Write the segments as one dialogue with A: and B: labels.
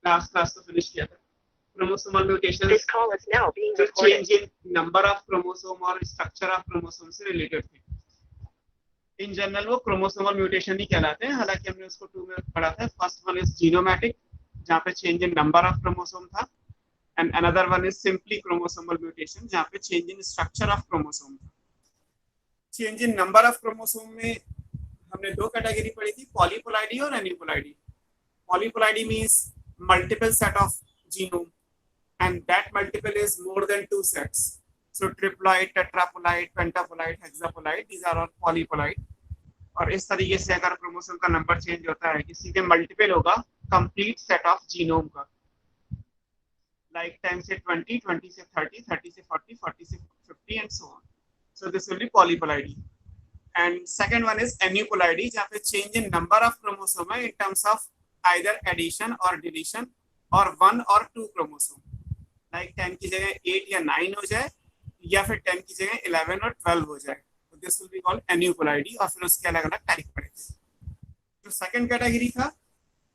A: Last class को finish किया था। क्रोमोसोमल म्यूटेशन जो change in number of chromosome और स्ट्रक्चर ऑफ क्रोमोसोम से रिलेटेड थे। इन जनरल वो क्रोमोसोमल म्यूटेशन ही कहलाते हैं, हालांकि हमने उसको 2 में पढ़ा था। फर्स्ट वन इज जीनोमैटिक, जहाँ पे change in number of chromosome था, and another one is simply chromosomal mutation, जहाँ पे change in structure of chromosome था। Change in number of chromosome में हमने 2 कैटेगरी पढ़ी थी, पॉलीपोलाइडी और aneuploidy. Polyploidy means multiple set of genome and that multiple is more than 2 sets. So triploid, tetraploid, pentaploid, hexaploid, these are all polyploid. और इस तरीके से अगर क्रोमोसोम का नंबर चेंज होता है कि सीधे मल्टीपल होगा कंप्लीट सेट ऑफ जीनोम का, लाइक 10 से 20, 20 से 30, 30 से 40, 40 से 50 and so on. So this will be polyploidy. And second one is aneuploidy, जहाँ पे change in number of chromosome है in terms of either addition or deletion or 1 or 2 chromosome. Like 10 की जगह 8 या 9 हो जाए, या फिर 10 की जगह 11 और 12 हो जाए, तो दिस विल बी कॉल्ड एन्यूपोलाइडी। और फिर उसके अलग अलग टाइप पड़े थे। जो सेकंड कैटेगरी था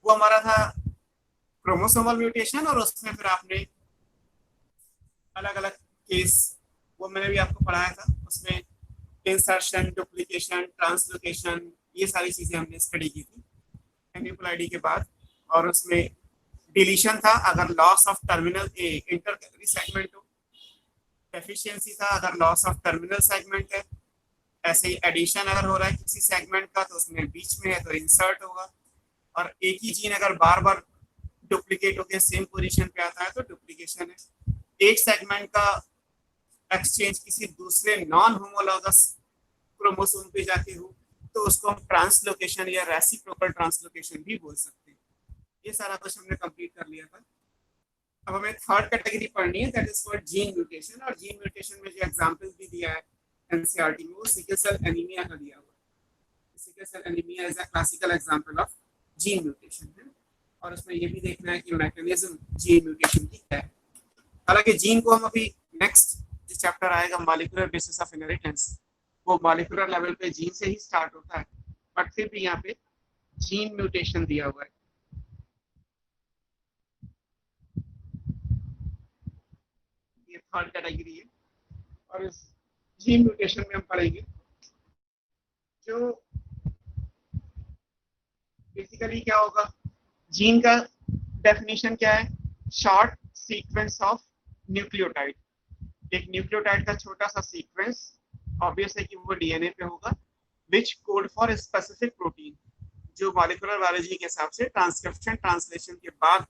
A: वो हमारा था क्रोमोसोमल म्यूटेशन, और उसमें फिर आपने अलग अलग केस, वो मैंने भी आपको पढ़ाया था, उसमें इंसर्शन, डुप्लीकेशन, ट्रांसलोकेशन, ये सारी चीजें हमने स्टडी की थी एन्यूपोलाइडी के बाद। और उसमें डिलीशन था अगर loss of terminal inter calorie segment हो, डेफिशिएंसी था अगर लॉस ऑफ टर्मिनल सेगमेंट है, ऐसे ही एडिशन अगर हो रहा है किसी सेगमेंट का तो उसमें बीच में है तो इंसर्ट होगा, और एक ही जीन अगर बार बार डुप्लीकेट होकर सेम पोजीशन पे आता है तो डुप्लीकेशन है। एक सेगमेंट का एक्सचेंज किसी दूसरे नॉन होमोलॉगस क्रोमोसोम पे जाके हो तो उसको हम ट्रांसलोकेशन या रेसिप्रोकल ट्रांसलोकेशन भी बोल सकते हैं। ये सारा कुछ हमने कंप्लीट कर लिया था। अब हमें थर्ड कैटेगरी पढ़नी है, that is called gene mutation. और जीन म्यूटेशन में जो एग्जांपल्स भी दिया है एनसीईआरटी में, वो सिकल सेल एनीमिया का दिया हुआ है। Sickle cell anaemia is a classical example of gene mutation है। और उसमें ये भी देखना है कि मैकेनिज्म जीन म्यूटेशन की क्या है। हालांकि जीन को हम अभी नेक्स्ट जो चैप्टर आएगा मॉलिक्यूलर बेसिस ऑफ इनहेरिटेंस, वो मॉलिक्यूलर लेवल पे जीन से ही स्टार्ट होता है, बट फिर भी यहाँ पे जीन म्यूटेशन दिया हुआ है। ये थर्ड कैटेगरी है। और इस जीन म्यूटेशन में हम पढ़ेंगे जो बेसिकली क्या होगा। जीन का डेफिनेशन क्या है, शॉर्ट सीक्वेंस ऑफ न्यूक्लियोटाइड। एक न्यूक्लियोटाइड का छोटा सा सीक्वेंस, ऑब्वियस है कि वो डीएनए पे होगा, विच कोड फॉर स्पेसिफिक प्रोटीन, जो मॉलिक्यूलर बायोलॉजी के हिसाब से ट्रांसक्रिप्शन ट्रांसलेशन के बाद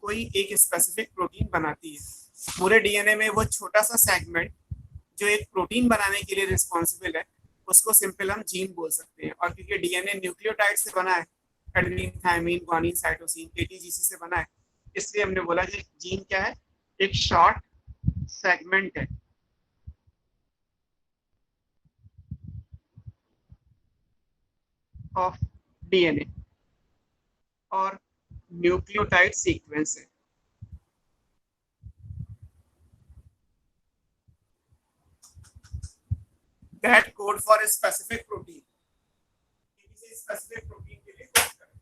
A: कोई एक स्पेसिफिक प्रोटीन बनाती है। पूरे डीएनए में वो छोटा सा सेगमेंट जो एक प्रोटीन बनाने के लिए रिस्पॉन्सिबल है, उसको सिंपल हम जीन बोल सकते हैं। और क्योंकि डीएनए न्यूक्लियोटाइड से बना है, adenine, thymine, guanine, cytosine, ATGC से बना है, इसलिए हमने बोला कि जीन क्या है, एक शॉर्ट सेगमेंट है ऑफ डीएनए और न्यूक्लियोटाइड सीक्वेंस है। That code for a specific protein. किसी specific protein के लिए कोड करें।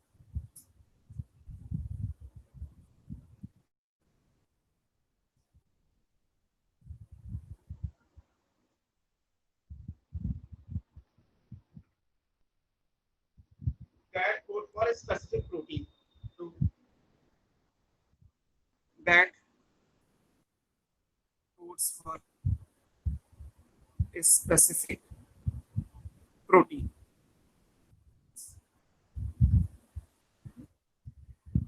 A: That code for a specific protein. So that codes for a specific protein.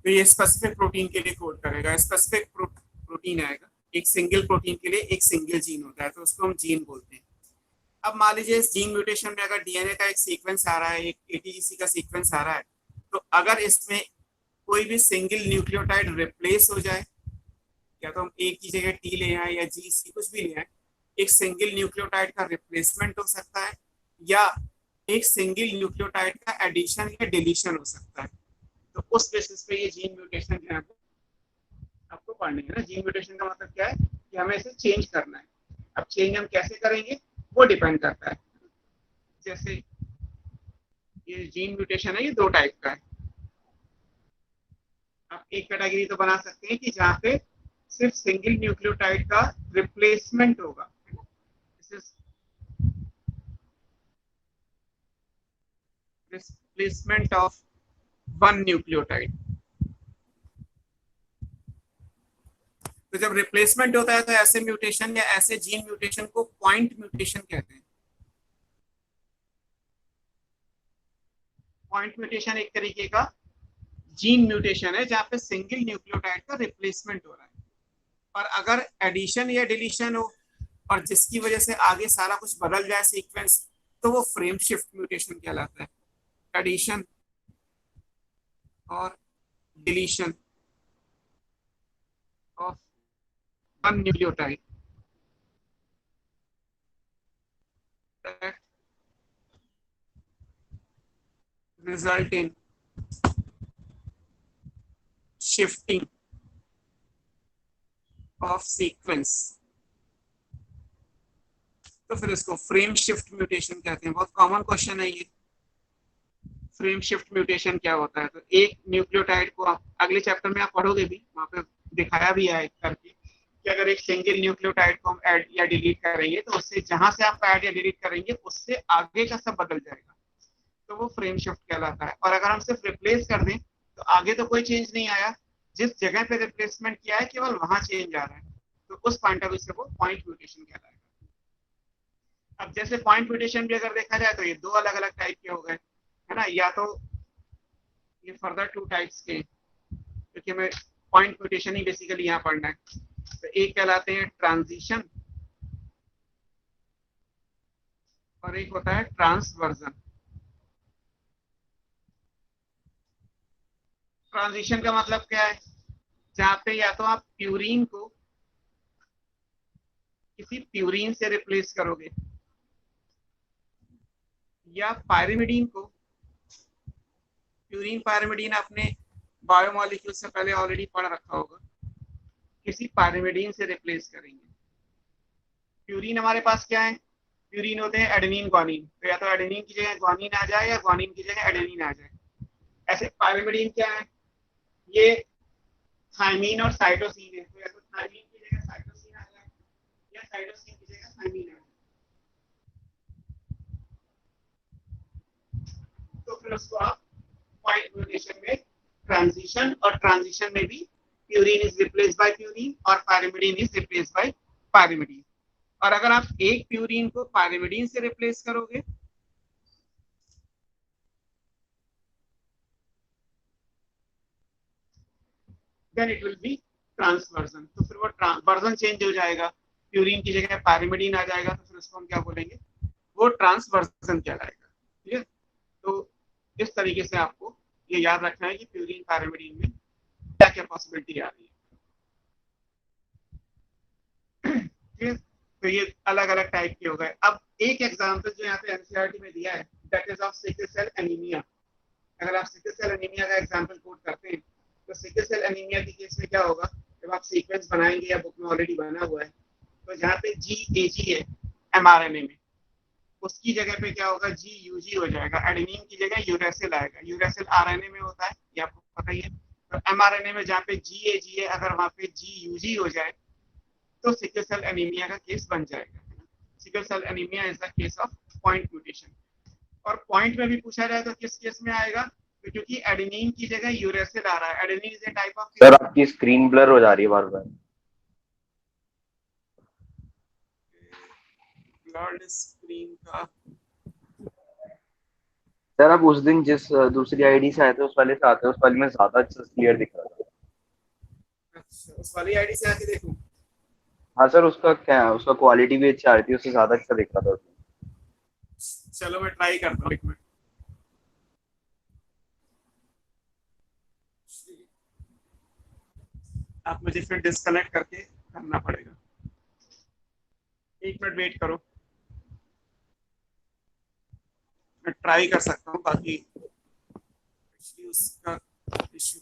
A: तो ये स्पेसिफिक प्रोटीन के लिए कोड करेगा। स्पेसिफिक प्रोटीन आएगा, एक सिंगल प्रोटीन के लिए एक सिंगल जीन होता है, तो उसको हम जीन बोलते हैं। अब मान लीजिए इस जीन म्यूटेशन में अगर डीएनए का एक सीक्वेंस आ रहा है, एक एटीजीसी का सीक्वेंस आ रहा है, तो अगर इसमें कोई भी सिंगल न्यूक्लियोटाइड रिप्लेस हो जाए, या तो हम एक की जगह टी ले आए या जी सी कुछ भी ले आए, एक सिंगल न्यूक्लियोटाइड का रिप्लेसमेंट हो सकता है, या एक सिंगल न्यूक्लियोटाइड का एडिशन या डिलीशन हो सकता है। तो उस बेसिस पे ये जीन म्यूटेशन जो है आपको पढ़ने है ना। जीन म्यूटेशन का मतलब क्या है कि हमें इसे चेंज करना है। अब चेंज हम कैसे करेंगे वो डिपेंड करता है। जैसे ये जीन म्यूटेशन है, ये 2 टाइप का है। आप एक कैटेगरी तो बना सकते हैं कि जहाँ पे सिर्फ सिंगल न्यूक्लियोटाइड का रिप्लेसमेंट होगा, रिप्लेसमेंट ऑफ वन न्यूक्लियोटाइड। तो जब रिप्लेसमेंट होता है तो ऐसे म्यूटेशन या ऐसे जीन म्यूटेशन को पॉइंट म्यूटेशन कहते हैं। पॉइंट म्यूटेशन एक तरीके का जीन म्यूटेशन है जहाँ पे सिंगल न्यूक्लियोटाइड का रिप्लेसमेंट हो रहा है। और अगर एडिशन या डिलीशन हो और जिसकी वजह से आगे सारा कुछ बदल जाए सीक्वेंस, तो वो फ्रेम शिफ्ट म्यूटेशन कहलाता है। एडिशन और deletion of one nucleotide that result in shifting of sequence, तो फिर इसको फ्रेम शिफ्ट म्यूटेशन कहते हैं। बहुत कॉमन क्वेश्चन है ये, फ्रेम शिफ्ट म्यूटेशन क्या होता है। तो एक न्यूक्लियोटाइड को आप अगले चैप्टर में आप पढ़ोगे भी, वहां पे दिखाया भी है करके कि अगर एक सिंगल न्यूक्लियोटाइड को हम ऐड या डिलीट करेंगे तो उससे जहां से आप ऐड या डिलीट करेंगे उससे आगे का सब बदल जाएगा, तो वो फ्रेम शिफ्ट कहलाता है। और अगर हम सिर्फ रिप्लेस कर दें तो आगे तो कोई चेंज नहीं आया, जिस जगह पे रिप्लेसमेंट किया है केवल वहां चेंज आ रहा है, तो उस पॉइंट ऑफ व्यू से वो पॉइंट म्यूटेशन कहलाएगा। अब जैसे पॉइंट म्यूटेशन भी अगर देखा जाए तो ये दो अलग अलग टाइप के हो गए, है ना। या तो ये फर्दर टू टाइप्स के, क्योंकि हमें पॉइंट म्यूटेशन ही बेसिकली यहाँ पढ़ना है। तो एक कहलाते हैं ट्रांजिशन और एक होता है ट्रांसवर्जन। ट्रांजिशन का मतलब क्या है, जहाँ पे या तो आप प्यूरीन को किसी प्यूरीन से रिप्लेस करोगे या पायरिमिडीन को, प्यूरीन पायरिमिडीन आपने बायोमोलिक्यूल से पहले ऑलरेडी पढ़ रखा होगा, किसी पायरिमिडीन से रिप्लेस करेंगे। प्यूरीन हमारे पास क्या है, प्यूरीन होते हैं एडेनिन ग्वानिन, तो या तो एडेनिन की जगह ग्वानिन आ जाए या ग्वानिन की जगह एडेनिन आ जाए। ऐसे पायरिमिडीन क्या है, ये थायमीन और साइटोसिन है, तो या तो थायमीन की जगह साइटोसिन आ जाए या साइटोसिन की जगह थायमीन आ जाए। तो फिर उसको आप पॉइंट म्यूटेशन में ट्रांजिशन, और ट्रांजिशन में भी purine is replaced by purine और pyrimidine is replaced by pyrimidine. और अगर आप एक प्यूरीन को पायरिमिडीन से रिप्लेस करोगे then it will be transversion. तो फिर वो वर्जन चेंज हो जाएगा, प्यूरीन की जगह पायरिमिडीन आ जाएगा, तो फिर उसको हम क्या बोलेंगे, वो ट्रांसवर्जन कहलाएगा। ठीक है, तो इस तरीके से आपको ये याद रखना है कि प्यूरीन पायरिमिडीन में क्या क्या पॉसिबिलिटी आ रही है। ठीक है, तो ये अलग अलग टाइप के हो गए। अब एक एग्जांपल जो यहाँ पे एनसीईआरटी में दिया है, that is of sickle cell anaemia. अगर आप सिकल सेल एनीमिया का एग्जांपल कोट करते हैं तो सिकल सेल एनीमिया के केस में क्या होगा, जब आप सीक्वेंस बनाएंगे या बुक में ऑलरेडी बना हुआ है, तो जहाँ पे GAG है mRNA में, उसकी जगह पे क्या होगा, GUG हो जाएगा, एडेनिन की जगह यूरेसिल आएगा। यूरेसिल RNA में होता है, ये आपको पता ही है। तो mRNA में जहाँ पे GAG है, अगर वहाँ पे GUG हो जाए तो सिकल सेल एनीमिया का केस बन जाएगा। Sickle cell anaemia is the case of point mutation. और पॉइंट में भी पूछा जाए तो किस केस में आएगा, तो क्योंकि एडेनिन की जगह यूरेसिल आ रहा है। Adenine is a type of,
B: sir आपकी स्क्रीन ब्लर हो जा रही है बार बार।
A: ब्लड स्क्रीन का,
B: सर आप उस दिन जिस दूसरी आईडी से आए थे उस वाले से आते हैं, उस वाले में ज्यादा अच्छा क्लियर दिख रहा था।
A: अच्छा उस वाली आईडी से आके देखूं।
B: हाँ सर, उसका क्या है, उसका क्वालिटी भी अच्छी आ रही थी, उससे ज्यादा अच्छा दिख रहा था उसमें।
A: चलो मैं ट्राई करता हूँ, एक मिनट। आप मुझे फिर डिस्कनेक्ट करके करना पड़ेगा, एक मिनट वेट करो, मैं ट्राई कर सकता हूँ। बाकी उसका इश्यू,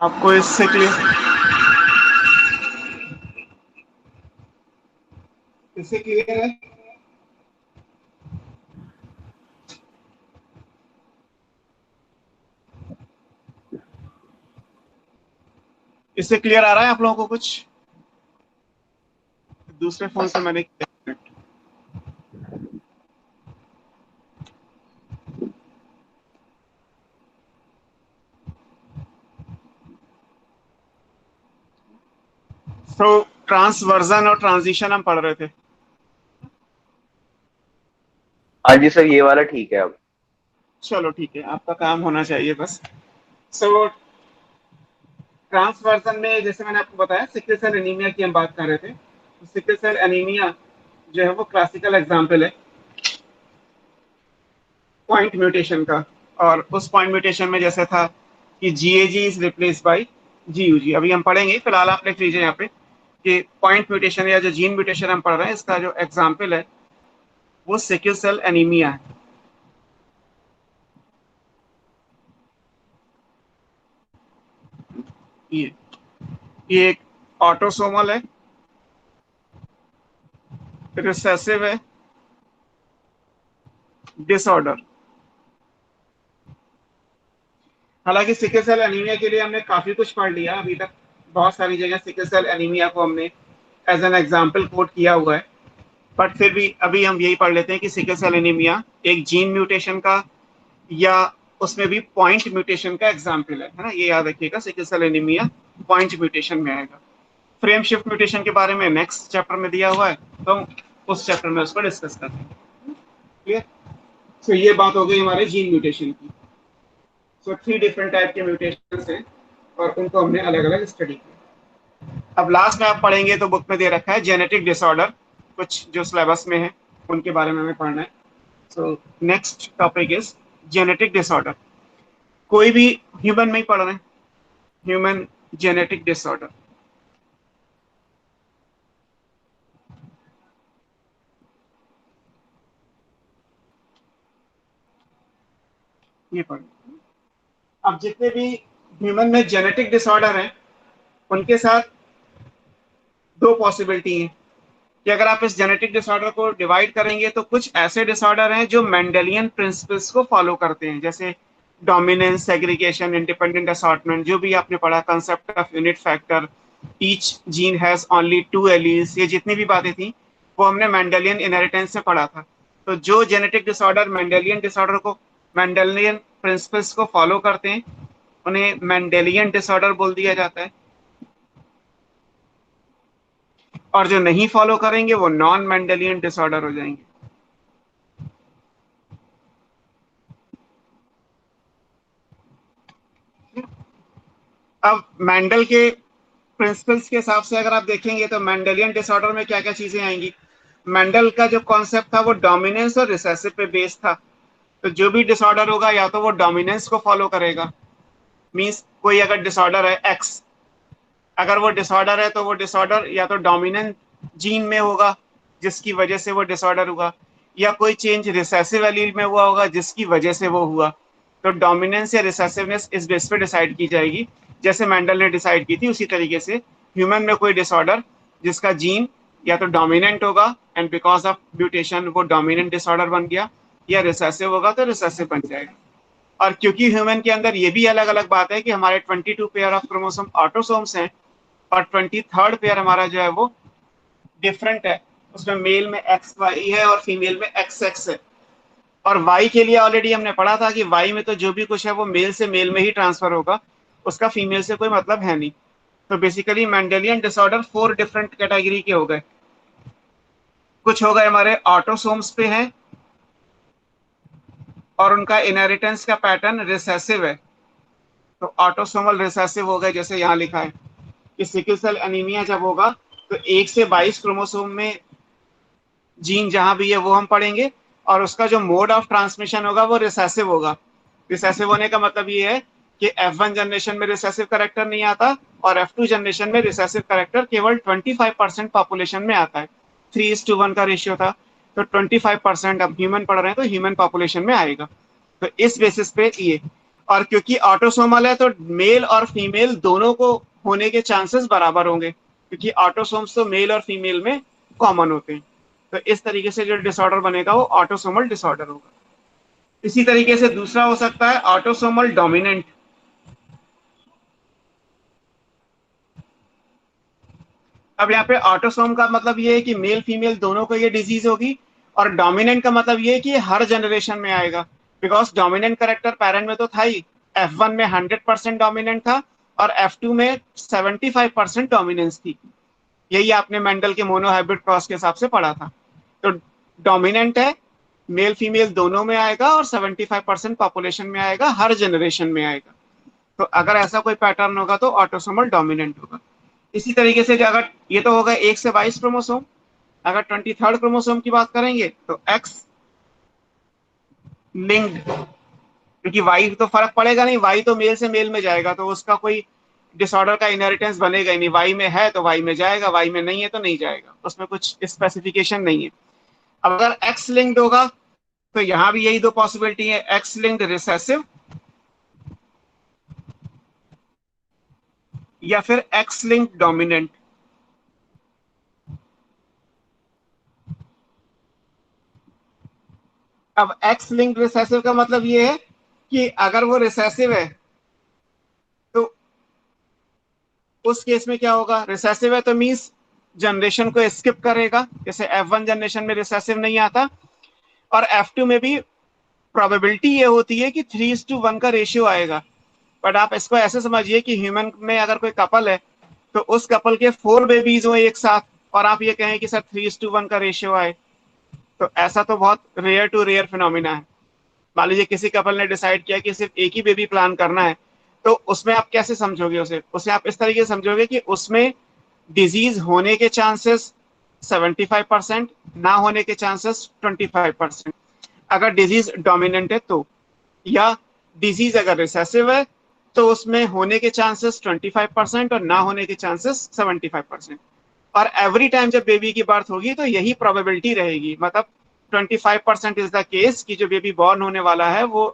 A: आपको इससे क्लियर है? इससे क्लियर आ रहा है आप लोगों को कुछ? दूसरे फोन से मैंने किया। तो ट्रांसवर्जन और ट्रांजिशन हम पढ़ रहे थे।
B: हाँ जी सर, ये वाला ठीक है अब।
A: चलो ठीक है, आपका काम होना चाहिए बस। सो ट्रांसवर्जन में जैसे मैंने आपको बताया सिकल सेल एनीमिया की हम बात कर रहे थे। तो सिकल सेल एनीमिया जो है वो क्लासिकल एग्जांपल है पॉइंट म्यूटेशन का। और उस पॉइंट म्यूटेशन में जैसे था कि जीएजी इज रिप्लेस बाय जीयूजी। अभी हम पढ़ेंगे, फिलहाल आप लिख लीजिए यहाँ पे कि पॉइंट म्यूटेशन या जो जीन म्यूटेशन हम पढ़ रहे हैं इसका जो एग्जाम्पल है वो सिकल सेल एनीमिया है। ये ये एक ऑटोसोमल है, रिसेसिव है डिसऑर्डर। हालांकि सिकल सेल एनीमिया के लिए हमने काफी कुछ पढ़ लिया अभी तक। बहुत सारी जगह सिकल सेल एनीमिया को हमने एज एन एग्जाम्पल कोट किया हुआ है। बट फिर भी अभी हम यही पढ़ लेते हैं कि सिकल सेल एनीमिया एक जीन म्यूटेशन का या उसमें भी पॉइंट म्यूटेशन का एग्जाम्पल है ना। ये याद रखिएगा, sickle cell anaemia point mutation में आएगा। फ्रेम शिफ्ट म्यूटेशन के बारे में नेक्स्ट चैप्टर में दिया हुआ है, तो हम उस चैप्टर में उसको डिस्कस करते हैं। क्लियर? तो ये बात हो गई हमारे जीन म्यूटेशन की। सो 3 डिफरेंट टाइप के म्यूटेशन हैं और उनको हमने अलग अलग स्टडी किया। अब लास्ट में आप पढ़ेंगे तो बुक में दे रखा है जेनेटिक डिसऑर्डर, कुछ जो सिलेबस में है उनके बारे में हमें पढ़ना है। So next topic is genetic disorder. कोई भी ह्यूमन में ही पढ़ रहे हैं, ह्यूमन जेनेटिक डिसऑर्डर। ये पढ़, अब जितने भी ह्यूमन में जेनेटिक डिसऑर्डर हैं उनके साथ दो पॉसिबिलिटी हैं कि अगर आप इस जेनेटिक डिसऑर्डर को डिवाइड करेंगे तो कुछ ऐसे डिसऑर्डर हैं जो मेंडेलियन प्रिंसिपल्स को फॉलो करते हैं, जैसे डोमिनेंस, सेग्रीगेशन, इंडिपेंडेंट असॉर्टमेंट, जो भी आपने पढ़ा, concept of unit factor, each gene has only 2 alleles, ये जितनी भी बातें थी वो हमने मेंडेलियन इनहेरिटेंस से पढ़ा था। तो जो जेनेटिक डिसऑर्डर मेंडेलियन डिसऑर्डर को, मेंडेलियन प्रिंसिपल्स को फॉलो करते हैं उन्हें मेंडेलियन डिसऑर्डर बोल दिया जाता है, और जो नहीं फॉलो करेंगे वो नॉन मेंडेलियन डिसऑर्डर हो जाएंगे। अब मेंडल के प्रिंसिपल्स के हिसाब से अगर आप देखेंगे तो मेंडेलियन डिसऑर्डर में क्या क्या चीजें आएंगी। मेंडल का जो कॉन्सेप्ट था वो डोमिनेंस और रिसेसिव पे बेस्ड था। तो जो भी डिसऑर्डर होगा या तो वो डोमिनेंस को फॉलो करेगा, मींस कोई अगर डिसऑर्डर है एक्स, अगर वो डिसऑर्डर है तो वो डिसऑर्डर या तो डोमिनेंट जीन में होगा जिसकी वजह से वो डिसऑर्डर हुआ, या कोई चेंज रिसेसिव एलील में हुआ होगा जिसकी वजह से वो हुआ। तो डोमिनेंस या रिसेसिवनेस इस बेस पे डिसाइड की जाएगी, जैसे मेंडल ने डिसाइड की थी उसी तरीके से ह्यूमन में कोई डिसऑर्डर जिसका जीन या तो डोमिनेंट होगा एंड बिकॉज ऑफ म्यूटेशन वो डोमिनेंट डिसऑर्डर बन गया, या रिसेसिव होगा तो रिसेसिव बन जाएगा। और क्योंकि ह्यूमन के अंदर ये भी अलग अलग बात है कि हमारे 22 पेयर ऑफ क्रोमोसोम ऑटोसोम्स हैं और 23rd पेयर हमारा जो है वो डिफरेंट है, उसमें मेल में एक्स वाई है और फीमेल में एक्स एक्स है। और वाई के लिए ऑलरेडी हमने पढ़ा था कि वाई में तो जो भी कुछ है वो मेल से मेल में ही ट्रांसफर होगा, उसका फीमेल से कोई मतलब है नहीं। तो basically Mendelian disorder 4 different category के हो गए। कुछ हो गए हमारे ऑटोसोम्स पे हैं और उनका इनहेरिटेंस का पैटर्न रिसेसिव है, तो ऑटोसोमल रिसेसिव हो गए, जैसे यहाँ लिखा है कि सिकल सेल एनीमिया जब होगा तो 1 से 22 क्रोमोसोम में जीन जहां भी है वो हम पढ़ेंगे, और उसका जो मोड ऑफ ट्रांसमिशन होगा वो रिसेसिव होगा। रिसेसिव होने का मतलब ये है कि F1 जनरेशन में रिसेसिव करेक्टर नहीं आता और F2 जनरेशन में रिसेसिव करेक्टर केवल 25% पॉपुलेशन में आता है। 3:1 का रेशियो था, तो 25% अब ह्यूमन पढ़ रहे हैं तो ह्यूमन पॉपुलेशन में आएगा। तो इस बेसिस पे ये, और क्योंकि ऑटोसोमल है तो मेल और फीमेल दोनों को होने के चांसेस बराबर होंगे, क्योंकि ऑटोसोम्स तो मेल और फीमेल में कॉमन होते हैं। तो इस तरीके से जो डिसऑर्डर बनेगा वो ऑटोसोमल डिसऑर्डर होगा। इसी तरीके से दूसरा हो सकता है ऑटोसोमल डोमिनेंट। अब यहाँ पे ऑटोसोम का मतलब ये है कि मेल फीमेल दोनों को ये डिजीज होगी, और डोमिनेंट का मतलब ये है कि हर जनरेशन में आएगा, बिकॉज डोमिनेंट करेक्टर पेरेंट में तो था ही। F1 में 100% डोमिनेंट था और F2 में 75% डोमिनेंस थी। यही आपने मेंडल के मोनोहाइब्रिड क्रॉस के हिसाब से पढ़ा था। तो डोमिनेंट है, मेल फीमेल दोनों में आएगा और 75% पॉपुलेशन में आएगा, हर जनरेशन में आएगा। तो अगर ऐसा कोई पैटर्न होगा तो ऑटोसोमल डोमिनेंट होगा। इसी तरीके से अगर ये तो होगा 1 से 22 क्रोमोसोम, अगर 23rd क्रोमोसोम की बात करेंगे तो एक्स लिंक्ड, क्योंकि वाई तो फर्क पड़ेगा नहीं, वाई तो मेल से मेल में जाएगा, तो उसका कोई डिसऑर्डर का इनहेरिटेंस बनेगा ही नहीं। वाई में है तो वाई में जाएगा, वाई में नहीं है तो नहीं जाएगा, उसमें कुछ स्पेसिफिकेशन नहीं है। अब अगर एक्स लिंक्ड होगा तो यहां भी यही दो पॉसिबिलिटी है, एक्स लिंक्ड रिसेसिव या फिर एक्स लिंक्ड डोमिनेंट। अब एक्स लिंक्ड रिसेसिव का मतलब ये है कि अगर वो रिसेसिव है तो उस केस में क्या होगा, रिसेसिव है तो मींस जनरेशन को स्किप करेगा, जैसे F1 जनरेशन में रिसेसिव नहीं आता, और F2 में भी प्रोबेबिलिटी ये होती है कि 3:1 का रेशियो आएगा। बट आप इसको ऐसे समझिए कि ह्यूमन में अगर कोई कपल है तो उस कपल के 4 बेबीज हो एक साथ, और आप ये कहें कि सर 3:1 का रेशियो आए, तो ऐसा तो बहुत रेयर टू रेयर फिनोमिना है। मान लीजिए किसी कपल ने डिसाइड किया कि सिर्फ एक ही बेबी प्लान करना है, तो उसमें आप कैसे समझोगे उसे, उसे आप इस तरीके से समझोगे कि उसमें डिजीज होने के चांसेस 75%, ना होने के चांसेस 25%, अगर डिजीज डोमिनेंट है तो, या डिजीज अगर रिसेसिव है तो उसमें होने के चांसेस 25% और ना होने के चांसेस 75%। और एवरी टाइम जब बेबी की बर्थ होगी तो यही प्रोबेबिलिटी रहेगी, मतलब 25% इज द केस कि जो बेबी बॉर्न होने वाला है वो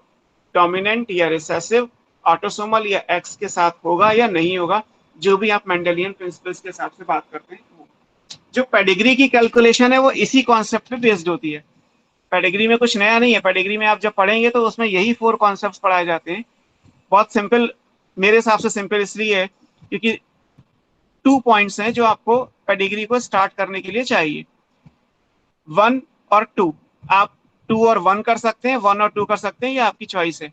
A: डोमिनेंट या रिसेसिव, ऑटोसोमल या एक्स के साथ होगा या नहीं होगा, जो भी आप मेंडेलियन प्रिंसिपल्स के हिसाब से बात करते हैं। जो पेडिग्री की कैलकुलेशन है वो इसी कॉन्सेप्ट पे बेस्ड होती है। पेडिग्री में कुछ नया नहीं है, पेडिग्री में आप जब पढ़ेंगे तो उसमें यही 4 कॉन्सेप्ट पढ़ाए जाते हैं। बहुत सिंपल, मेरे हिसाब से सिंपल इसलिए है क्योंकि 2 पॉइंट्स हैं जो आपको पेडिग्री को स्टार्ट करने के लिए चाहिए, 1 और 2। आप 2 और 1 कर सकते हैं, 1 और 2 कर सकते हैं, ये आपकी चॉइस है।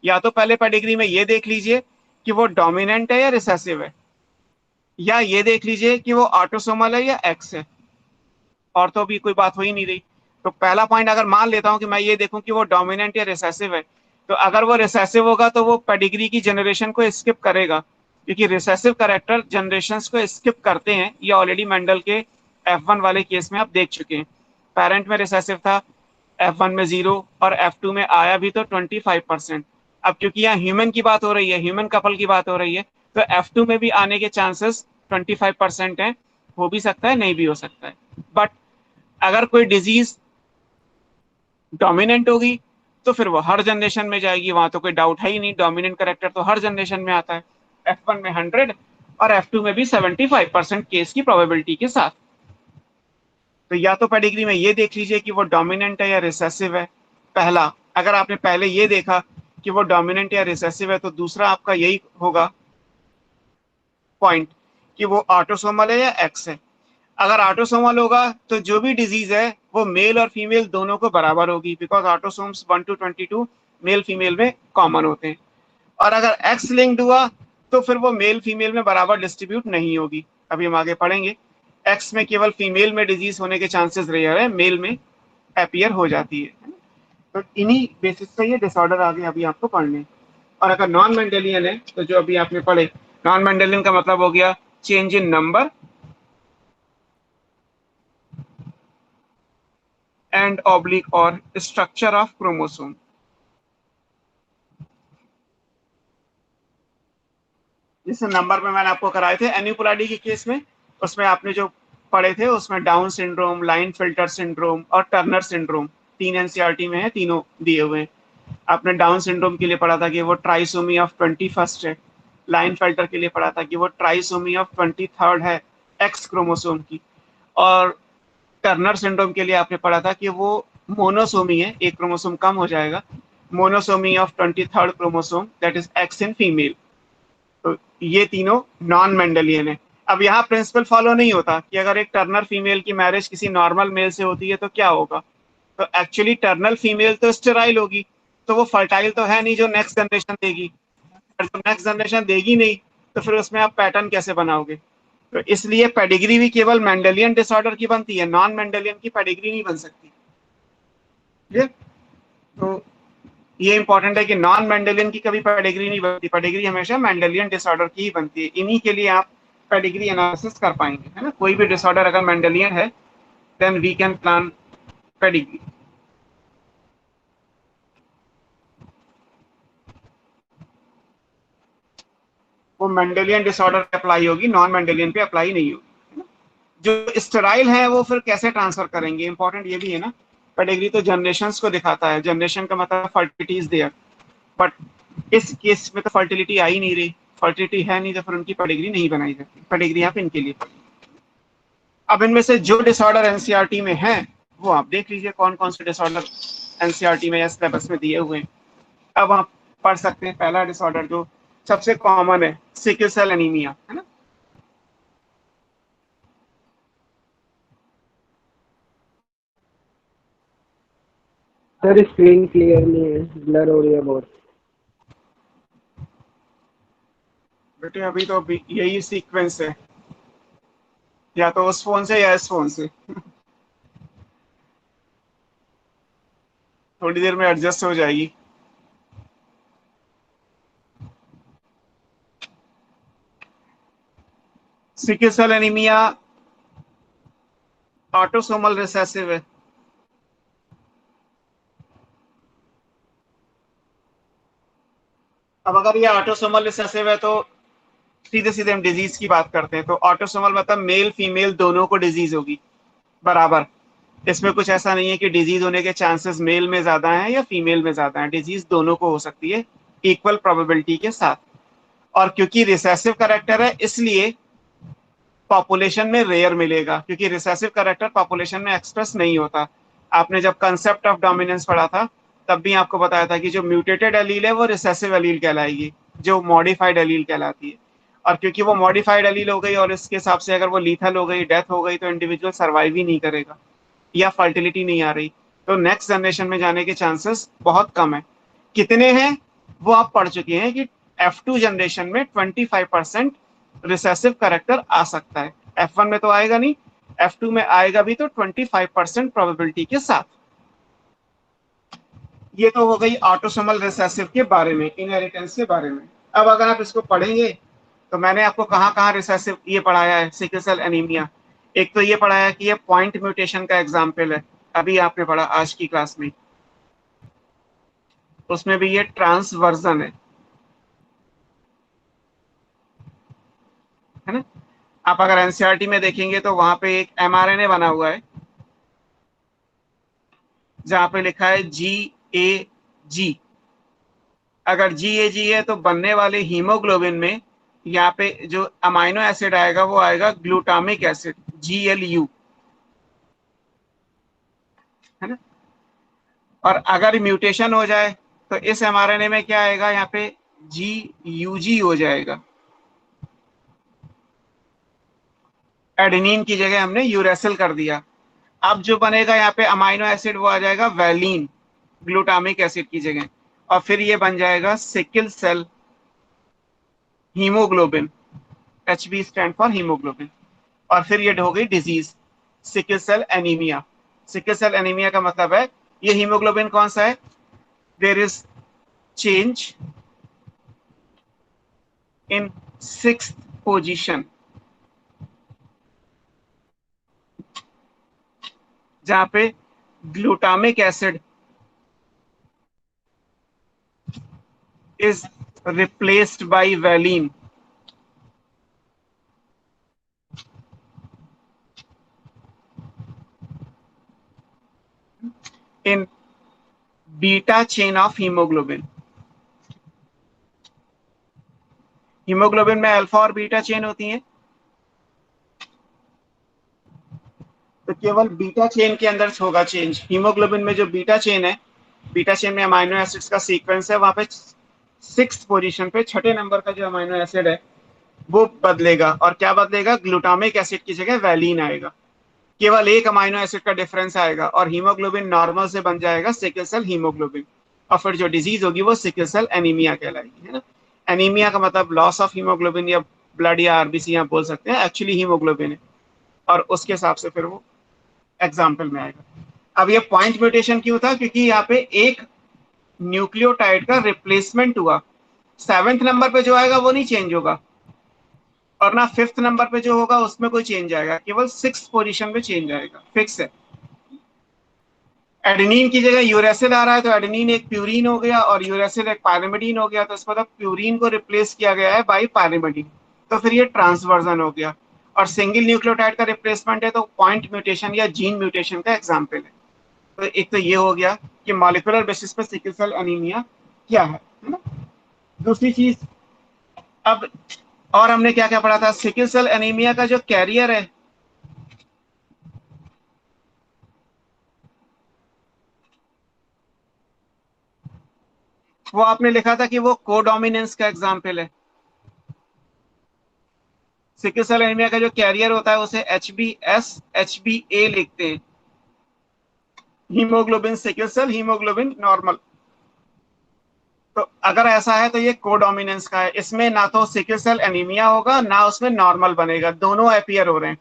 A: या तो पहले पेडिग्री में ये देख लीजिए कि वो डोमिनेंट है या रिसेसिव है, या ये देख लीजिए कि वो ऑटोसोमल है या एक्स है, और तो भी कोई बात हो ही नहीं रही। तो पहला पॉइंट अगर मान लेता हूं कि मैं ये देखूं कि वो डोमिनेंट या रिसेसिव है, तो अगर वो रिसेसिव होगा तो वो पेडिग्री की जनरेशन को स्किप करेगा, क्योंकि रिसेसिव करेक्टर जनरेशन को स्किप करते हैं। ये ऑलरेडी मेंडल के F1 वाले केस में आप देख चुके हैं। पेरेंट में रिसेसिव था, F1 में 0 और F2 में आया भी तो 25%। अब क्योंकि यहाँ ह्यूमन की बात हो रही है, ह्यूमन कपल की बात हो रही है, तो F2 में भी आने के चांसेस 25% है, हो भी सकता है नहीं भी हो सकता है। बट अगर कोई डिजीज डोमिनेंट होगी तो फिर वो हर जनरेशन में जाएगी, वहां तो कोई डाउट है ही नहीं, डोमिनेंट करेक्टर तो हर जनरेशन में आता है। F1 में 100 और F2 में भी 75% केस की प्रोबेबिलिटी के साथ। तो या तो पेडिग्री में ये देख लीजिए कि वो डोमिनेंट है या रिसेसिव है, पहला। अगर आपने पहले ये देखा कि वो डोमिनेंट या रिसेसिव है तो दूसरा आपका यही होगा पॉइंट कि वो ऑटोसोमल है या एक्स है। अगर ऑटोसोमल होगा तो जो भी डिजीज है वो मेल और फीमेल दोनों को बराबर होगी, because autosomes 1 to 22 male female में कॉमन होते हैं। और अगर एक्स लिंक्ड हुआ तो फिर वो मेल फीमेल में बराबर डिस्ट्रीब्यूट नहीं होगी। अभी हम आगे पढ़ेंगे, एक्स में केवल फीमेल में डिजीज होने के चांसेस रेयर है, मेल में अपीयर हो जाती है। तो इन्हीं बेसिस पे ये डिसऑर्डर आगे अभी आपको पढ़ने। और अगर नॉन मेंडेलियन है तो जो अभी आपने पढ़े, नॉन मेंडेलियन का मतलब हो गया change in number and oblique और स्ट्रक्चर ऑफ क्रोमोसोम। जैसे नंबर में मैंने आपको कराए थे एन्यूपुलाडी के केस में, उसमें आपने जो पढ़े थे उसमें down syndrome, line filter syndrome और टर्नर सिंड्रोम 3 एनसीईआरटी में है, तीनों दिए हुए हैं। आपने डाउन सिंड्रोम के लिए पढ़ा था कि वो ट्राइसोमी ऑफ 21st है। लाइनफेल्टर के लिए पढ़ा था कि वो ट्राइसोमी ऑफ 23rd है एक्स क्रोमोसोम की। और टर्नर सिंड्रोम के लिए आपने पढ़ा था कि वो मोनोसोमी है, एक क्रोमोसोम कम हो जाएगा, monosomy of 23rd chromosome, that is x in female. तो ये तीनों नॉन मेंडेलियन है। अब यहाँ प्रिंसिपल फॉलो नहीं होता कि अगर एक टर्नर फीमेल की मैरिज किसी नॉर्मल मेल से होती है तो क्या होगा। तो एक्चुअली टर्नल फीमेल तो स्टेराइल होगी, तो वो फर्टाइल तो है नहीं जो नेक्स्ट जनरेशन देगी। और जब नेक्स्ट जनरेशन देगी नहीं तो फिर उसमें आप पैटर्न कैसे बनाओगे। तो इसलिए पेडिग्री भी केवल मेंडेलियन डिसऑर्डर की बनती है, नॉन मेंडेलियन की पेडिग्री नहीं बन सकती। ठीक है, तो ये इंपॉर्टेंट है कि नॉन मेंडेलियन की कभी पेडिग्री नहीं बनती, पेडिग्री हमेशा मेंडेलियन डिसऑर्डर की ही बनती है। इन्हीं के लिए आप पेडिग्री एनालिसिस कर पाएंगे, है ना। कोई भी डिसऑर्डर अगर मेंडेलियन है then we can plan pedigree. वो मेंडेलियन डिसऑर्डर पे अप्लाई होगी, नॉन मेंडेलियन पे अप्लाई नहीं होगी। जो स्टेराइल है वो फिर कैसे ट्रांसफर करेंगे, इंपॉर्टेंट ये भी है ना। पेडिग्री तो जनरेशन को दिखाता है, जनरेशन का मतलब फर्टिलिटी इज देयर, बट इस केस में तो फर्टिलिटी आ ही नहीं रही, फर्टिलिटी है नहीं, तो फिर उनकी पेडिग्री नहीं बनाई जाती। पेडिग्री आप इनके लिए। अब इनमें से जो डिसऑर्डर एनसीईआरटी में है वो आप देख लीजिए कौन कौन से डिसऑर्डर एनसीईआरटी में या सिलेबस में दिए हुए हैं। अब आप पढ़ सकते हैं पहला डिसऑर्डर जो सबसे कॉमन है, सिकल सेल एनीमिया, है ना।
C: सर स्क्रीन क्लियर नहीं है, ब्लर हो रही है बहुत।
A: बेटे अभी तो यही सीक्वेंस है, या तो उस फोन से या इस फोन से। थोड़ी देर में एडजस्ट हो जाएगी। Sickle cell anaemia autosomal recessive है। अब अगर ये ऑटोसोमल रिसेसिव है तो सीधे सीधे हम डिजीज की बात करते हैं। तो ऑटोसोमल मतलब मेल फीमेल दोनों को डिजीज होगी बराबर। इसमें कुछ ऐसा नहीं है कि डिजीज होने के चांसेस मेल में ज्यादा हैं या फीमेल में ज्यादा हैं, डिजीज दोनों को हो सकती है इक्वल प्रोबेबिलिटी के साथ। और क्योंकि रिसेसिव करेक्टर है इसलिए पॉपुलेशन में रेयर मिलेगा, क्योंकि रिसेसिव करेक्टर पॉपुलेशन में एक्सप्रेस नहीं होता। आपने जब कंसेप्ट ऑफ डोमिनेंस पढ़ा था तब भी आपको बताया था कि जो म्यूटेटेड एलील है वो रिसेसिव एलील कहलाएगी, जो मॉडिफाइड एलील कहलाती है। और क्योंकि वो मॉडिफाइड एलील हो गई और इसके हिसाब से अगर वो लीथल हो गई, डेथ हो गई, तो इंडिविजुअल सर्वाइव ही नहीं करेगा या फर्टिलिटी नहीं आ रही, तो नेक्स्ट जनरेशन में जाने के चांसेस बहुत कम है। कितने हैं वो आप पढ़ चुके हैं कि F2 जनरेशन में 25% रिसेसिव करेक्टर आ सकता है। F1 में तो आएगा नहीं, F2 में आएगा भी तो 25% प्रोबेबिलिटी के साथ। ये तो हो गई ऑटोसोमल रिसेसिव के बारे में, इनहेरिटेंस के बारे में। अब अगर आप इसको पढ़ेंगे तो मैंने आपको कहाँ कहाँ रिसेसिव ये पढ़ाया है, सिकल सेल एनीमिया। एक तो ये पढ़ाया कि ये पॉइंट म्यूटेशन का एग्जाम्पल है, अभी आपने पढ़ा आज की क्लास में। उसमें भी ये ट्रांसवर्जन है ना। आप अगर एनसीईआरटी में देखेंगे तो वहां पे एक एमआरएनए बना हुआ है जहां पे लिखा है GAG। अगर GAG है तो बनने वाले हीमोग्लोबिन में यहाँ पे जो अमाइनो एसिड आएगा वो आएगा ग्लूटामिक एसिड, GLU, है ना। और अगर म्यूटेशन हो जाए तो इस एमआरएनए में क्या आएगा, यहाँ पे GUG हो जाएगा। एडेनिन की जगह हमने यूरेसिल कर दिया। अब जो बनेगा यहाँ पे अमाइनो एसिड वो आ जाएगा वैलीन, ग्लूटामिक एसिड की जगह। और फिर ये बन जाएगा sickle cell haemoglobin, HB stand for haemoglobin. और फिर ये हो गई disease sickle cell anaemia. Sickle cell anaemia का मतलब है ये हीमोग्लोबिन कौन सा है, there is change in 6th position, जहां पे glutamic acid is replaced by valine। In beta chain of haemoglobin. Haemoglobin में अल्फा और बीटा चेन होती हैं, तो केवल बीटा चेन के अंदर होगा चेंज। हीमोग्लोबिन में जो बीटा चेन है, बीटा चेन में अमाइनो एसिड्स का सीक्वेंस है, वहां पे 6th पोजीशन पे, छठे नंबर का जो अमाइनो एसिड है वो बदलेगा। और क्या बदलेगा? ग्लूटामिक एसिड की जगह वैलीन आएगा। केवल एक अमाइनो एसिड का डिफरेंस आएगा और हीमोग्लोबिन नॉर्मल से बन जाएगा सिकल सेल हीमोग्लोबिन। और फिर जो डिजीज होगी वो सिकल सेल एनीमिया कहलाएगी, है ना। एनीमिया का मतलब लॉस ऑफ हीमोग्लोबिन या ब्लड या आरबीसी आप बोल सकते हैं, एक्चुअली हीमोग्लोबिन है। और उसके हिसाब से फिर वो एग्जाम्पल में आएगा। अब ये पॉइंट म्यूटेशन क्यों था? क्योंकि यहाँ पे एक न्यूक्लियोटाइड का रिप्लेसमेंट हुआ। 7th नंबर पे जो आएगा वो नहीं चेंज होगा, और ना 5th नंबर पे जो होगा उसमें कोई चेंज आएगा, केवल 6th पोजीशन में चेंज आएगा, फिक्स है। एडेनिन की जगह यूरेसिल आ रहा है, तो एडेनिन एक प्यूरिन हो गया और यूरेसिल एक पायरिमिडीन हो गया, तो इसका मतलब प्यूरिन को रिप्लेस किया गया है बाई पायरिमिडीन, तो फिर ये ट्रांसवर्जन हो गया। और सिंगल न्यूक्लियोटाइड का रिप्लेसमेंट है, तो पॉइंट म्यूटेशन या जीन म्यूटेशन का एग्जाम्पल है। तो एक तो ये हो गया कि मॉलिक्यूलर बेसिस पे सिकल सेल एनीमिया क्या है ना। दूसरी चीज, अब और हमने क्या क्या पढ़ा था? सिकल सेल एनीमिया का जो कैरियर है, वो आपने लिखा था कि वो कोडोमिनेंस का एग्जाम्पल है। सिकल सेल एनीमिया का जो कैरियर होता है उसे HbS HbA लिखते हैं। Haemoglobin sickle cell, haemoglobin normal. तो अगर ऐसा है तो ये कोडोमिनेंस का है। इसमें ना तो सिकल सेल एनीमिया होगा ना उसमें नॉर्मल बनेगा, दोनों अपीयर हो रहे हैं।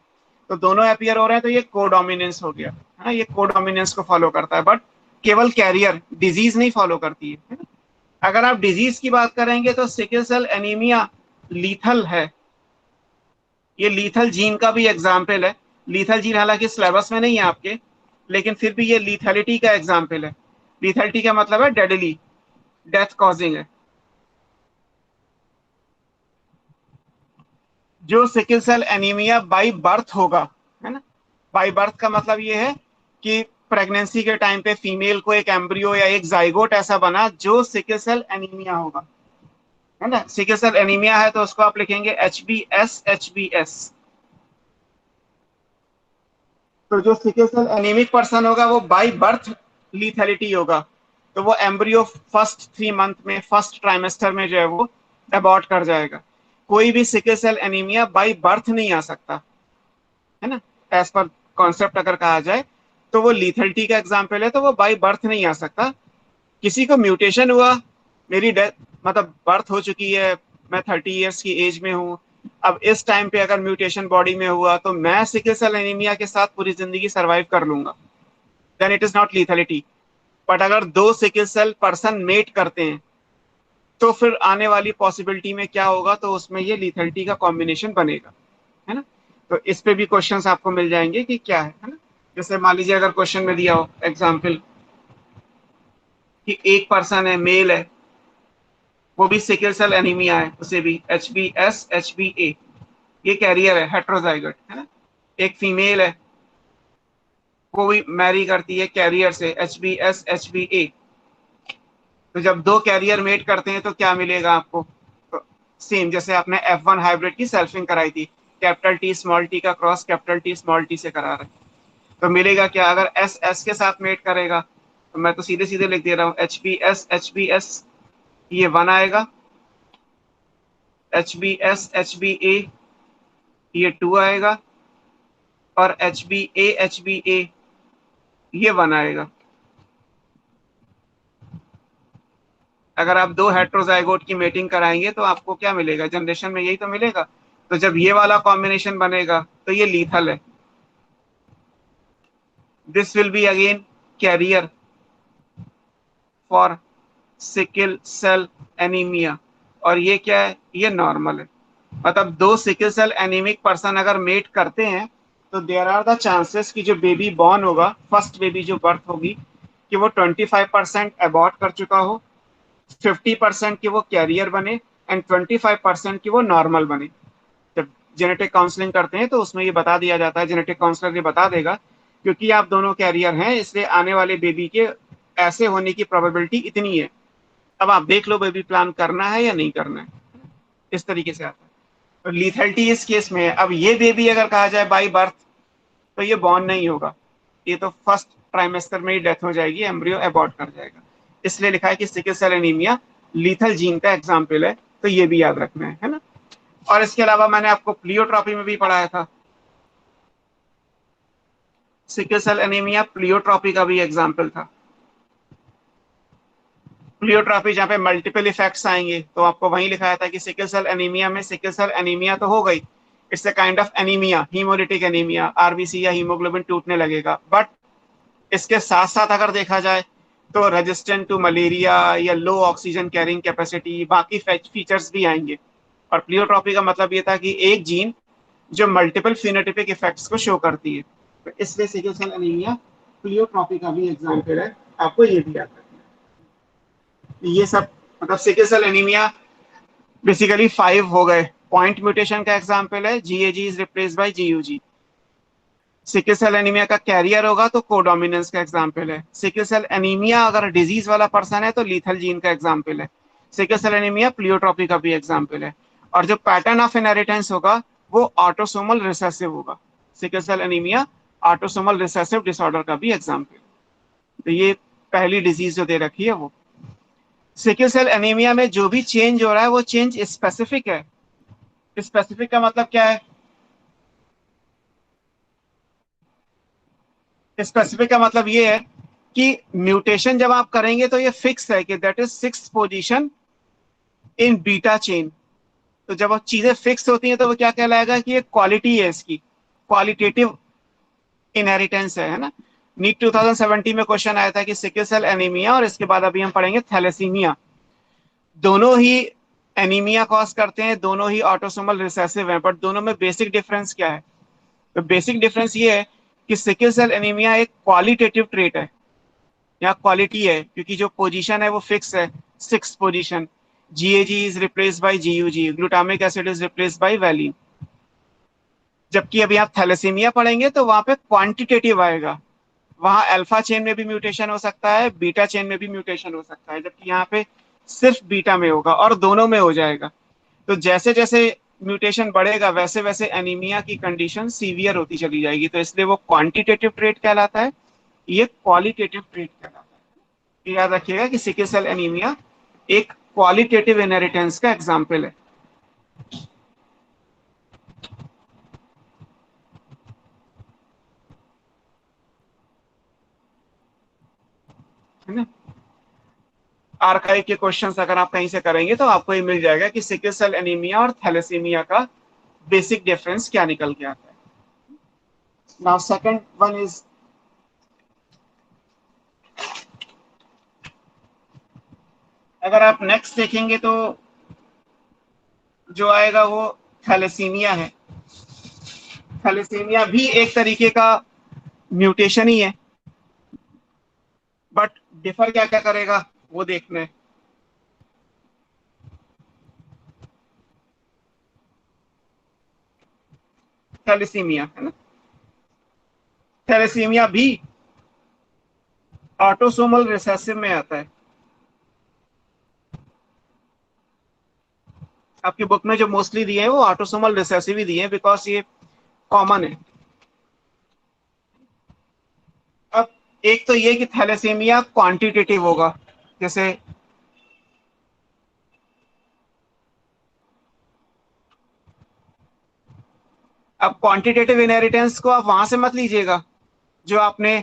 A: तो दोनों अपीयर हो रहे हैं तो ये कोडोमिनेंस हो गया, है ना। ये कोडोमिनेंस को फॉलो करता है, बट केवल कैरियर, डिजीज नहीं फॉलो करती है ना? अगर आप डिजीज की बात करेंगे तो सिकल सेल एनीमिया लीथल है। ये लीथल जीन का भी एग्जाम्पल है। लीथल जीन हालांकि सिलेबस में नहीं है आपके, लेकिन फिर भी ये लीथैलिटी का एग्जाम्पल है। लीथैलिटी का मतलब है डेडली, डेथ कॉजिंग है। जो sickle cell anaemia by birth होगा, है ना। बाई बर्थ का मतलब ये है कि प्रेगनेंसी के टाइम पे फीमेल को एक एम्ब्रियो या एक जाइगोट ऐसा बना जो सिकल सेल एनीमिया होगा, है ना। सिकल सेल एनीमिया है तो उसको आप लिखेंगे HbS HbS। तो जो सिकल सेल एनीमिक पर्सन होगा वो बाई बर्थ लीथैलिटी होगा, तो वो एम्ब्रियो फर्स्ट 3 मंथ में, फर्स्ट ट्राइमेस्टर में जो है वो अबॉर्ट कर जाएगा। कोई भी sickle cell anaemia by birth नहीं आ सकता, है ना। एज पर कॉन्सेप्ट अगर कहा जाए तो वो लीथैलिटी का एग्जाम्पल है, तो वो बाई बर्थ नहीं आ सकता। किसी को म्यूटेशन हुआ, मेरी डेथ मतलब बर्थ हो चुकी है, मैं 30 ईयर्स की एज में हूँ, अब इस टाइम पे अगर म्यूटेशन बॉडी में हुआ तो मैं सिकल सेल एनीमिया के साथ पूरी जिंदगी सरवाइव कर लूंगा, then it is not lethality. But अगर दो सिकल सेल पर्सन मेट करते हैं तो फिर आने वाली पॉसिबिलिटी में क्या होगा, तो उसमें ये लीथैलिटी का कॉम्बिनेशन बनेगा, है ना। तो इस पे भी क्वेश्चंस आपको मिल जाएंगे कि क्या है ना। जैसे मान लीजिए अगर क्वेश्चन में दिया हो एग्जाम्पल कि एक पर्सन है, मेल है, वो भी सिकल सेल एनीमिया है, उसे भी HbS HbA, ये कैरियर है, हेट्रोजाइगोट, है ना। एक फीमेल है, वो भी मैरी करती है कैरियर से, HbS HbA। तो जब दो कैरियर मेट करते हैं तो क्या मिलेगा आपको? तो सेम जैसे आपने F1 हाइब्रिड की सेल्फिंग कराई थी, कैपिटल T स्मॉल t का cross capital T small t से करा रहे, तो मिलेगा क्या? अगर S S के साथ मेट करेगा तो मैं तो सीधे सीधे लिख दे रहा हूँ HbS HbS, ये 1 आएगा। HbS HbA, ये 2 आएगा। और HbA ये 1 आएगा। अगर आप दो हेट्रोजाइगोट की मेटिंग कराएंगे तो आपको क्या मिलेगा? जनरेशन में यही तो मिलेगा। तो जब ये वाला कॉम्बिनेशन बनेगा तो ये लीथल है। This will be again carrier for sickle cell anaemia, और ये क्या है? ये नॉर्मल है। मतलब दो सिकल सेल एनीमिक पर्सन अगर मेट करते हैं तो देयर आर द चांसेस कि जो बेबी बॉर्न होगा, फर्स्ट बेबी जो बर्थ होगी, कि वो 25% अबॉर्ट कर चुका हो, 50% की वो कैरियर बने, एंड 25% की वो नॉर्मल बने। जब जेनेटिक काउंसलिंग करते हैं तो उसमें ये बता दिया जाता है, जेनेटिक काउंसलर ये बता देगा क्योंकि आप दोनों कैरियर हैं इसलिए आने वाले बेबी के ऐसे होने की प्रोबेबिलिटी इतनी है। अब आप देख लो बेबी प्लान करना है या नहीं करना है, इस तरीके से आता है। और लीथेलिटी इस केस में है, अब ये बेबी अगर कहा जाए बाई बर्थ तो ये बॉर्न नहीं होगा, ये तो फर्स्ट ट्राइमेस्टर में ही डेथ हो जाएगी, एम्ब्रियो अबॉर्ट कर जाएगा। इसलिए लिखा है कि sickle cell anaemia lethal gene का एग्जाम्पल है, तो ये भी याद रखना है ना। और इसके अलावा मैंने आपको प्लियोट्रॉपी में भी पढ़ाया था, सिकल सेल एनीमिया प्लियोट्रॉपी का भी एग्जाम्पल था। प्लियोट्रॉपी जहाँ पे मल्टीपल इफेक्ट्स आएंगे, तो आपको वहीं लिखाया था कि सिकल सेल एनीमिया में सिकल सेल एनीमिया तो हो गई, it's a kind of anaemia, haemolytic anaemia, RBC या हीमोग्लोबिन टूटने लगेगा, बट इसके साथ साथ अगर देखा जाए तो रेजिस्टेंट टू मलेरिया या लो ऑक्सीजन कैरिंग कैपेसिटी, बाकी फीचर्स भी आएंगे। और प्लियोट्रॉपी का मतलब ये था कि एक जीन जो मल्टीपल फिनोटाइपिक इफेक्ट्स को शो करती है, तो इसलिए सिकल सेल एनीमिया प्लियोट्रॉपी का भी एग्जाम्पल है, आपको ये भी याद रखना है। ये सब मतलब सिकल सेल एनीमिया बेसिकली 5 हो गए। पॉइंट म्यूटेशन का एग्जाम्पल है, GAG is replace by GUG. Sickle cell anaemia का कैरियर होगा तो कोडोमिनेंस का एग्जाम्पल है। सिकल सेल एनीमिया अगर डिजीज वाला पर्सन है तो लीथल जीन का एग्जाम्पल है। सिकल सेल एनीमिया प्लियोट्रॉपी का भी एग्जाम्पल है। और जो पैटर्न ऑफ इनहेरिटेंस होगा वो ऑटोसोमल रिसेसिव होगा। Sickle cell anaemia autosomal recessive disorder का भी एग्जाम्पल। तो ये पहली डिजीज जो दे रखी है वो। सिकल सेल एनीमिया में जो भी चेंज हो रहा है वो चेंज स्पेसिफिक है। स्पेसिफिक का मतलब क्या है? स्पेसिफिक का मतलब ये है कि म्यूटेशन जब आप करेंगे तो ये फिक्स है कि that is 6th position in beta chain. तो जब वो चीजें फिक्स होती हैं तो वो क्या कहलाएगा कि ये क्वालिटी है, इसकी क्वालिटेटिव इनहेरिटेंस है ना। नीट 2017 में क्वेश्चन आया था कि सिकल सेल एनीमिया और इसके बाद अभी हम पढ़ेंगे थैलेसीमिया, दोनों ही एनीमिया कॉज करते हैं, दोनों ही ऑटोसोमल रिसेसिव हैं, बट दोनों में बेसिक डिफरेंस क्या है? तो बेसिक डिफरेंस ये है कि सिकल सेल एनीमिया एक क्वालिटेटिव ट्रेट है, यहाँ क्वालिटी है क्योंकि जो पोजीशन है वो फिक्स है, 6th position. GAG is replace by GUG, glutamic acid is replace by valine. जबकि अभी आप थैलेसीमिया पढ़ेंगे तो वहां पे क्वांटिटेटिव आएगा, वहां अल्फा चेन में भी म्यूटेशन हो सकता है, बीटा चेन में भी म्यूटेशन हो सकता है, जबकि यहाँ पे सिर्फ बीटा में होगा और दोनों में हो जाएगा। तो जैसे जैसे म्यूटेशन बढ़ेगा वैसे वैसे एनीमिया की कंडीशन सीवियर होती चली जाएगी, तो इसलिए वो क्वांटिटेटिव ट्रेट कहलाता है, ये क्वालिटेटिव ट्रेट कहलाता है। याद रखिएगा कि सिकल सेल एनीमिया एक क्वालिटेटिव इनहेरिटेंस का एग्जाम्पल है। है ना? आर्काइव के क्वेश्चंस अगर आप कहीं से करेंगे तो आपको ये मिल जाएगा कि सिकल सेल एनीमिया और थैलेसीमिया का बेसिक डिफरेंस क्या निकल के आता है। नाउ सेकंड वन इज, अगर आप नेक्स्ट देखेंगे तो जो आएगा वो थैलेसीमिया है। थैलेसीमिया भी एक तरीके का म्यूटेशन ही है, बट डिफर क्या क्या करेगा वो देखना है। थैलेसीमिया है ना, थैलेसीमिया भी ऑटोसोमल रिसेसिव में आता है। आपकी बुक में जो मोस्टली दिए हैं वो ऑटोसोमल रिसेसिव ही दिए हैं बिकॉज ये कॉमन है। अब एक तो ये कि थैलेसीमिया क्वांटिटेटिव होगा, जैसे अब क्वांटिटेटिव इनहेरिटेंस को आप वहां से मत लीजिएगा जो आपने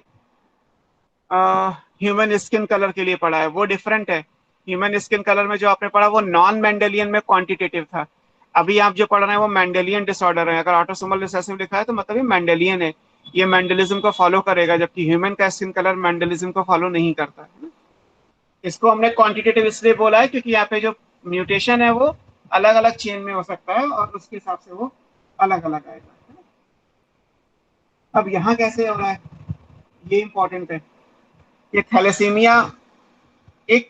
A: ह्यूमन स्किन कलर के लिए पढ़ा है, वो डिफरेंट है। ह्यूमन स्किन कलर में जो आपने पढ़ा वो नॉन मेंडेलियन में क्वांटिटेटिव था। अभी आप जो पढ़ रहे हैं वो मेंडेलियन डिसऑर्डर है। अगर ऑटोसोमल रिसेसिव लिखा है तो मतलब ये मेंडेलियन है, ये मेंडलिज्म को फॉलो करेगा, जबकि ह्यूमन का स्किन कलर मेंडलिज्म को फॉलो नहीं करता है। इसको हमने क्वांटिटेटिव इसलिए बोला है क्योंकि यहाँ पे जो म्यूटेशन है वो अलग अलग चेन में हो सकता है और उसके हिसाब से वो अलग अलग आएगा। अब यहाँ कैसे हो रहा है ये इंपॉर्टेंट है। ये थैलेसीमिया एक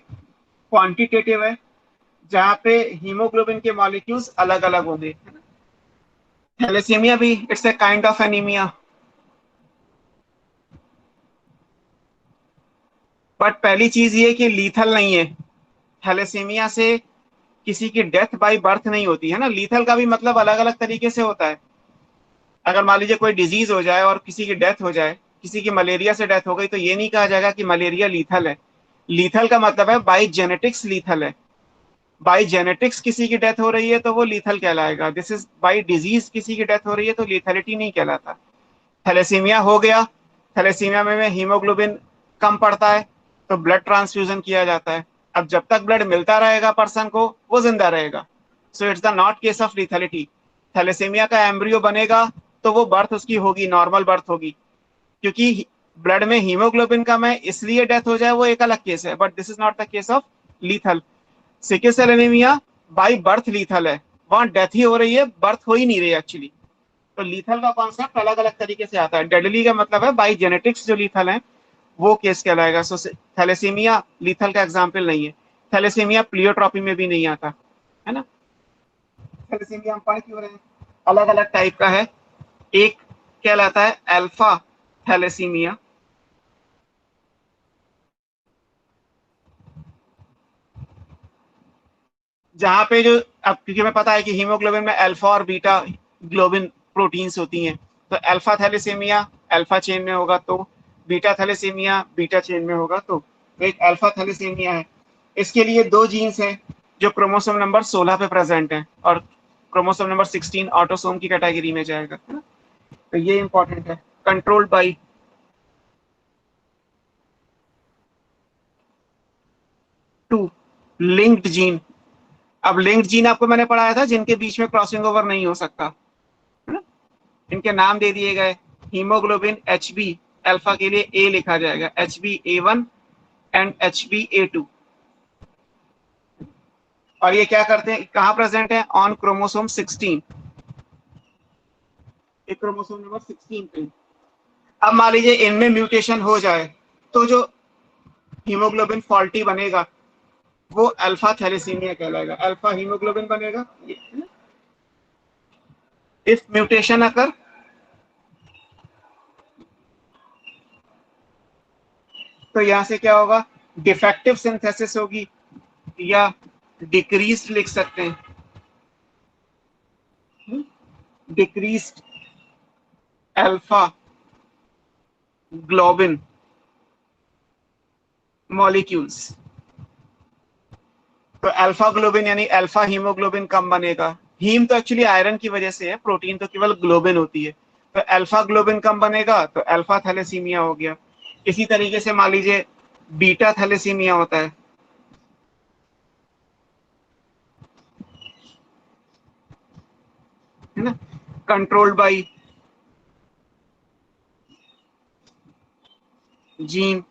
A: क्वांटिटेटिव है जहाँ पे हीमोग्लोबिन के मॉलिक्यूल्स अलग अलग होंगे। थैलेसीमिया भी it's a kind of anaemia, but पहली चीज ये कि लीथल नहीं है। थैलेसीमिया से किसी की डेथ बाय बर्थ नहीं होती है ना, लीथल का भी मतलब अलग अलग तरीके से होता है। अगर मान लीजिए कोई डिजीज हो जाए और किसी की डेथ हो जाए, किसी की मलेरिया से डेथ हो गई, तो ये नहीं कहा जाएगा कि मलेरिया लीथल है। लीथल का मतलब है बाई जेनेटिक्स लीथल है। बाई जेनेटिक्स किसी की डेथ हो रही है तो वो लीथल कहलाएगा। दिस इज बाई डिजीज किसी की डेथ हो रही है तो लीथैलिटी नहीं कहलाता। थैलेसीमिया हो गया, थैलेसीमिया में हीमोग्लोबिन कम पड़ता है तो ब्लड ट्रांसफ्यूजन किया जाता है। अब जब तक ब्लड मिलता रहेगा पर्सन को, वो जिंदा रहेगा। So it's the not case of lethality. Thalassaemia का एम्ब्रियो बनेगा तो वो बर्थ उसकी होगी, नॉर्मल बर्थ होगी, क्योंकि ब्लड में हीमोग्लोबिन कम है इसलिए डेथ हो जाए वो एक अलग केस है, but this is not the case of lethal. Sickle cell anaemia by birth lethal है, वहां डेथ ही हो रही है, बर्थ हो ही नहीं रही एक्चुअली। तो लीथल का कॉन्सेप्ट अलग अलग तरीके से आता है। डेडली का मतलब है बाई जेनेटिक्स जो लीथल है वो केस कहलाएगा। सो थैलेसीमिया लीथल का एग्जाम्पल नहीं है। थैलेसीमिया प्लियोट्रॉपी में भी नहीं आता है ना। थैलेसीमिया हम पढ़ क्यों रहे हैं, अलग अलग टाइप का है। एक कहलाता है अल्फा थैलेसीमिया, जहां पे जो, अब क्योंकि हमें पता है कि हीमोग्लोबिन में अल्फा और बीटा ग्लोबिन प्रोटीन्स होती हैं, तो अल्फा थैलेसीमिया अल्फा चेन में होगा, तो बीटा थैलेसीमिया बीटा चेन में होगा, तो एक अल्फा थैलेसीमिया है। इसके लिए दो जीन्स हैं जो क्रोमोसोम नंबर 16 पे प्रेजेंट है, और क्रोमोसोम नंबर 16 ऑटोसोम की कैटेगरी में जाएगा, है ना। तो ये इंपॉर्टेंट है। Controlled by two linked gene. अब लिंक्ड जीन आपको मैंने पढ़ाया था जिनके बीच में क्रॉसिंग ओवर नहीं हो सकता, है ना। इनके नाम दे दिए गए, हीमोग्लोबिन एच बी, अल्फा के लिए ए लिखा जाएगा, H B A one and H B A two. और ये क्या करते हैं, कहां प्रेजेंट है, ऑन क्रोमोसोम 16, एक क्रोमोसोम नंबर 16 पे। अब मान लीजिए इनमें म्यूटेशन हो जाए तो जो हीमोग्लोबिन फॉल्टी बनेगा वो अल्फा थैलेसीमिया कहलाएगा, अल्फा हीमोग्लोबिन बनेगा। इफ म्यूटेशन अकर, तो यहां से क्या होगा, डिफेक्टिव सिंथेसिस होगी, या डिक्रीज लिख सकते हैं, डिक्रीज्ड अल्फा ग्लोबिन मॉलिक्यूल्स। तो अल्फा ग्लोबिन यानी अल्फा हीमोग्लोबिन कम बनेगा। हीम तो एक्चुअली आयरन की वजह से है, प्रोटीन तो केवल ग्लोबिन होती है। तो अल्फा ग्लोबिन कम बनेगा तो अल्फा थैलेसीमिया हो गया। इसी तरीके से मान लीजिए बीटा थैलेसीमिया होता है ना, controlled by gene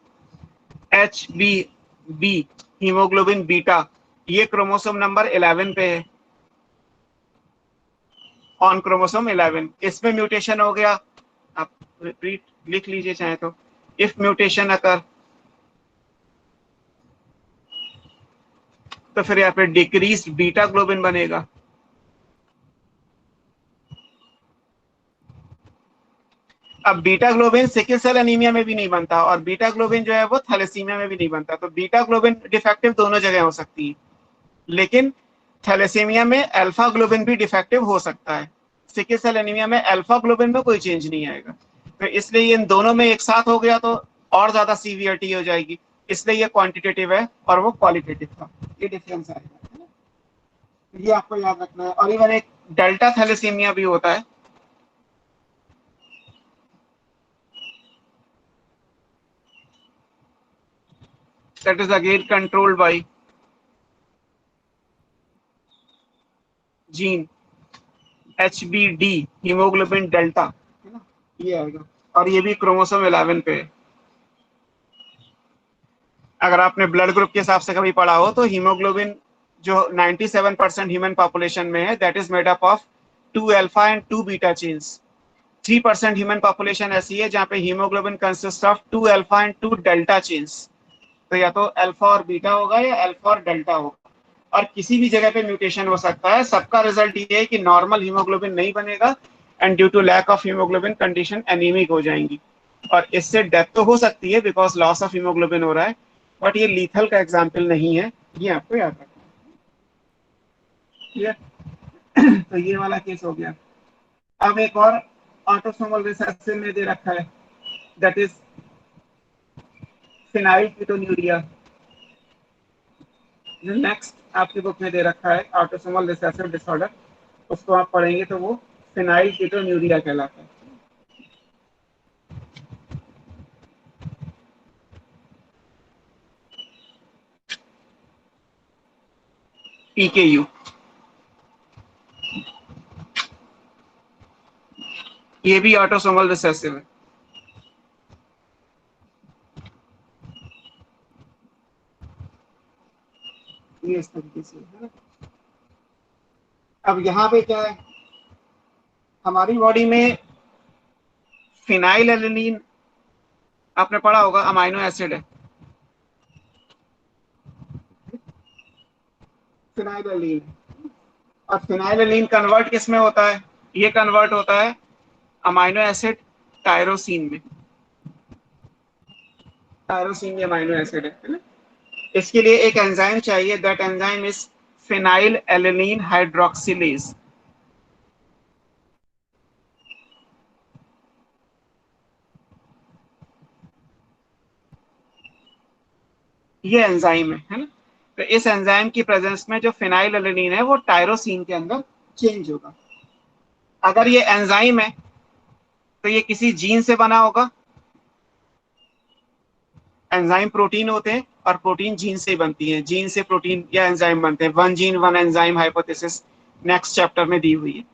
A: H B B, haemoglobin beta, ये क्रोमोसोम नंबर 11 पे है, ऑन क्रोमोसोम 11। इसमें म्यूटेशन हो गया, आप रिपीट लिख लीजिए चाहे तो, इफ म्यूटेशन अकर, तो फिर यहाँ पे डिक्रीज बीटा ग्लोबिन बनेगा। अब beta globin sickle cell anaemia में भी नहीं बनता, और बीटा ग्लोबिन जो है वो थैलेसीमिया में भी नहीं बनता। तो बीटा ग्लोबिन डिफेक्टिव दोनों जगह हो सकती है, लेकिन थैलेसीमिया में अल्फा ग्लोबिन भी डिफेक्टिव हो सकता है। सिकल सेल एनीमिया में अल्फा ग्लोबिन में कोई चेंज नहीं आएगा। तो इसलिए इन दोनों में एक साथ हो गया तो और ज्यादा सीवियरिटी हो जाएगी, इसलिए ये क्वांटिटेटिव है और वो क्वालिटेटिव था, ये डिफरेंस आएगा, ये आपको याद रखना है। और इवन एक डेल्टा थैलेसीमिया भी होता है, that is again controlled by gene HBD, haemoglobin delta, है ना, ये आएगा। और ये भी क्रोमोसोम 11 पे है। अगर आपने ब्लड ग्रुप के हिसाब से कभी पढ़ा हो तो हीमोग्लोबिन जो 97% ह्यूमन पॉपुलेशन में है, that is made up of 2 alpha and 2 beta chains. 3% human population ऐसी है जहां पे haemoglobin consist of 2 alpha and 2 delta chains. तो या तो अल्फा और बीटा होगा या अल्फा और डेल्टा होगा, और किसी भी जगह पे म्यूटेशन हो सकता है। सबका रिजल्ट ये है कि नॉर्मल हीमोग्लोबिन नहीं बनेगा, and due to lack of haemoglobin condition anaemic हो जाएंगी, और इससे डेथ तो हो सकती है बिकॉज लॉस ऑफ हीमोग्लोबिन हो रहा है, बट ये लीथल का एग्जाम्पल नहीं है, ये आपको याद रखना है। तो ये वाला केस हो गया। अब एक और ऑटोसोमल रिसेसिव में दे रखा है, दैट इज फेनाइलकीटोन्यूरिया। जो नेक्स्ट आपकी बुक में दे रखा है ऑटोसोमल रिसेसिव डिसऑर्डर, उसको आप पढ़ेंगे तो वो फेनाइलकीटोन्यूरिया कहलाता है। PKU, ये भी ऑटोसोमल रिसेसिव है। ये इस तरीके से है ना। अब यहाँ पे क्या है, हमारी बॉडी में फिनाइलएलेनिन आपने पढ़ा होगा, अमाइनो एसिड है। फिनाइलएलीन, और फिनाइलएलीन कन्वर्ट किस में होता है, ये कन्वर्ट होता है अमाइनो एसिड टायरोसिन में। टायरोसिन ये अमाइनो एसिड है ना। इसके लिए एक एंजाइम चाहिए, that enzyme is phenylalanine hydroxylase. ये एंजाइम है ना। तो इस एंजाइम की प्रेजेंस में जो फिनाइलएलेनिन है वो टायरोसिन के अंदर चेंज होगा। अगर ये एंजाइम है तो ये किसी जीन से बना होगा। एंजाइम प्रोटीन होते हैं और प्रोटीन जीन से बनती है, जीन से प्रोटीन या एंजाइम बनते हैं। One gene one enzyme hypothesis next chapter में दी हुई है।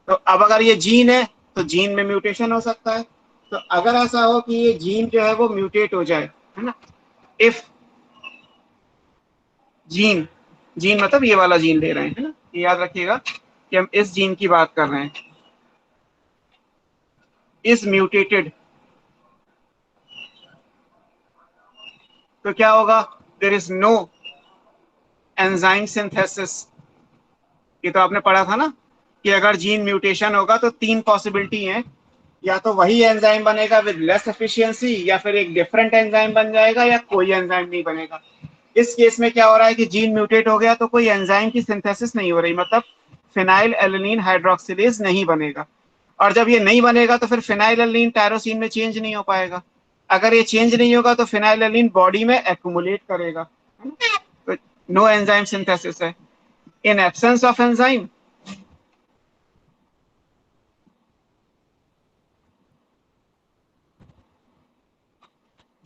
A: तो अब अगर ये जीन है तो जीन में म्यूटेशन हो सकता है। तो अगर ऐसा हो कि ये जीन जो है वो म्यूटेट हो जाए, है ना, इफ जीन, जीन मतलब ये वाला जीन ले रहे हैं, है ना, ये याद रखिएगा कि हम इस जीन की बात कर रहे हैं, इज म्यूटेटेड, तो क्या होगा, there is no enzyme synthesis. ये तो आपने पढ़ा था ना कि अगर जीन म्यूटेशन होगा तो तीन पॉसिबिलिटी है, या तो वही एंजाइम बनेगा विद लेस एफिशिएंसी, या फिर एक डिफरेंट एंजाइम बन जाएगा, या कोई एंजाइम नहीं बनेगा। इस केस में क्या हो रहा है कि जीन म्यूटेट हो गया तो कोई एंजाइम की सिंथेसिस नहीं हो रही, मतलब फिनाइलएलेनिन हाइड्रोक्सिलेज नहीं बनेगा। और जब ये नहीं बनेगा तो फिर फिनाइलएलेनिन टायरोसिन में चेंज नहीं हो पाएगा। अगर ये चेंज नहीं होगा तो फिनाइलएलेनिन बॉडी में एक्यूमुलेट करेगा, तो नो एंजाइम सिंथेसिस है। इन एब्सेंस ऑफ एंजाइम,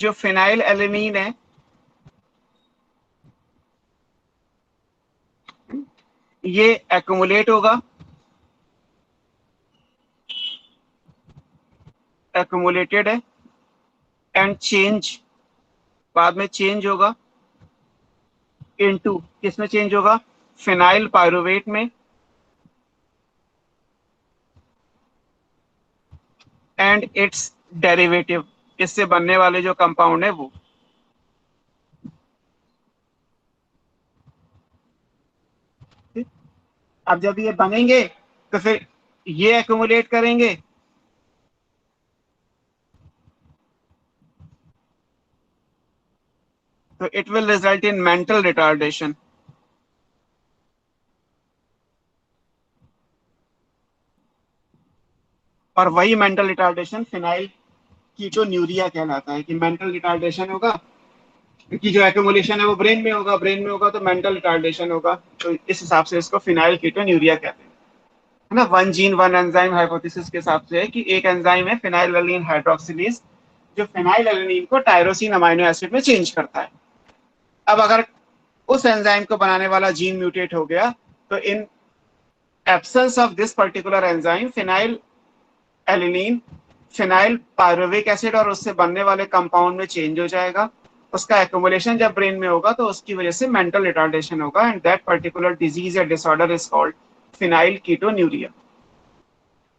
A: जो फिनाइलएलेनिन है ये एक्यूमुलेट होगा, एक्यूमुलेटेड है, एंड चेंज, बाद में चेंज होगा इनटू, किसमें चेंज होगा, फिनाइल पायरुवेट में, एंड इट्स डेरिवेटिव, इससे बनने वाले जो कंपाउंड है वो। अब जब ये बनेंगे तो फिर ये एक्यूमुलेट करेंगे, तो it will result in mental retardation. और वही मेंटल रिटार्डेशन फिनाइल कीटोन्यूरिया कहलाता है, कि मेंटल रिटार्डेशन होगा, क्योंकि जो एक्यूमुलेशन है वो ब्रेन में होगा, ब्रेन में होगा तो मेंटल रिटार्डेशन होगा, तो इस हिसाब से इसको फिनाइल कीटोन्यूरिया कहते हैं, है ना। One gene one enzyme hypothesis के हिसाब से है कि एक एंजाइम है फिनाइलएलेनिन हाइड्रोक्सिलेज, जो फिनाइलएलेनिन को टायरोसिन अमाइनो एसिड में चेंज करता है। अब अगर उस एंजाइम को बनाने वाला जीन म्यूटेट हो गया तो in absence of this particular enzyme phenylalanine phenyl pyruvic acid और उससे बनने वाले कंपाउंड में चेंज हो जाएगा। उसका एक्यूमुलेशन जब ब्रेन में होगा तो उसकी वजह से मेंटल रिटार्डेशन होगा, एंड दैट पर्टिकुलर डिजीज या disorder is called phenyl ketonuria.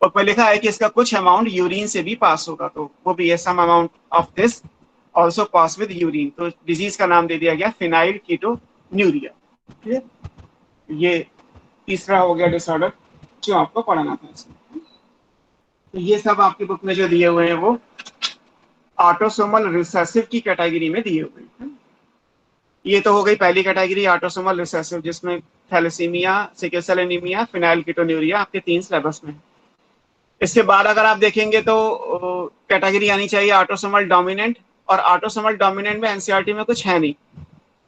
A: और पर लिखा है कि इसका कुछ अमाउंट यूरिन से भी पास होगा, तो वो भी है some amount of this also pass with urine, तो डिजीज का नाम दे दिया गया फिनाइल कीटोन्यूरिया। ठीक है, ये तीसरा हो गया डिसऑर्डर जो आपको पढ़ना था इसमें। तो ये सब आपकी बुक में जो दिए हुए हैं वो ऑटोसोमल रिसेसिव की कैटेगरी में दिए हुए हैं। ये तो हो गई पहली कैटेगरी ऑटोसोमल रिसेसिव, जिसमें थैलेसीमिया, सिकल सेल एनीमिया, फिनाइलकीटोन्यूरिया आपके 3 सिलेबस में। इसके बाद अगर आप देखेंगे तो कैटेगरी आनी चाहिए ऑटोसोमल डोमिनेंट, और ऑटोसोमल डोमिनेंट में एनसीईआरटी में कुछ है नहीं।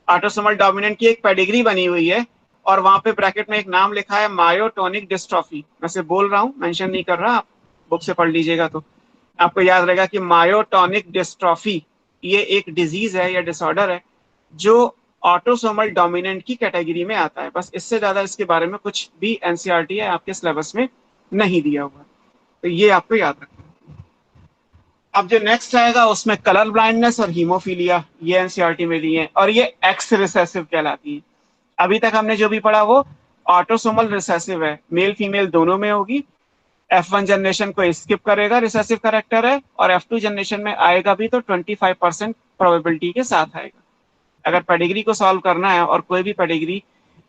A: ऑटोसोमल डोमिनेंट की एक पेडिग्री बनी हुई है और वहां पे ब्रैकेट में एक नाम लिखा है मायोटोनिक डिस्ट्रॉफी। मैं सिर्फ बोल रहा हूँ, मेंशन नहीं कर रहा, आप बुक से पढ़ लीजिएगा तो आपको याद रहेगा कि मायोटोनिक डिस्ट्रॉफी ये एक डिजीज है या डिसऑर्डर है जो ऑटोसोमल डोमिनेंट की कैटेगरी में आता है। बस इससे ज्यादा इसके बारे में कुछ भी एनसीईआरटी है आपके सिलेबस में नहीं दिया हुआ, तो ये आपको याद रखना है। अब जो नेक्स्ट आएगा उसमें कलर ब्लाइंडनेस और हीमोफीलिया, ये एनसीईआरटी में दिए हैं और ये एक्स रिसेसिव कहलाती है। अभी तक हमने जो भी पढ़ा वो ऑटोसोमल रिसेसिव है, मेल फीमेल दोनों में होगी। F1 जनरेशन को स्किप करेगा, रिसेसिव करेक्टर है, और F2 जनरेशन में आएगा भी तो 25% प्रोबेबिलिटी के साथ आएगा। अगर पेडिग्री को सॉल्व करना है और कोई भी पेडिग्री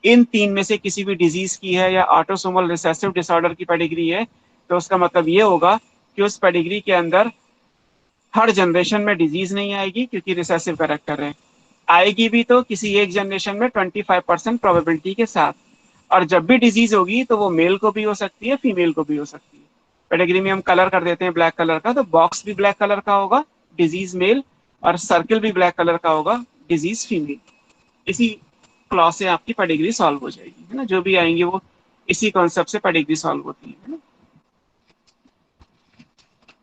A: इन 3 में से किसी भी डिजीज की है या ऑटोसोमल रिसेसिव डिसऑर्डर की पेडिग्री है, तो उसका मतलब ये होगा कि उस पेडिग्री के अंदर हर जनरेशन में डिजीज नहीं आएगी क्योंकि रिसेसिव करेक्टर है, आएगी भी तो किसी एक जनरेशन में 25% प्रोबेबिलिटी के साथ। और जब भी डिजीज होगी तो वो मेल को भी हो सकती है, फीमेल को भी हो सकती है। पेडिग्री में हम कलर कर देते हैं ब्लैक कलर का, तो बॉक्स भी ब्लैक कलर का होगा, डिजीज मेल, और सर्किल भी ब्लैक कलर का होगा, डिजीज फीमेल। इसी क्लॉज से आपकी पेडिग्री सॉल्व हो जाएगी, है ना। जो भी आएंगे वो इसी कॉन्सेप्ट से पेडिग्री सॉल्व होती है ना।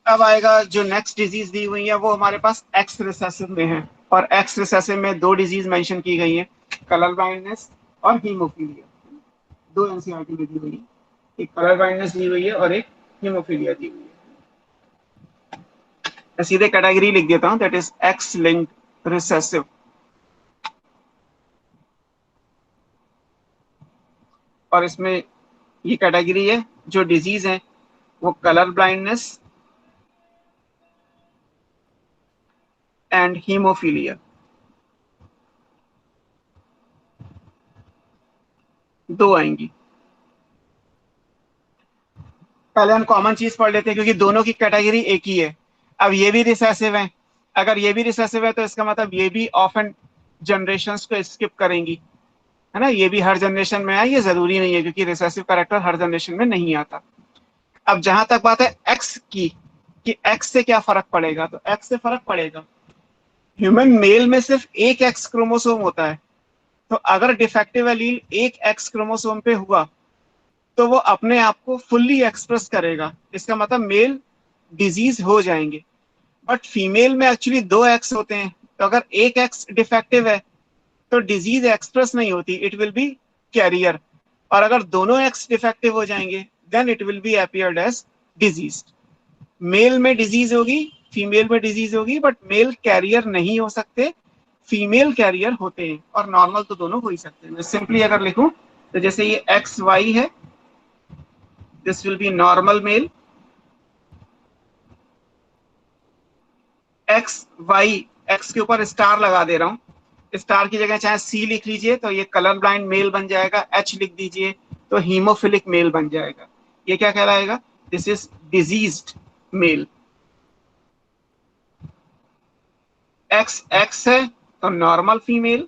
A: अब आएगा जो नेक्स्ट डिजीज दी हुई है वो हमारे पास एक्स रिसेसिव में है, और एक्स रिसेसिव में 2 डिजीज मेंशन की गई है, कलर ब्लाइंडनेस और हीमोफीलिया। 2 एनसीईआरटी में दी हुई है, एक कलर ब्लाइंडनेस दी हुई है और एक हीमोफीलिया दी हुई है। मैं सीधे कैटेगरी लिख देता हूं, that is x linked recessive. और इसमें ये कैटेगरी है, जो डिजीज है वो कलर ब्लाइंडनेस एंड हीमोफीलिया, दो आएंगी। पहले हम कॉमन चीज पढ़ लेते हैं क्योंकि दोनों की कैटेगरी एक ही है। अब ये भी रिसेसिव है, अगर ये भी रिसेसिव है तो इसका मतलब ये भी ऑफन जनरेशंस को स्किप करेंगी, है ना। ये भी हर जनरेशन में आए, ये जरूरी नहीं है क्योंकि रिसेसिव कैरेक्टर हर जनरेशन में नहीं आता। अब जहां तक बात है एक्स की, कि एक्स से क्या फर्क पड़ेगा, तो एक्स से फर्क पड़ेगा, ह्यूमन मेल में सिर्फ एक एक्स क्रोमोसोम होता है, तो अगर डिफेक्टिव एलील एक एक्स क्रोमोसोम पे हुआ तो वो अपने आप को फुल्ली एक्सप्रेस करेगा, इसका मतलब मेल डिजीज हो जाएंगे। बट फीमेल में एक्चुअली 2 एक्स होते हैं, तो अगर एक एक्स डिफेक्टिव है तो डिजीज एक्सप्रेस नहीं होती, इट विल बी कैरियर। और अगर दोनों एक्स डिफेक्टिव हो जाएंगे then it will be appeared as disease. Male में डिजीज होगी, फीमेल में डिजीज होगी, बट मेल कैरियर नहीं हो सकते, फीमेल कैरियर होते हैं, और नॉर्मल तो दोनों हो ही सकते हैं। मैं सिंपली अगर लिखूं तो जैसे ये एक्स वाई है, this will be normal male, X Y, X के ऊपर स्टार लगा दे रहा हूं, स्टार की जगह चाहे सी लिख लीजिए तो ये कलर ब्लाइंड मेल बन जाएगा, एच लिख दीजिए तो हीमोफिलिक मेल बन जाएगा। ये क्या कहलाएगा, this is diseased male. X X है तो normal female,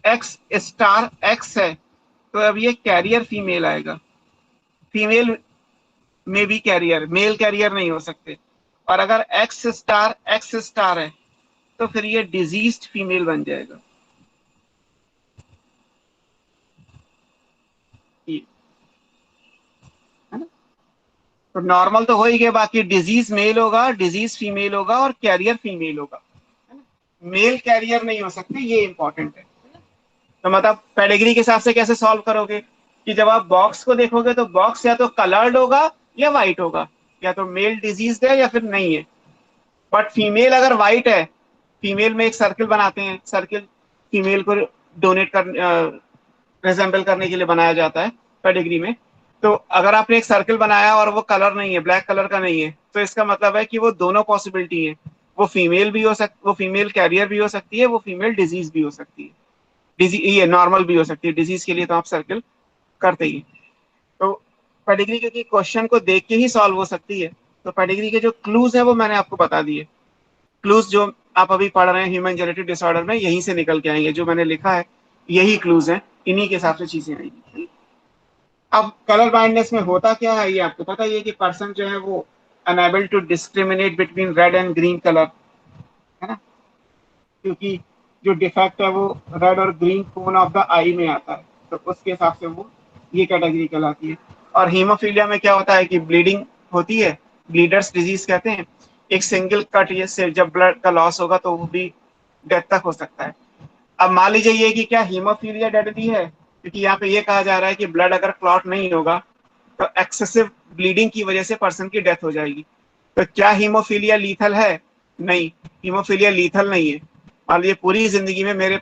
A: X star X है तो अब ये कैरियर फीमेल आएगा। फीमेल में भी कैरियर, मेल कैरियर नहीं हो सकते। और अगर एक्स स्टार है तो फिर ये डिजीज्ड फीमेल बन जाएगा। है ना, तो नॉर्मल तो हो ही गया, बाकी डिजीज मेल होगा, डिजीज फीमेल होगा और कैरियर फीमेल होगा, है ना। मेल कैरियर नहीं हो सकते, ये इंपॉर्टेंट है। तो मतलब पेडिग्री के हिसाब से कैसे सॉल्व करोगे कि जब आप बॉक्स को देखोगे तो बॉक्स या तो कलर्ड होगा या व्हाइट होगा, या तो मेल डिजीज है या फिर नहीं है। बट फीमेल अगर व्हाइट है, फीमेल में एक सर्किल बनाते हैं, सर्किल फीमेल को डोनेट कर रिजेंबल करने के लिए बनाया जाता है पेडिग्री में। तो अगर आपने एक सर्किल बनाया और वो कलर नहीं है, ब्लैक कलर का नहीं है, तो इसका मतलब है कि वो दोनों पॉसिबिलिटी है, वो फीमेल भी हो सकती, वो फीमेल कैरियर भी हो सकती है, वो फीमेल डिजीज भी हो सकती है, ये नॉर्मल भी हो सकती है। डिजीज के लिए तो आप सर्किल करते ही। तो पेडिग्री क्योंकि क्वेश्चन को देख के ही सॉल्व हो सकती है, तो पेडिग्री के जो क्लूज है वो मैंने आपको बता दिए। क्लूज जो आप अभी पढ़ रहे हैं ह्यूमन जेनेटिक डिसऑर्डर में, यहीं से निकल के आएंगे। जो मैंने लिखा है यही क्लूज हैं, इन्हीं के हिसाब से चीजें आएंगी। अब कलर ब्लाइंडनेस में होता क्या है, ये आपको पता ही है कि पर्सन जो है वो unable to discriminate between red and green colour, है ना, क्योंकि जो डिफेक्ट है वो रेड और green cone of the eye में आता है, तो उसके हिसाब से वो ये कैटेगरी कहलाती है। और हीमोफीलिया में क्या होता है कि ब्लीडिंग होती है, ब्लीडर्स डिजीज कहते हैं। एक सिंगल कट ये से जब ब्लड का लॉस होगा तो वो भी डेथ तक हो सकता है। अब मान लीजिए ये कि क्या हीमोफीलिया डेडली है, क्योंकि यहाँ पे ये कहा जा रहा है कि ब्लड अगर क्लॉट नहीं होगा तो एक्सेसिव ब्लीडिंग की वजह से पर्सन की डेथ हो जाएगी। तो क्या हीमोफीलिया लीथल है? नहीं, हीमोफीलिया लीथल नहीं है। मान लीजिए पूरी जिंदगी में मेरे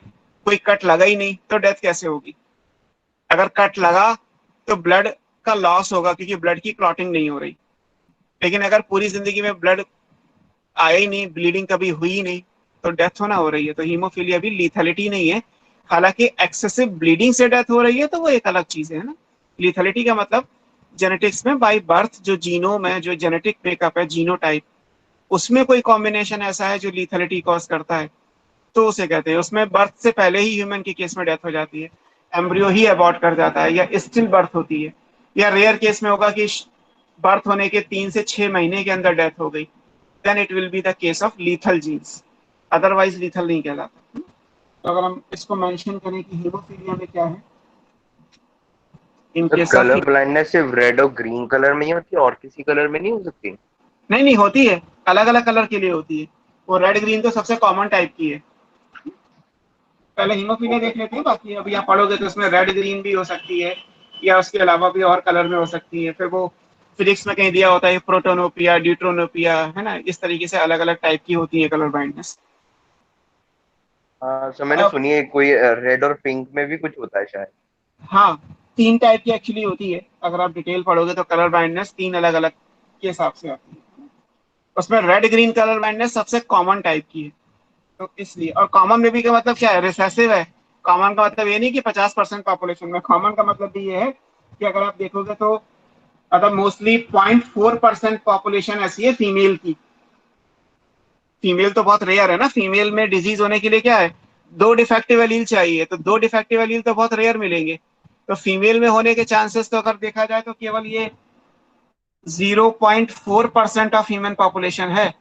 A: कोई कट लगा ही नहीं, तो डेथ कैसे होगी? अगर कट लगा तो ब्लड का लॉस होगा क्योंकि ब्लड की क्लॉटिंग नहीं हो रही। लेकिन अगर पूरी जिंदगी में ब्लड आया ही नहीं, ब्लीडिंग कभी हुई ही नहीं, तो डेथ होना हो रही है। तो हीमोफीलिया भी लीथलिटी नहीं है। हालांकि एक्सेसिव ब्लीडिंग से डेथ हो रही है तो वो एक अलग चीज है ना। लीथलिटी का मतलब जेनेटिक्स में बाय बर्थ जो जीनोम है, जो जेनेटिक मेकअप है, जीनोटाइप, उसमें कोई कॉम्बिनेशन ऐसा है जो लीथलिटी कॉज करता है, तो उसे कहते हैं। उसमें बर्थ से पहले ही ह्यूमन के केस में डेथ हो जाती है, एम्ब्रियो ही अबॉर्ट कर जाता है, या स्टिल बर्थ होती है, या रेयर केस में होगा कि बर्थ होने के 3 से 6 महीने के अंदर डेथ हो गई, then it will be the case of lethal genes. Otherwise lethal नहीं कहलाता। तो अगर हम इसको मेंशन करें कि हीमोफीलिया में क्या है, इन
B: तो
A: केस ऑफ,
B: कलर ब्लाइंडनेस सिर्फ रेड और ग्रीन कलर में ही होती है और किसी कलर में नहीं हो सकती?
A: नहीं नहीं होती है, अलग अलग कलर के लिए होती है। वो रेड ग्रीन तो सबसे कॉमन टाइप की है। पहले हीमोफीलिया
B: ओके।
A: देख लेते हैं, बाकी अभी आप पढ़ोगे तो उसमें रेड ग्रीन भी हो सकती है, या उसके अलावा भी और कलर में हो सकती है। फिर वो फिजिक्स में कहीं दिया होता है प्रोटोनोपिया, ड्यूट्रोनोपिया, है ना, इस तरीके से अलग अलग टाइप की होती है कलर ब्लाइंडनेस।
B: हाँ, तो मैंने
A: अब
B: सुनी है कोई रेड और पिंक में भी कुछ होता है शायद।
A: हाँ, 3 टाइप की एक्चुअली होती है। अगर आप डिटेल पढ़ोगे तो कलर ब्लाइंडनेस 3 अलग अलग के हिसाब से आती है। उसमें रेड ग्रीन कलर ब्लाइंडनेस सबसे कॉमन टाइप की है। तो इसलिए, और कॉमन में भी का मतलब क्या है, रिसेसिव है। कॉमन का मतलब ये नहीं कि 50% पॉपुलेशन में, कॉमन का मतलब भी ये है कि अगर आप देखोगे तो मतलब मोस्टली 0.4% पॉपुलेशन ऐसी है फीमेल की। फीमेल तो बहुत रेयर है ना, फीमेल में डिजीज होने के लिए क्या है, 2 डिफेक्टिव एलील चाहिए, तो 2 डिफेक्टिव एलील तो बहुत रेयर मिलेंगे। तो फीमेल में होने के चांसेस तो अगर देखा जाए तो केवल ये 0.4% ऑफ ह्यूमन पॉपुलेशन है।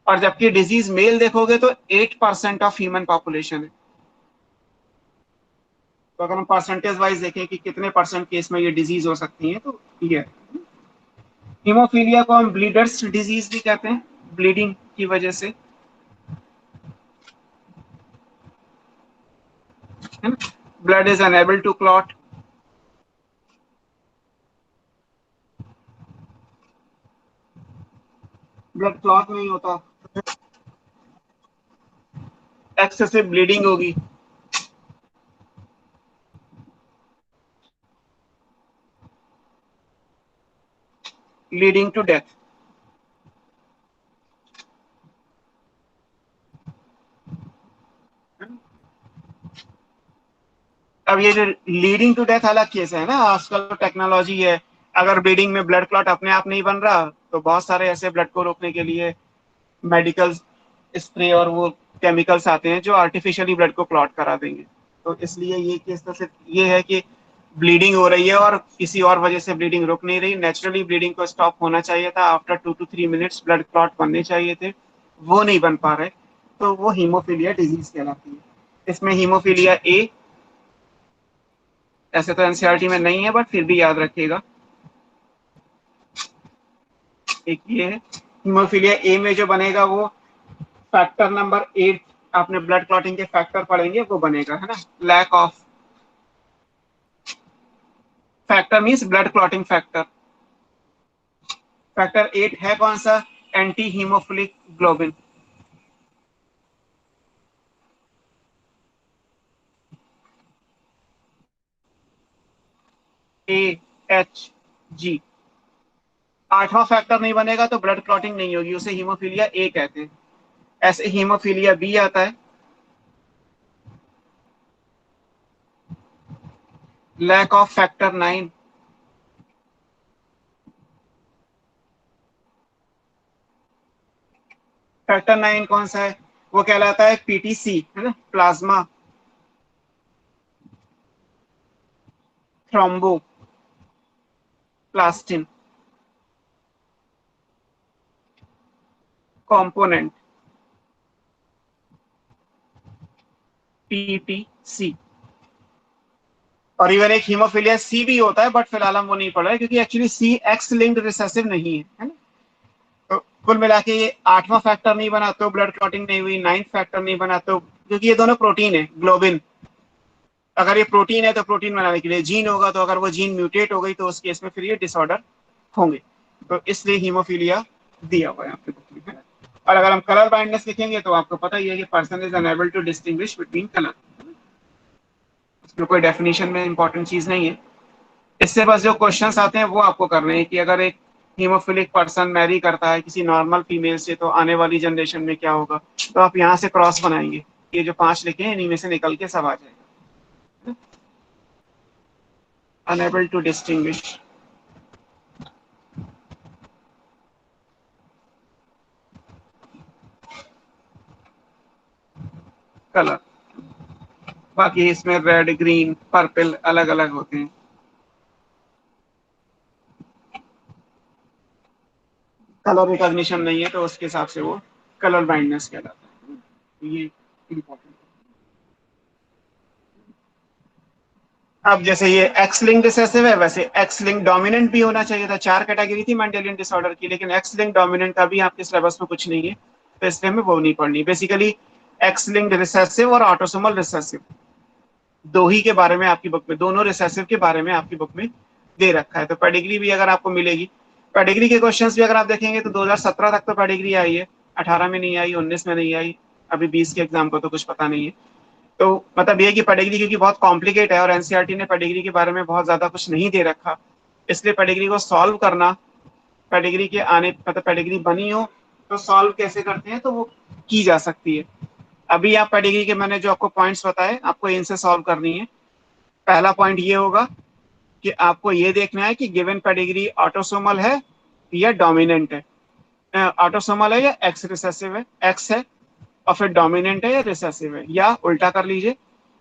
A: और जबकि डिजीज मेल देखोगे तो 8% ऑफ ह्यूमन पॉपुलेशन है। तो अगर हम परसेंटेज वाइज देखें कि कितने परसेंट केस में ये डिजीज हो सकती है, तो ये हीमोफीलिया को हम ब्लीडर्स डिजीज भी कहते हैं, ब्लीडिंग की वजह से, है ना। Blood is unable to clot, blood clot नहीं होता, एक्सेसिव ब्लीडिंग होगी, लीडिंग टू डेथ। अब ये जो लीडिंग टू डेथ अलग केस है ना, आजकल तो टेक्नोलॉजी है। अगर ब्लीडिंग में ब्लड क्लॉट अपने आप नहीं बन रहा तो बहुत सारे ऐसे ब्लड को रोकने के लिए मेडिकल स्प्रे और वो केमिकल्स आते हैं जो आर्टिफिशियली ब्लड को क्लॉट करा देंगे। तो इसलिए ये केस तो सिर्फ ये है कि ब्लीडिंग हो रही है और किसी और वजह से ब्लीडिंग रुक नहीं रही, नेचुरली ब्लीडिंग को स्टॉप होना चाहिए था, after 2 to 3 minutes blood clot बनने चाहिए थे, वो नहीं बन पा रहे, तो वो हीमोफीलिया डिजीज कहलाती है। इसमें हीमोफीलिया ए, ऐसे तो एनसीईआरटी में नहीं है बट फिर भी याद रखिएगा, एक ये है। हीमोफीलिया ए में जो बनेगा वो फैक्टर नंबर 8, आपने ब्लड क्लॉटिंग के फैक्टर पढ़ेंगे, वो बनेगा, है ना। Lack of factor means blood clotting factor. Factor 8 है कौन सा, एंटी हीमोफिलिक ग्लोबिन, AHG। 8वां फैक्टर नहीं बनेगा तो ब्लड क्लॉटिंग नहीं होगी, उसे हीमोफीलिया ए कहते हैं। ऐसे हीमोफीलिया बी आता है, लैक ऑफ फैक्टर 9। फैक्टर 9 कौन सा है? वो कहलाता है पीटीसी, है ना, प्लाज्मा थ्रोम्बोप्लास्टिन कंपोनेंट, पीटीसी। और इवन एक हीमोफिलिया सी भी होता है, बट फिलहाल हम वो नहीं पढ़ रहे क्योंकि actually see x linked recessive नहीं है ना। तो कुल मिला के ये 8वां फैक्टर नहीं बना तो ब्लड क्लॉटिंग नहीं हुई, 9th फैक्टर नहीं बना तो, क्योंकि ये दोनों प्रोटीन है, ग्लोबिन। अगर ये प्रोटीन है तो प्रोटीन बनाने के लिए जीन होगा, तो अगर वो जीन म्यूटेट हो गई तो उस केस में फिर ये डिसऑर्डर होंगे। तो इसलिए हीमोफीलिया दिया हुआ है आपके बुक में। और अगर हम कलर ब्लाइंडनेस लिखेंगे तो आपको पता ही है कि person is unable to distinguish between colour. इसमें कोई डेफिनेशन में इंपॉर्टेंट चीज नहीं है। इससे बस जो क्वेश्चंस आते हैं वो आपको करने हैं कि अगर एक हीमोफिलिक पर्सन मैरी करता है किसी नॉर्मल फीमेल से तो आने वाली जनरेशन में क्या होगा, तो आप यहाँ से क्रॉस बनाएंगे, ये जो 5 लिखे हैं इन्हीं में से निकल के सब आ जाएगा। Unable to distinguish, colour. बाकी इसमें रेड, ग्रीन, पर्पल अलग अलग होते हैं। कलर रिकॉग्निशन नहीं है तो उसके हिसाब से वो कलर ब्लाइंडनेस कहलाता है। ये इंपॉर्टेंट। अब जैसे ये एक्स लिंक रिसेसिव है, वैसे एक्स लिंक डोमिनेंट भी होना चाहिए था। 4 कैटेगरी थी मेंडेलियन डिसऑर्डर की, लेकिन एक्स लिंक डोमिनेंट का भी आपके सिलेबस में कुछ नहीं है, तो इसलिए हमें वो नहीं पढ़नी। बेसिकली एक्स लिंक रिसेसिव और ऑटोसोमल रिसेसिव दो ही के बारे में आपकी बुक में, दोनों रिसेसिव के बारे में आपकी बुक में दे रखा है। तो पेडिग्री भी अगर आपको मिलेगी, पेडिग्री के क्वेश्चंस भी अगर आप देखेंगे तो 2017 तक तो पेडिग्री आई है, 18 में नहीं आई, 19 में नहीं आई, अभी 20 के एग्जाम को तो कुछ पता नहीं है। तो मतलब ये कि पेडिग्री क्योंकि बहुत कॉम्प्लिकेट है और एनसीईआरटी ने पेडिग्री के बारे में बहुत ज्यादा कुछ नहीं दे रखा, इसलिए पेडिग्री को सॉल्व करना, पेडिग्री के आने मतलब पेडिग्री बनी हो तो सॉल्व कैसे करते हैं तो वो की जा सकती है। अभी आप पेडिग्री के मैंने जो आपको पॉइंट्स बताए आपको इनसे सॉल्व करनी है। पहला पॉइंट ये होगा कि आपको ये देखना है कि गिवन पेडिग्री ऑटोसोमल है या डोमिनेंट है। ऑटोसोमल है या एक्स रिसेसिव है, एक्स है और फिर डोमिनेंट है या रिसेसिव है, या उल्टा कर लीजिए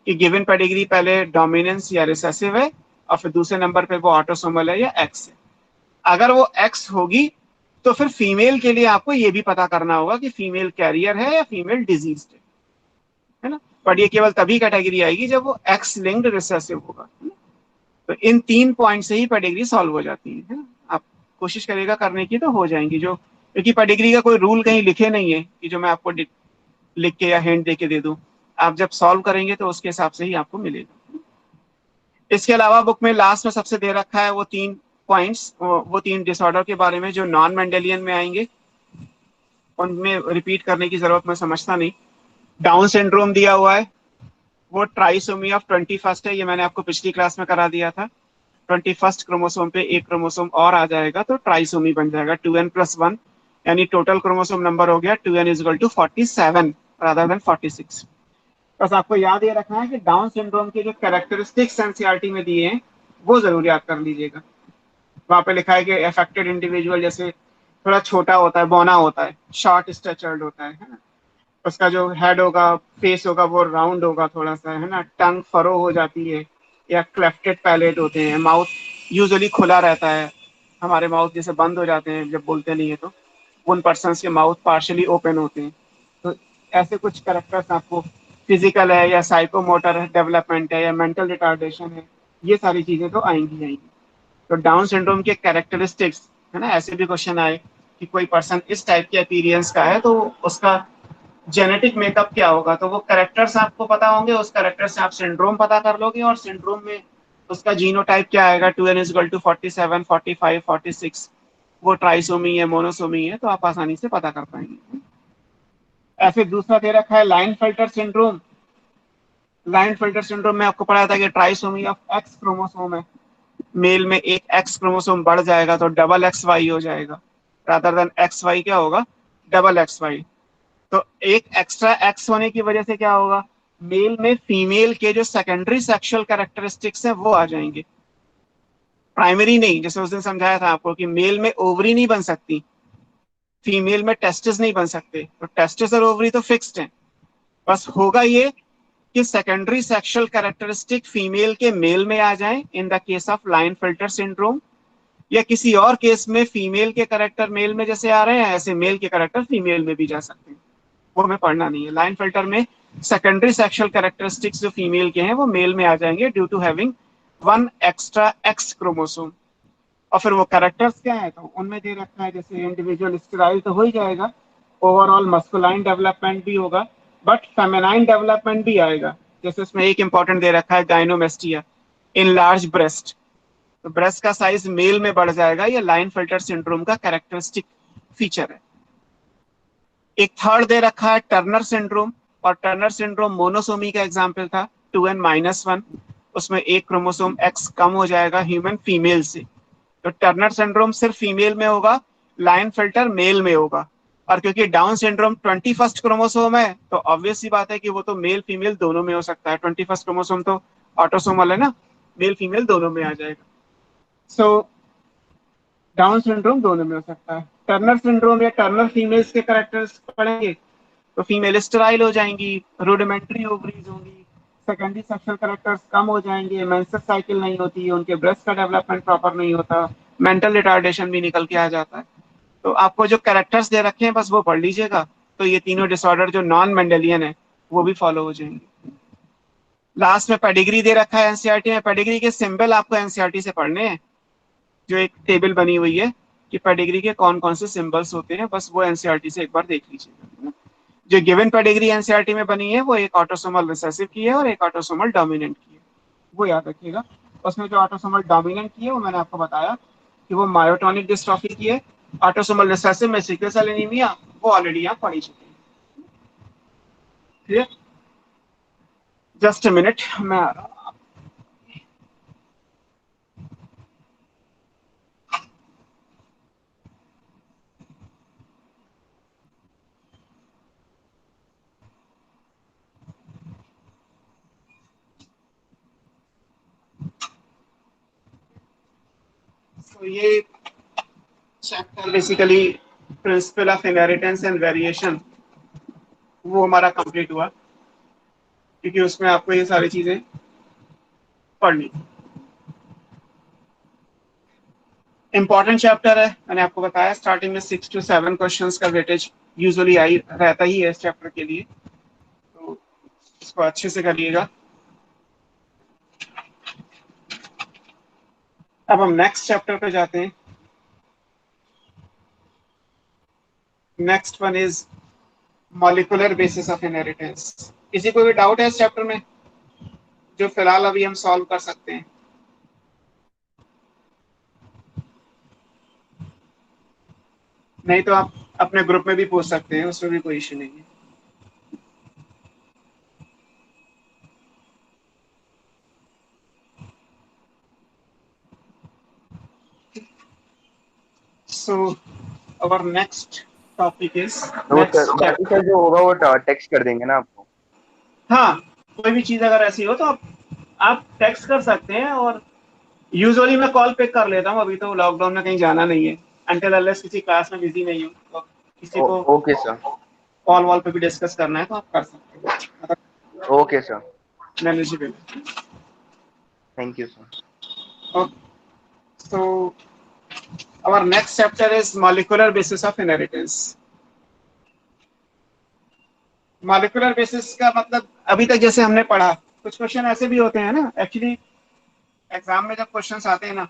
A: कि गिवन पेडिग्री पहले डोमिनेंस या रिसेसिव है और फिर दूसरे नंबर पे वो ऑटोसोमल है या एक्स है। अगर वो एक्स होगी तो फिर फीमेल के लिए आपको ये भी पता करना होगा कि फीमेल कैरियर है या फीमेल डिजीज है ना। बट ये केवल तभी कैटेगरी आएगी जब वो एक्स लिंक्ड रिसेसिव होगा। तो इन 3 पॉइंट से ही पेडिग्री सॉल्व हो जाती है ना। आप कोशिश करेगा करने की तो हो जाएंगी, जो क्योंकि पेडिग्री का कोई रूल कहीं लिखे नहीं है कि जो मैं आपको लिख के या हिंट दे के दे दूं। आप जब सॉल्व करेंगे तो उसके हिसाब से ही आपको मिलेगा। इसके अलावा बुक में लास्ट में सबसे दे रखा है वो 3 पॉइंट्स, वो 3 डिसऑर्डर के बारे में जो नॉन मेंडेलियन में आएंगे, उनमें रिपीट करने की जरूरत मैं समझता नहीं। डाउन सिंड्रोम दिया हुआ है, वो ट्राइसोमी ऑफ 21 है, ये मैंने आपको पिछली क्लास में करा दिया था। 21 क्रोमोसोम पे एक क्रोमोसोम और आ जाएगा तो ट्राइसोमी बन जाएगा, 2n+1, यानी टोटल क्रोमोसोम नंबर हो गया 2n=47 रादर देन 46। बस आपको याद ये रखना है कि डाउन सिंड्रोम के जो कैरेक्टरिस्टिक्स एनसीईआरटी में दिए हैं वो जरूर याद कर लीजिएगा। वहां पे लिखा है कि अफेक्टेड इंडिविजुअल जैसे थोड़ा छोटा होता है, बौना होता है, शॉर्ट स्ट्रेचर्ड होता है ना, उसका जो हेड होगा, फेस होगा वो राउंड होगा थोड़ा सा, है ना, टंग फरो हो जाती है, या क्लेफ्टेड पैलेट होते हैं, माउथ यूजुअली खुला रहता है, हमारे माउथ जैसे बंद हो जाते हैं जब बोलते नहीं है, तो उन पर्सन के माउथ पार्शली ओपन होते हैं। तो ऐसे कुछ करेक्टर्स आपको, फिजिकल है या साइकोमोटर डेवलपमेंट है या मेंटल रिटार्डेशन है, ये सारी चीजें तो आएंगी आएंगी। तो डाउन सिंड्रोम के कैरेक्टरिस्टिक्स, है ना, ऐसे भी क्वेश्चन आए कि कोई पर्सन इस टाइप के अपीयरेंस का है तो उसका जेनेटिक मेकअप क्या होगा, तो वो कैरेक्टर्स आपको पता होंगे, उस कैरेक्टर से आप सिंड्रोम पता कर लोगे और सिंड्रोम में उसका जीनोटाइप क्या आएगा, 2n=47, 45, 46, वो ट्राइसोमी है, मोनोसोमी है, तो आप आसानी से पता कर पाएंगे। ऐसे दूसरा दे रखा है line filter syndrome. Line filter syndrome में आपको पढ़ा था कि ट्राइसोमी ऑफ एक्स क्रोमोसोम है, मेल में एक एक्स क्रोमोसोम बढ़ जाएगा तो डबल एक्स वाई हो जाएगा, रादर देन एक्स वाई क्या होगा, डबल एक्स वाई। तो एक एक्स्ट्रा एक्स होने की वजह से क्या होगा, मेल में फीमेल के जो सेकेंडरी सेक्सुअल कैरेक्टरिस्टिक्स है वो आ जाएंगे, प्राइमरी नहीं। जैसे उस दिन समझाया था आपको कि मेल में ओवरी नहीं बन सकती, फीमेल में टेस्टिस नहीं बन सकते, तो टेस्टिस और ओवरी तो फिक्स्ड हैं। बस होगा ये कि सेकेंडरी सेक्सुअल कैरेक्टरिस्टिक फीमेल के मेल में आ जाएं in the case of Klinefelter syndrome, या किसी और केस में फीमेल के कैरेक्टर मेल में जैसे आ रहे हैं ऐसे मेल के कैरेक्टर फीमेल में भी जा सकते हैं। वो हमें पढ़ना नहीं है। लाइनफिल्टर में सेकेंडरी सेक्सुअल कैरेक्टरिस्टिक्स जो फीमेल के हैं वो मेल में आ जाएंगे due to having one extra X chromosome. और फिर वो कैरेक्टर्स क्या है, तो उनमें दे रखा है जैसे इंडिविजुअल स्टेराइल तो हो ही जाएगा, ओवरऑल मस्कुलाइन डेवलपमेंट भी होगा, बट फेमिनाइन डेवलपमेंट भी आएगा। जैसे उसमें एक इंपॉर्टेंट दे रखा है गाइनोमेस्टिया, इन लार्ज ब्रेस्ट, तो ब्रेस्ट का साइज मेल में बढ़ जाएगा। ये लाइनफिल्टर सिंड्रोम का कैरेक्टरिस्टिक फीचर है। एक थर्ड दे रखा है टर्नर सिंड्रोम, और टर्नर सिंड्रोम मोनोसोमी का एग्जाम्पल था 2n-1, उसमें एक क्रोमोसोम एक्स कम हो जाएगा ह्यूमन फीमेल से। तो टर्नर सिंड्रोम सिर्फ फीमेल में होगा, लाइनफिल्टर मेल में होगा। और क्योंकि डाउन सिंड्रोम 21st क्रोमोसोम है तो ऑब्वियस सी बात है कि वो तो मेल फीमेल दोनों में हो सकता है। 21st क्रोमोसोम तो ऑटोसोमल है ना, मेल फीमेल दोनों में आ जाएगा। सो डाउन सिंड्रोम दोनों में हो सकता है। टर्नर सिंड्रोम या टर्नर फीमेल्स के कैरेक्टर्स पढ़ेंगे तो फीमेल स्टेराइल हो जाएंगी, रूडिमेंट्री ओवरीज होंगी, सेकेंडरी सेक्सुअल कैरेक्टर्स कम हो जाएंगे, मेंस्ट्रुअल साइकिल नहीं होती है, उनके ब्रेस्ट का डेवलपमेंट प्रॉपर नहीं होता, मेंटल रिटार्डेशन भी निकल के आ जाता है। तो आपको जो कैरेक्टर्स दे रखे हैं बस वो पढ़ लीजिएगा, तो ये तीनों डिसऑर्डर जो नॉन मेंडेलियन है वो भी फॉलो हो जाएंगे। लास्ट में पेडिग्री दे रखा है एनसीईआरटी में। पेडिग्री के सिंबल आपको एनसीईआरटी से पढ़ने हैं, जो एक टेबल बनी हुई है कि पेडिग्री के कौन कौन से सिंबल्स होते हैं, बस वो एनसीईआरटी से एक बार देख लीजिएगा। जो गिवन पेडिग्री एनसीईआरटी में बनी है वो एक ऑटोसोमल रिसेसिव की है और एक ऑटोसोमल डोमिनेंट की है, वो याद रखिएगा। उसमें जो ऑटोसोमल डोमिनेंट की है वो मैंने आपको बताया कि वो मायोटोनिक डिस्ट्रॉफी की है। ऑटोसोमल रिसेसिव में सिकल सेल एनीमिया, वो ऑलरेडी आप पढ़ चुके हैं। ठीक है, जस्ट अ मिनट, मैं आ रहा हूँ। तो ये chapter basically principle of inheritance and variation वो हमारा कंप्लीट हुआ, क्योंकि उसमें आपको ये सारी चीजें पढ़नी। इंपॉर्टेंट चैप्टर है, मैंने आपको बताया स्टार्टिंग में 6 to 7 क्वेश्चंस का वेटेज यूजुअली आई रहता ही है इस चैप्टर के लिए, तो इसको अच्छे से करिएगा। अब हम नेक्स्ट चैप्टर पे जाते हैं। Next one is molecular basis of inheritance. किसी को भी डाउट है इस चैप्टर में जो फिलहाल अभी हम सॉल्व कर सकते हैं? नहीं तो आप अपने ग्रुप में भी पूछ सकते हैं, उसमें भी कोई इश्यू नहीं है। So our next topic is
B: तो
A: next
B: बाकी
A: chapter.
B: सर जो होगा वो टेक्स्ट कर देंगे ना आपको?
A: हाँ, कोई भी चीज अगर ऐसी हो तो आप टेक्स्ट कर सकते हैं, और यूजुअली मैं कॉल पिक कर लेता हूँ। अभी तो लॉकडाउन में कहीं जाना नहीं है, अनटिल अनलेस किसी क्लास में बिजी नहीं हो तो किसी को
B: ओके सर,
A: कॉल वॉल पे भी डिस्कस करना है तो आप कर सकते हैं।
B: Okay sir,
A: manageable.
B: Thank you sir.
A: Okay. So our next chapter is molecular basis of inheritance. Molecular basis का मतलब अभी तक जैसे हमने पढ़ा, कुछ क्वेश्चन ऐसे भी होते हैं ना, एक्चुअली एग्जाम में जब क्वेश्चंस आते हैं ना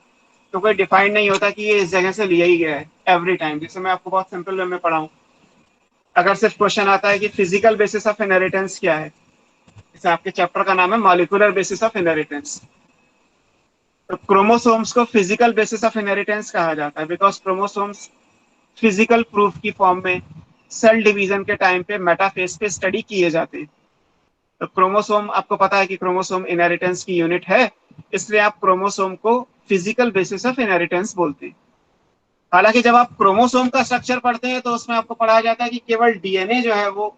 A: तो कोई डिफाइन नहीं होता कि ये इस जगह से लिया ही गया है एवरी टाइम। जैसे मैं आपको बहुत सिंपल वे में पढ़ाऊं, अगर सिर्फ क्वेश्चन आता है कि फिजिकल बेसिस ऑफ इनहेरिटेंस क्या है, जैसे आपके चैप्टर का नाम है मॉलिक्यूलर बेसिस ऑफ इनहेरिटेंस, तो क्रोमोसोम्स को फिजिकल बेसिस ऑफ इनहेरिटेंस कहा जाता है बिकॉज क्रोमोसोम्स फिजिकल प्रूफ की फॉर्म में सेल डिवीजन के टाइम पे मेटाफेज पे स्टडी किए जाते हैं। तो क्रोमोसोम, आपको पता है कि क्रोमोसोम इनहेरिटेंस की यूनिट है, इसलिए आप क्रोमोसोम को फिजिकल बेसिस ऑफ इनहेरिटेंस बोलते हैं। हालांकि जब आप क्रोमोसोम का स्ट्रक्चर पढ़ते हैं तो उसमें आपको पढ़ाया जाता है कि केवल डीएनए जो है वो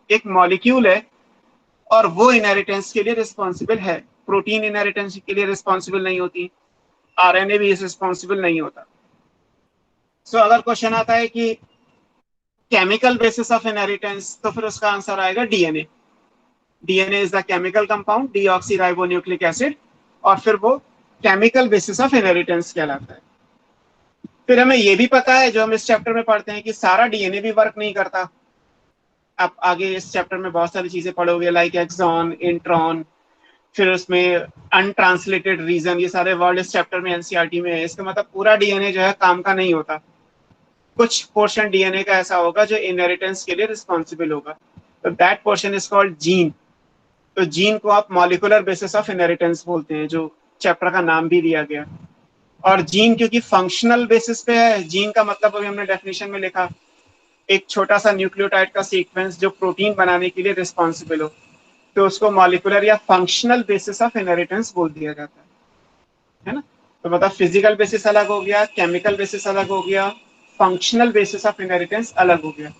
A: एक मॉलिक्यूल है और वो इनहेरिटेंस के लिए रिस्पॉन्सिबल है, प्रोटीन इनहेरिटेंस के लिए रिस्पॉन्सिबल नहीं होती, आरएनए भी रिस्पॉन्सिबल नहीं होता। सो अगर क्वेश्चन आता है कि केमिकल बेसिस ऑफ इनहेरिटेंस, तो फिर उसका आंसर आएगा DNA. DNA is the chemical compound deoxyribonucleic acid, और फिर वो केमिकल बेसिस ऑफ इनहेरिटेंस कहलाता है। फिर हमें ये भी पता है, जो हम इस चैप्टर में पढ़ते हैं, कि सारा डीएनए भी वर्क नहीं करता। आप आगे इस चैप्टर में बहुत सारी चीजें पढ़ोगे, लाइक एक्सॉन, इंट्रॉन, फिर उसमें अनट्रांसलेटेड रीजन, ये सारे वर्ड इस चैप्टर में एनसीईआरटी में है। इसका मतलब पूरा डीएनए जो है काम का नहीं होता, कुछ पोर्शन डीएनए का ऐसा होगा जो इनहेरिटेंस के लिए रिस्पॉन्सिबल होगा, तो that portion is called gene. तो जीन को आप मॉलिक्यूलर बेसिस ऑफ इनहेरिटेंस बोलते हैं, जो चैप्टर का नाम भी दिया गया। और जीन क्योंकि फंक्शनल बेसिस पे है, जीन का मतलब अभी हमने डेफिनेशन में लिखा, एक छोटा सा न्यूक्लियोटाइड का सीक्वेंस जो प्रोटीन बनाने के लिए रिस्पॉन्सिबल हो, तो उसको मॉलिक्यूलर या फंक्शनल बेसिस ऑफ इनहेरिटेंस बोल दिया जाता है ना। तो मतलब फिजिकल बेसिस अलग हो गया, केमिकल बेसिस अलग हो गया, फंक्शनल बेसिस ऑफ इनहेरिटेंस अलग हो गया।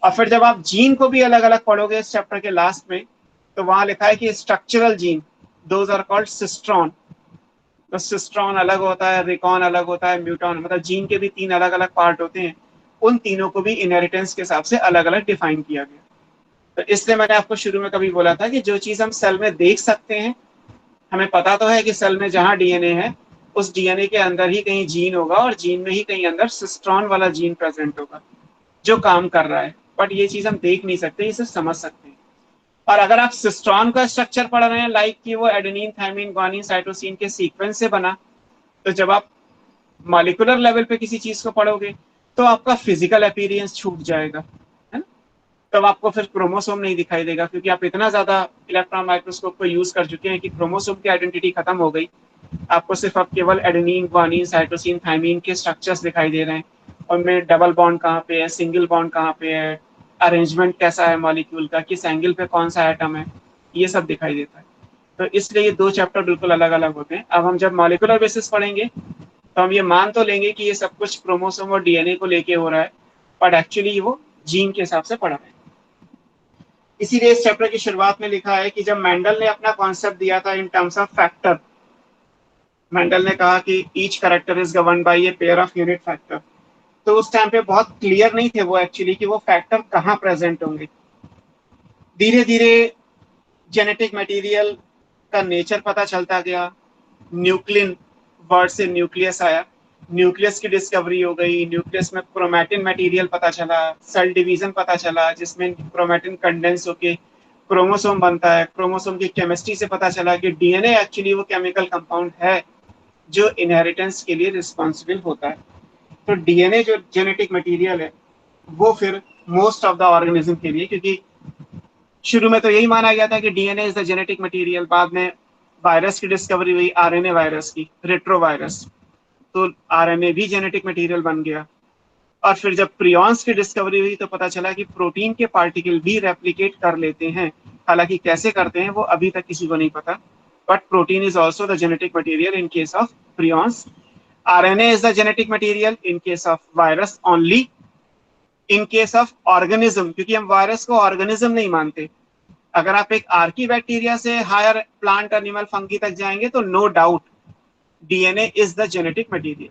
A: और फिर जब आप जीन को भी अलग अलग पढ़ोगे इस चैप्टर के लास्ट में, तो वहां लिखा है कि structural gene, those are called cistron. तो सिस्ट्रॉन अलग होता है, रिकॉन अलग होता है, म्यूटॉन, मतलब जीन के भी 3 अलग अलग पार्ट होते हैं। उन तीनों को भी इनहेरिटेंस के हिसाब से अलग अलग डिफाइन किया गया। तो इसलिए मैंने आपको शुरू में कभी बोला था कि जो चीज हम सेल में देख सकते हैं, हमें पता तो है कि सेल में जहां डीएनए है, उस डीएनए के अंदर ही कहीं जीन होगा, और जीन में ही कहीं अंदर सिस्ट्रॉन वाला जीन प्रेजेंट होगा जो काम कर रहा है। बट ये चीज हम देख नहीं सकते, ये सिर्फ समझ सकते हैं। और अगर आप सिस्ट्रॉन का स्ट्रक्चर पढ़ रहे हैं, लाइक कि वो एडेनिन, थायमिन, ग्वानिन, साइटोसिन के सीक्वेंस से बना, तो जब आप मॉलिक्यूलर लेवल पे किसी चीज को पढ़ोगे, तो आपका फिजिकल अपीयरेंस छूट जाएगा, है ना। तब आपको फिर क्रोमोसोम नहीं दिखाई देगा, क्योंकि आप इतना ज्यादा इलेक्ट्रॉन माइक्रोस्कोप को यूज कर चुके हैं कि क्रोमोसोम की आइडेंटिटी खत्म हो गई। आपको सिर्फ अब केवल एडेनिन, ग्वानिन, साइटोसिन, थायमिन के स्ट्रक्चर्स दिखाई दे रहे हैं, उनमें डबल बॉन्ड कहाँ पे है, सिंगल बॉन्ड कहाँ पे है, अरेंजमेंट कैसा है मॉलिक्यूल का, किस एंगल पे कौन सा एटम है, ये सब दिखाई देता है। तो इसलिए ये 2 चैप्टर बिल्कुल अलग अलग होते हैं। अब हम जब मॉलिक्यूलर बेसिस पढ़ेंगे, तो हम ये मान तो लेंगे कि ये सब कुछ क्रोमोसोम और डीएनए को लेके हो रहा है, बट एक्चुअली वो जीन के हिसाब से पढ़ा है। इसीलिए इस चैप्टर की शुरुआत में लिखा है कि जब मेंडल ने अपना कॉन्सेप्ट दिया था in terms of factor, Mendel ने कहा कि each character is govern by a pair of unit factor. तो उस टाइम पे बहुत क्लियर नहीं थे वो एक्चुअली कि वो फैक्टर कहाँ प्रेजेंट होंगे। धीरे धीरे जेनेटिक मटेरियल का नेचर पता चलता गया। न्यूक्लिन वर्ड से न्यूक्लियस आया, न्यूक्लियस की डिस्कवरी हो गई, न्यूक्लियस में क्रोमैटिन मटेरियल पता चला, सेल डिवीजन पता चला जिसमें क्रोमैटिन कंडेंस होके क्रोमोसोम बनता है। क्रोमोसोम की केमिस्ट्री से पता चला कि डीएनए एक्चुअली वो केमिकल कंपाउंड है जो इनहेरिटेंस के लिए रिस्पॉन्सिबल होता है। तो डीएनए जो जेनेटिक मटेरियल है, वो फिर मोस्ट ऑफ द ऑर्गेनिज्म के लिए, क्योंकि शुरू में तो यही माना गया था कि DNA is the genetic material, बाद में वायरस की डिस्कवरी हुई, आरएनए वायरस की, रेट्रोवायरस, तो आरएनए भी जेनेटिक मटेरियल बन गया। और फिर जब प्रियॉन्स की डिस्कवरी हुई, तो पता चला कि प्रोटीन के पार्टिकल भी रेप्लिकेट कर लेते हैं, हालांकि कैसे करते हैं वो अभी तक किसी को नहीं पता, but protein is also the genetic material in case of prions. RNA is the genetic material in case of virus only. In case of organism, क्योंकि हम वायरस को ऑर्गेनिज्म नहीं मानते, अगर आप एक आर्की बैक्टीरिया से हायर प्लांट, एनिमल, फंगी तक जाएंगे, तो no doubt DNA is the genetic material.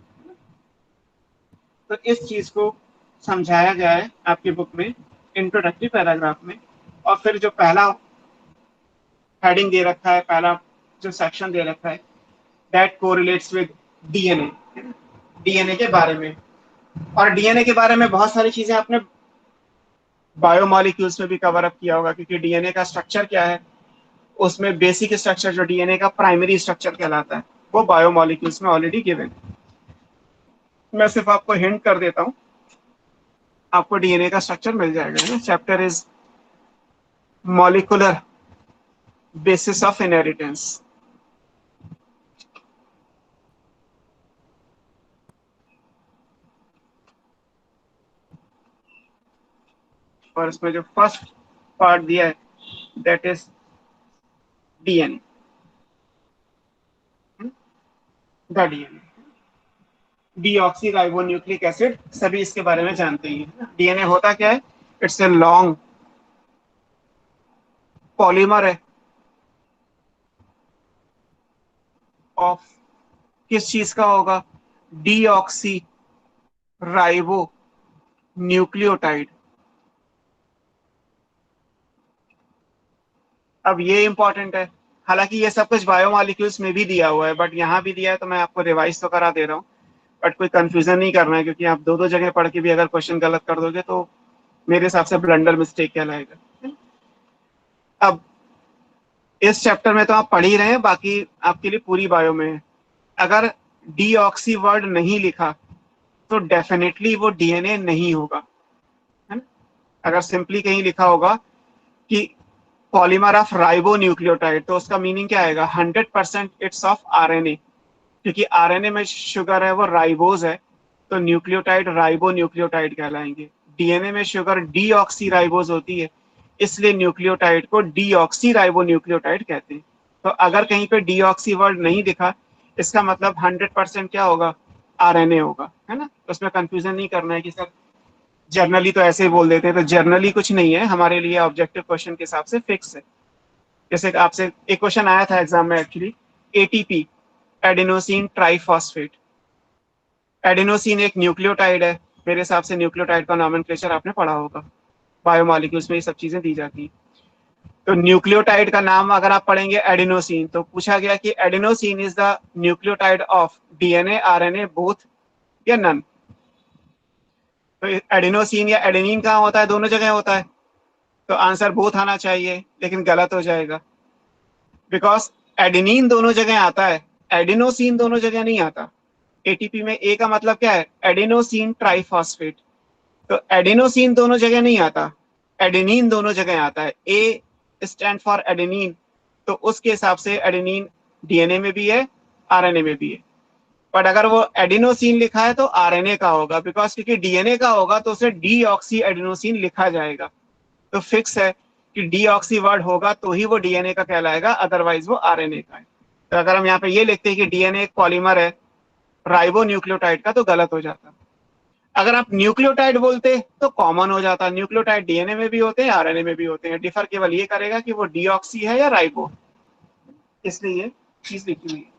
A: तो इस चीज को समझाया गया है आपकी बुक में इंट्रोडक्टरी पैराग्राफ में। और फिर जो पहला हेडिंग दे रखा है, पहला जो सेक्शन दे रखा है, that correlates with DNA, DNA के बारे में। और डीएनए के बारे में बहुत सारी चीजें आपने बायोमॉलिक्यूल्स में भी कवर अप किया होगा, क्योंकि डीएनए का स्ट्रक्चर क्या है, उसमें बेसिक स्ट्रक्चर जो डीएनए का प्राइमरी स्ट्रक्चर कहलाता है, वो बायोमॉलिक्यूल्स में ऑलरेडी गिवन। मैं सिर्फ आपको हिंट कर देता हूं, आपको डीएनए का स्ट्रक्चर मिल जाएगा। Chapter is molecular basis of inheritance. और इसमें जो फर्स्ट पार्ट दिया है, that is DNA, the DNA, deoxyribonucleic acid, सभी इसके बारे में जानते हैं। डीएनए होता क्या है? इट्स ए लॉन्ग पॉलीमर है ऑफ, किस चीज का होगा? डीऑक्सी राइबो न्यूक्लियोटाइड, अब ये इंपॉर्टेंट है, हालांकि ये सब कुछ बायोमॉलिक्यूल्स में भी दिया हुआ है, बट यहाँ भी दिया है तो मैं आपको रिवाइज तो करा दे रहा हूँ, बट कोई कंफ्यूजन नहीं करना है, क्योंकि आप दो दो जगह पढ़ के भी अगर क्वेश्चन गलत कर दोगे तो मेरे हिसाब से ब्लंडर मिस्टेक कहलाएगा। अब इस चैप्टर में तो आप पढ़ ही रहे हैं, बाकी आपके लिए पूरी बायो में है। अगर डीऑक्सी वर्ड नहीं लिखा तो डेफिनेटली वो डीएनए नहीं होगा, है ना। अगर सिंपली कहीं लिखा होगा कि पॉलीमर ऑफ राइबो न्यूक्लियोटाइड, तो उसका मीनिंग क्या आएगा, 100% इट्स ऑफ आरएनए, क्योंकि आरएनए में शुगर है वो राइबोज है, तो न्यूक्लियोटाइड राइबो न्यूक्लियोटाइड कहलाएंगे। डीएनए में शुगर डीऑक्सी राइबोज होती है, इसलिए न्यूक्लियोटाइड को डीऑक्सी राइबो न्यूक्लियोटाइड कहते हैं। तो अगर कहीं पे डीऑक्सी वर्ड नहीं दिखा, इसका मतलब 100% क्या होगा, आरएनए होगा, है ना। तो उसमें कंफ्यूजन नहीं करना है कि सर जर्नली तो ऐसे ही बोल देते हैं, तो जर्नली कुछ नहीं है, हमारे लिए ऑब्जेक्टिव क्वेश्चन के हिसाब से फिक्स है। जैसे आपसे एक क्वेश्चन आया था एग्जाम में actually, ATP adenosine triphosphate. Adenosine एक न्यूक्लियोटाइड है, मेरे हिसाब से न्यूक्लियोटाइड का नॉमेनक्लेचर आपने पढ़ा होगा, बायोमॉलिक्यूल्स में ये सब चीजें दी जाती हैं। तो न्यूक्लियोटाइड का नाम अगर आप पढ़ेंगे एडेनोसिन, तो पूछा गया कि adenosine is the nucleotide of DNA RNA both या नन। तो एडेनोसिन या एडेनिन कहाँ होता है, दोनों जगह होता है, तो आंसर बोथ आना चाहिए, लेकिन गलत हो जाएगा, बिकॉज एडेनिन दोनों जगह आता है, एडेनोसिन दोनों जगह नहीं आता। एटीपी में ए का मतलब क्या है, एडेनोसिन ट्राइफॉस्फेट, तो एडेनोसिन दोनों जगह नहीं आता, एडेनिन दोनों जगह आता है। ए स्टैंड फॉर एडेनिन, तो उसके हिसाब से एडेनिन डीएनए में भी है, आरएनए में भी है। बट अगर वो एडिनोसिन लिखा है तो आरएनए का होगा, बिकॉज क्योंकि डीएनए का होगा तो उसे डीऑक्सी एडिनोसिन लिखा जाएगा। तो फिक्स है कि डीऑक्सी वर्ड होगा तो ही वो डीएनए का कहलाएगा, अदरवाइज वो आरएनए का है। तो अगर हम यहाँ पे ये लिखते हैं कि डीएनए एक पॉलीमर है राइबो न्यूक्लियोटाइड का, तो गलत हो जाता। अगर आप न्यूक्लियोटाइड बोलते तो कॉमन हो जाता, न्यूक्लियोटाइड डीएनए में भी होते हैं, आरएनए में भी होते हैं, डिफर केवल ये करेगा कि वो डीऑक्सी है या राइबो, इसलिए ये चीज लिखी हुई है।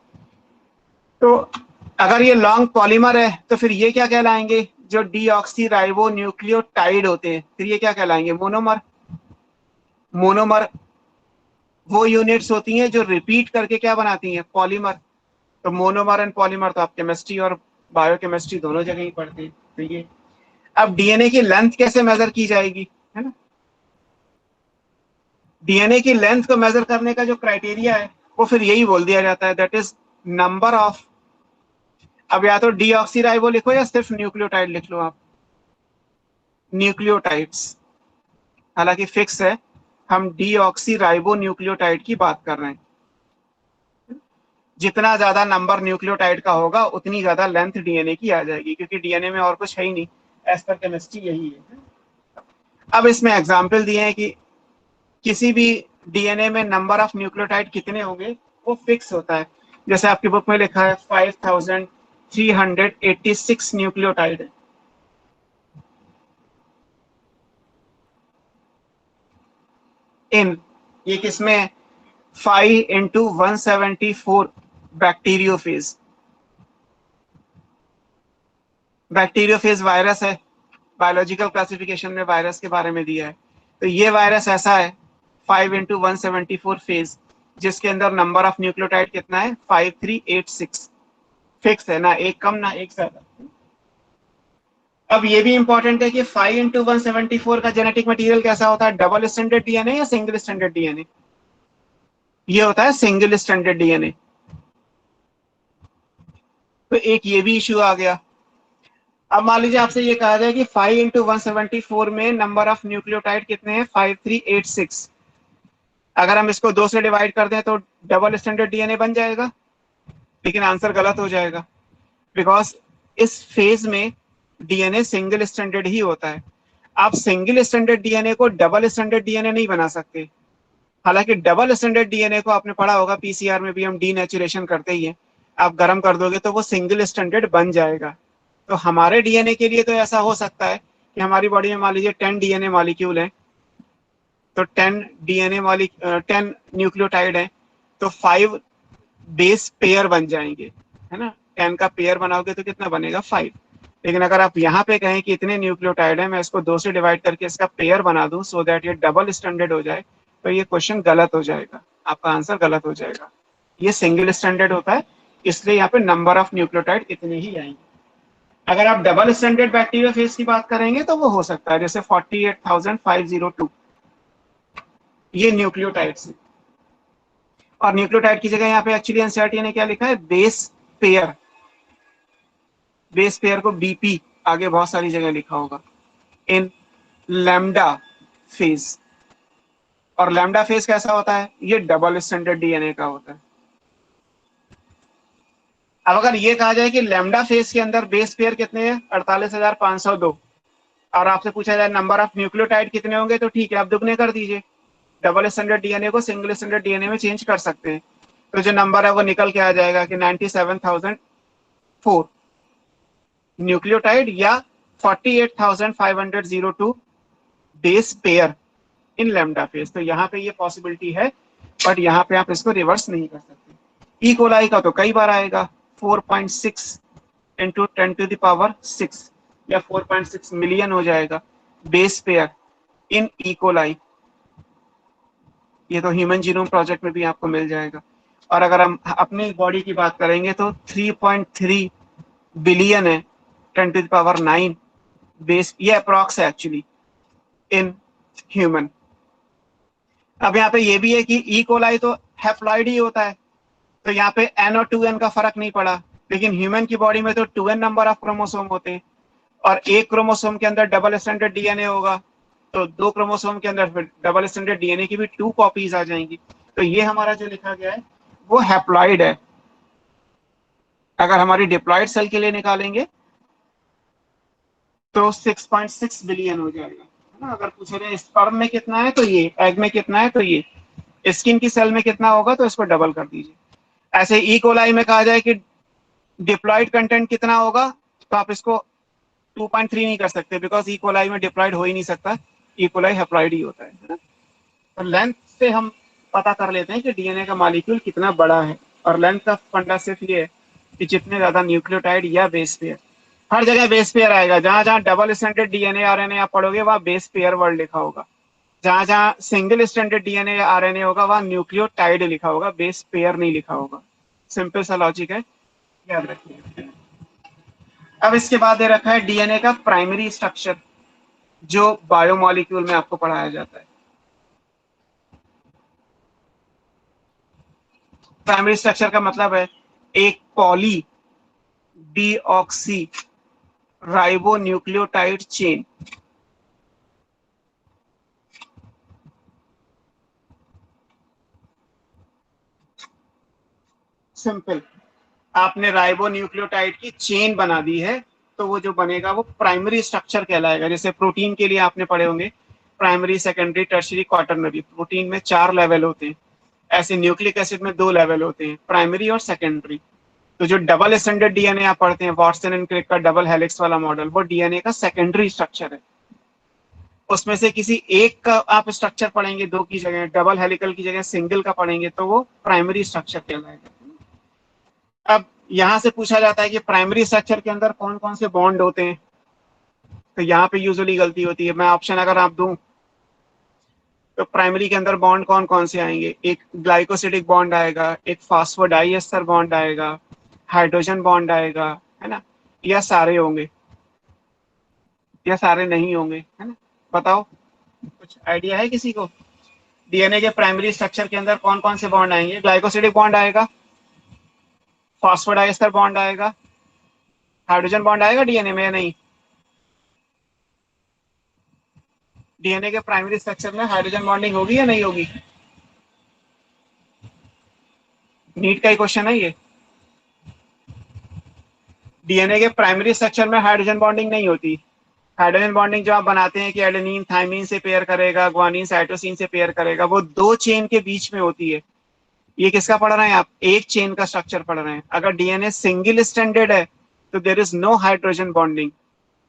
A: तो अगर ये लॉन्ग पॉलीमर है तो फिर ये क्या कहलाएंगे, जो डीऑक्सी राइबो न्यूक्लियोटाइड होते हैं, फिर ये क्या कहलाएंगे, मोनोमर। मोनोमर वो यूनिट्स होती हैं जो रिपीट करके क्या बनाती हैं, पॉलीमर। तो मोनोमर एंड पॉलीमर तो आप केमिस्ट्री और बायोकेमिस्ट्री दोनों जगह ही पढ़ते हैं। तो ये अब डीएनए की लेंथ कैसे मेजर की जाएगी, है ना। डीएनए की लेंथ को मेजर करने का जो क्राइटेरिया है वो फिर यही बोल दिया जाता है, दैट इज नंबर ऑफ, अब या तो डीऑक्सीराइबो लिखो या सिर्फ न्यूक्लियोटाइड लिख लो आप, न्यूक्लियोटाइड्स। हालांकि फिक्स है, हम डीऑक्सीराइबो न्यूक्लियोटाइड की बात कर रहे हैं। जितना ज्यादा नंबर न्यूक्लियोटाइड का होगा उतनी ज्यादा लेंथ डीएनए की आ जाएगी, क्योंकि डीएनए में और कुछ है ही नहीं, एज पर केमिस्ट्री यही है। अब इसमें एग्जाम्पल दिए हैं कि किसी भी डीएनए में नंबर ऑफ न्यूक्लियोटाइड कितने होंगे वो फिक्स होता है। जैसे आपकी बुक में लिखा है 5386 न्यूक्लियोटाइड है। इन ये किसमें, 5 into 174 बैक्टीरियोफेज। बैक्टीरियोफेज वायरस है, बायोलॉजिकल क्लासिफिकेशन में वायरस के बारे में दिया है। तो ये वायरस ऐसा है 5 into 174 फेज, जिसके अंदर नंबर ऑफ न्यूक्लियोटाइड कितना है, 5386। फिक्स है ना, एक कम ना एक ज्यादा। अब ये भी इंपॉर्टेंट है कि 5 into 174 का जेनेटिक मटेरियल कैसा होता है, डबल स्टैंडर्ड डीएनए या सिंगल स्टैंडर्ड डीएनए। ये होता है सिंगल स्टैंडर्ड डीएनए। तो एक ये भी इश्यू आ गया। अब मान लीजिए आपसे ये कहा जाए कि 5 into 174 में नंबर ऑफ न्यूक्लियोटाइड कितने हैं, 5386। अगर हम इसको 2 से डिवाइड कर दें तो डबल स्टैंडर्ड डीएनए बन जाएगा, लेकिन आंसर गलत हो जाएगा, बिकॉज इस फेज में डीएनए सिंगल स्टैंडर्ड ही होता है। आप सिंगल स्टैंडर्ड डीएनए को डबल स्टैंडर्ड डीएनए नहीं बना सकते। हालांकि डबल स्टैंडर्ड डीएनए को आपने पढ़ा होगा, पीसीआर में भी हम डीनेचुरेशन करते ही हैं, आप गर्म कर दोगे तो वो सिंगल स्टैंडर्ड बन जाएगा। तो हमारे डीएनए के लिए तो ऐसा हो सकता है कि हमारी बॉडी में मान लीजिए 10 डीएनए मॉलिक्यूल हैं, तो 10 न्यूक्लियोटाइड हैं, तो 5 बेस पेयर बन जाएंगे, है ना। 10 का पेयर बनाओगे तो कितना बनेगा, 5। लेकिन अगर आप यहाँ पे कहें कि इतने न्यूक्लियोटाइड है, मैं इसको 2 से डिवाइड करके इसका पेयर बना दूं सो दैट ये डबल स्टैंडर्ड हो जाए, तो ये क्वेश्चन गलत हो जाएगा, आपका आंसर गलत हो जाएगा। ये सिंगल स्टैंडर्ड होता है, इसलिए यहाँ पे नंबर ऑफ न्यूक्लियोटाइड इतने ही आएंगे। अगर आप डबल स्टैंडर्ड बैक्टीरिया फेज की बात करेंगे तो वो हो सकता है जैसे 48,502, ये न्यूक्लियोटाइड्स है। और न्यूक्लियोटाइड की जगह यहाँ पे एक्चुअली एनसीईआरटी ने क्या लिखा है, बेस पेयर। बेस पेयर को बीपी आगे बहुत सारी जगह लिखा होगा, इन लैम्डा फेज। और लैम्डा फेज कैसा होता है, ये डबल स्टैंडर्ड डीएनए का होता है। अब अगर ये कहा जाए कि लैम्डा फेज के अंदर बेस पेयर कितने हैं, 48,502, और आपसे पूछा जाए नंबर ऑफ न्यूक्लियोटाइड कितने होंगे, तो ठीक है आप दुगने कर दीजिए, डबल स्टैंडर्ड डीएनए को सिंगल स्टैंडर्ड डीएनए में चेंज कर सकते हैं। तो जो नंबर है वो निकल के आ जाएगा कि 97,004 न्यूक्लियोटाइड या 48,502 बेस पेयर इन लैम्डा फेज। तो यहाँ पे ये पॉसिबिलिटी है, बट यहाँ पे आप इसको रिवर्स नहीं कर सकते। ई कोलाई का तो कई बार आएगा, 4.6 इंटू 10⁻⁶ या 4.6 मिलियन हो जाएगा बेस पेयर इन ई कोलाई। ये तो ह्यूमन जीनोम प्रोजेक्ट में भी आपको मिल जाएगा। और अगर हम अपनी बॉडी की बात करेंगे तो 3.3 बिलियन है 10⁹ बेस, ये अप्रॉक्स है एक्चुअली इन ह्यूमन। अब यहाँ पे ये भी है कि ई कोलाई तो हैप्लॉइड ही होता है, तो यहाँ पे एन और 2n का फर्क नहीं पड़ा, लेकिन ह्यूमन की बॉडी में तो 2n नंबर ऑफ क्रोमोसोम होते हैं, और एक क्रोमोसोम के अंदर डबल स्टैंडर्ड डीएनए होगा, तो दो क्रोमोसोम के अंदर फिर डबल स्टैंडर्ड डीएनए की भी 2 कॉपीज आ जाएंगी। तो ये हमारा जो लिखा गया है वो हैप्लॉइड है। अगर हमारी डिप्लॉइड सेल के लिए निकालेंगे तो 6.6 बिलियन हो जाएगा, है ना। अगर पूछे जाए स्पर्म में कितना है तो ये, एग में कितना है तो ये, स्किन की सेल में कितना होगा तो इसको डबल कर दीजिए। ऐसे ई कोलाई में कहा जाए कि डिप्लॉइड कंटेंट कितना होगा, तो आप इसको 2.3 नहीं कर सकते, बिकॉज ई कोलाई में डिप्लॉइड हो ही नहीं सकता, ई कोलाई हैप्लॉइड ही होता है ना। तो लेंथ से हम पता कर लेते हैं कि डीएनए का मॉलिक्यूल कितना बड़ा है, और लेंथ का फंडा सिर्फ ये है कि जितने ज्यादा न्यूक्लियोटाइड या बेस पेयर, हर जगह बेस पेयर आएगा, जहां जहां डबल स्टैंडर्ड डीएनए आरएनए आप पढ़ोगे वहां बेस पेयर वर्ड लिखा होगा, जहां जहां सिंगल स्टैंडर्ड डीएनए या आरएनए होगा वहां न्यूक्लियोटाइड लिखा होगा, बेस पेयर नहीं लिखा होगा। सिंपल सा लॉजिक है, याद रखिए। अब इसके बाद दे रखा है डीएनए का प्राइमरी स्ट्रक्चर, जो बायोमॉलिक्यूल में आपको पढ़ाया जाता है। प्राइमरी स्ट्रक्चर का मतलब है एक poly deoxy ribonucleotide chain. Simple, आपने राइबोन्यूक्लियोटाइड की चेन बना दी है, तो वो जो बनेगा वो प्राइमरी स्ट्रक्चर कहलाएगा। जैसे प्रोटीन के लिए आपने पढ़े होंगे primary, secondary, tertiary, quaternary. Protein में 4 लेवल होते हैं, ऐसे न्यूक्लिक एसिड में 2 लेवल होते हैं, प्राइमरी और सेकेंडरी। तो जो डबल स्टैंडर्ड डीएनए आप पढ़ते हैं, वॉटसन एंड क्रिक का डबल हेलिक्स वाला मॉडल, वो डीएनए का सेकेंडरी स्ट्रक्चर है। उसमें से किसी एक का आप स्ट्रक्चर पढ़ेंगे, 2 की जगह, डबल हेलिकल की जगह सिंगल का पढ़ेंगे, तो वो प्राइमरी स्ट्रक्चर कहलाएगा। अब यहां से पूछा जाता है कि प्राइमरी स्ट्रक्चर के अंदर कौन कौन से बॉन्ड होते हैं, तो यहाँ पे यूजुअली गलती होती है। मैं ऑप्शन अगर आप दूं तो प्राइमरी के अंदर बॉन्ड कौन कौन से आएंगे, एक ग्लाइकोसिडिक बॉन्ड आएगा, एक फास्फोडाइएस्टर बॉन्ड आएगा, हाइड्रोजन बॉन्ड आएगा, है ना, या सारे होंगे या सारे नहीं होंगे, है ना। बताओ, कुछ आइडिया है किसी को? डीएनए के प्राइमरी स्ट्रक्चर के अंदर कौन कौन से बॉन्ड आएंगे? ग्लाइकोसिडिक बॉन्ड आएगा, फास्फोडाइएस्टर बॉन्ड आएगा, हाइड्रोजन बॉन्ड आएगा डीएनए में या नहीं? डीएनए के प्राइमरी स्ट्रक्चर में हाइड्रोजन बॉन्डिंग होगी या नहीं होगी? नीट का ही क्वेश्चन है ये। डीएनए के प्राइमरी स्ट्रक्चर में हाइड्रोजन बॉन्डिंग नहीं होती। हाइड्रोजन बॉन्डिंग जो आप बनाते हैं कि एडेनिन थाइमिन से पेयर करेगा, ग्वानिन साइटोसिन से पेयर करेगा, वो 2 चेन के बीच में होती है। ये किसका पढ़ रहे हैं आप? एक चेन का स्ट्रक्चर पढ़ रहे हैं। अगर डीएनए सिंगल स्ट्रैंडेड है तो there is no hydrogen bonding.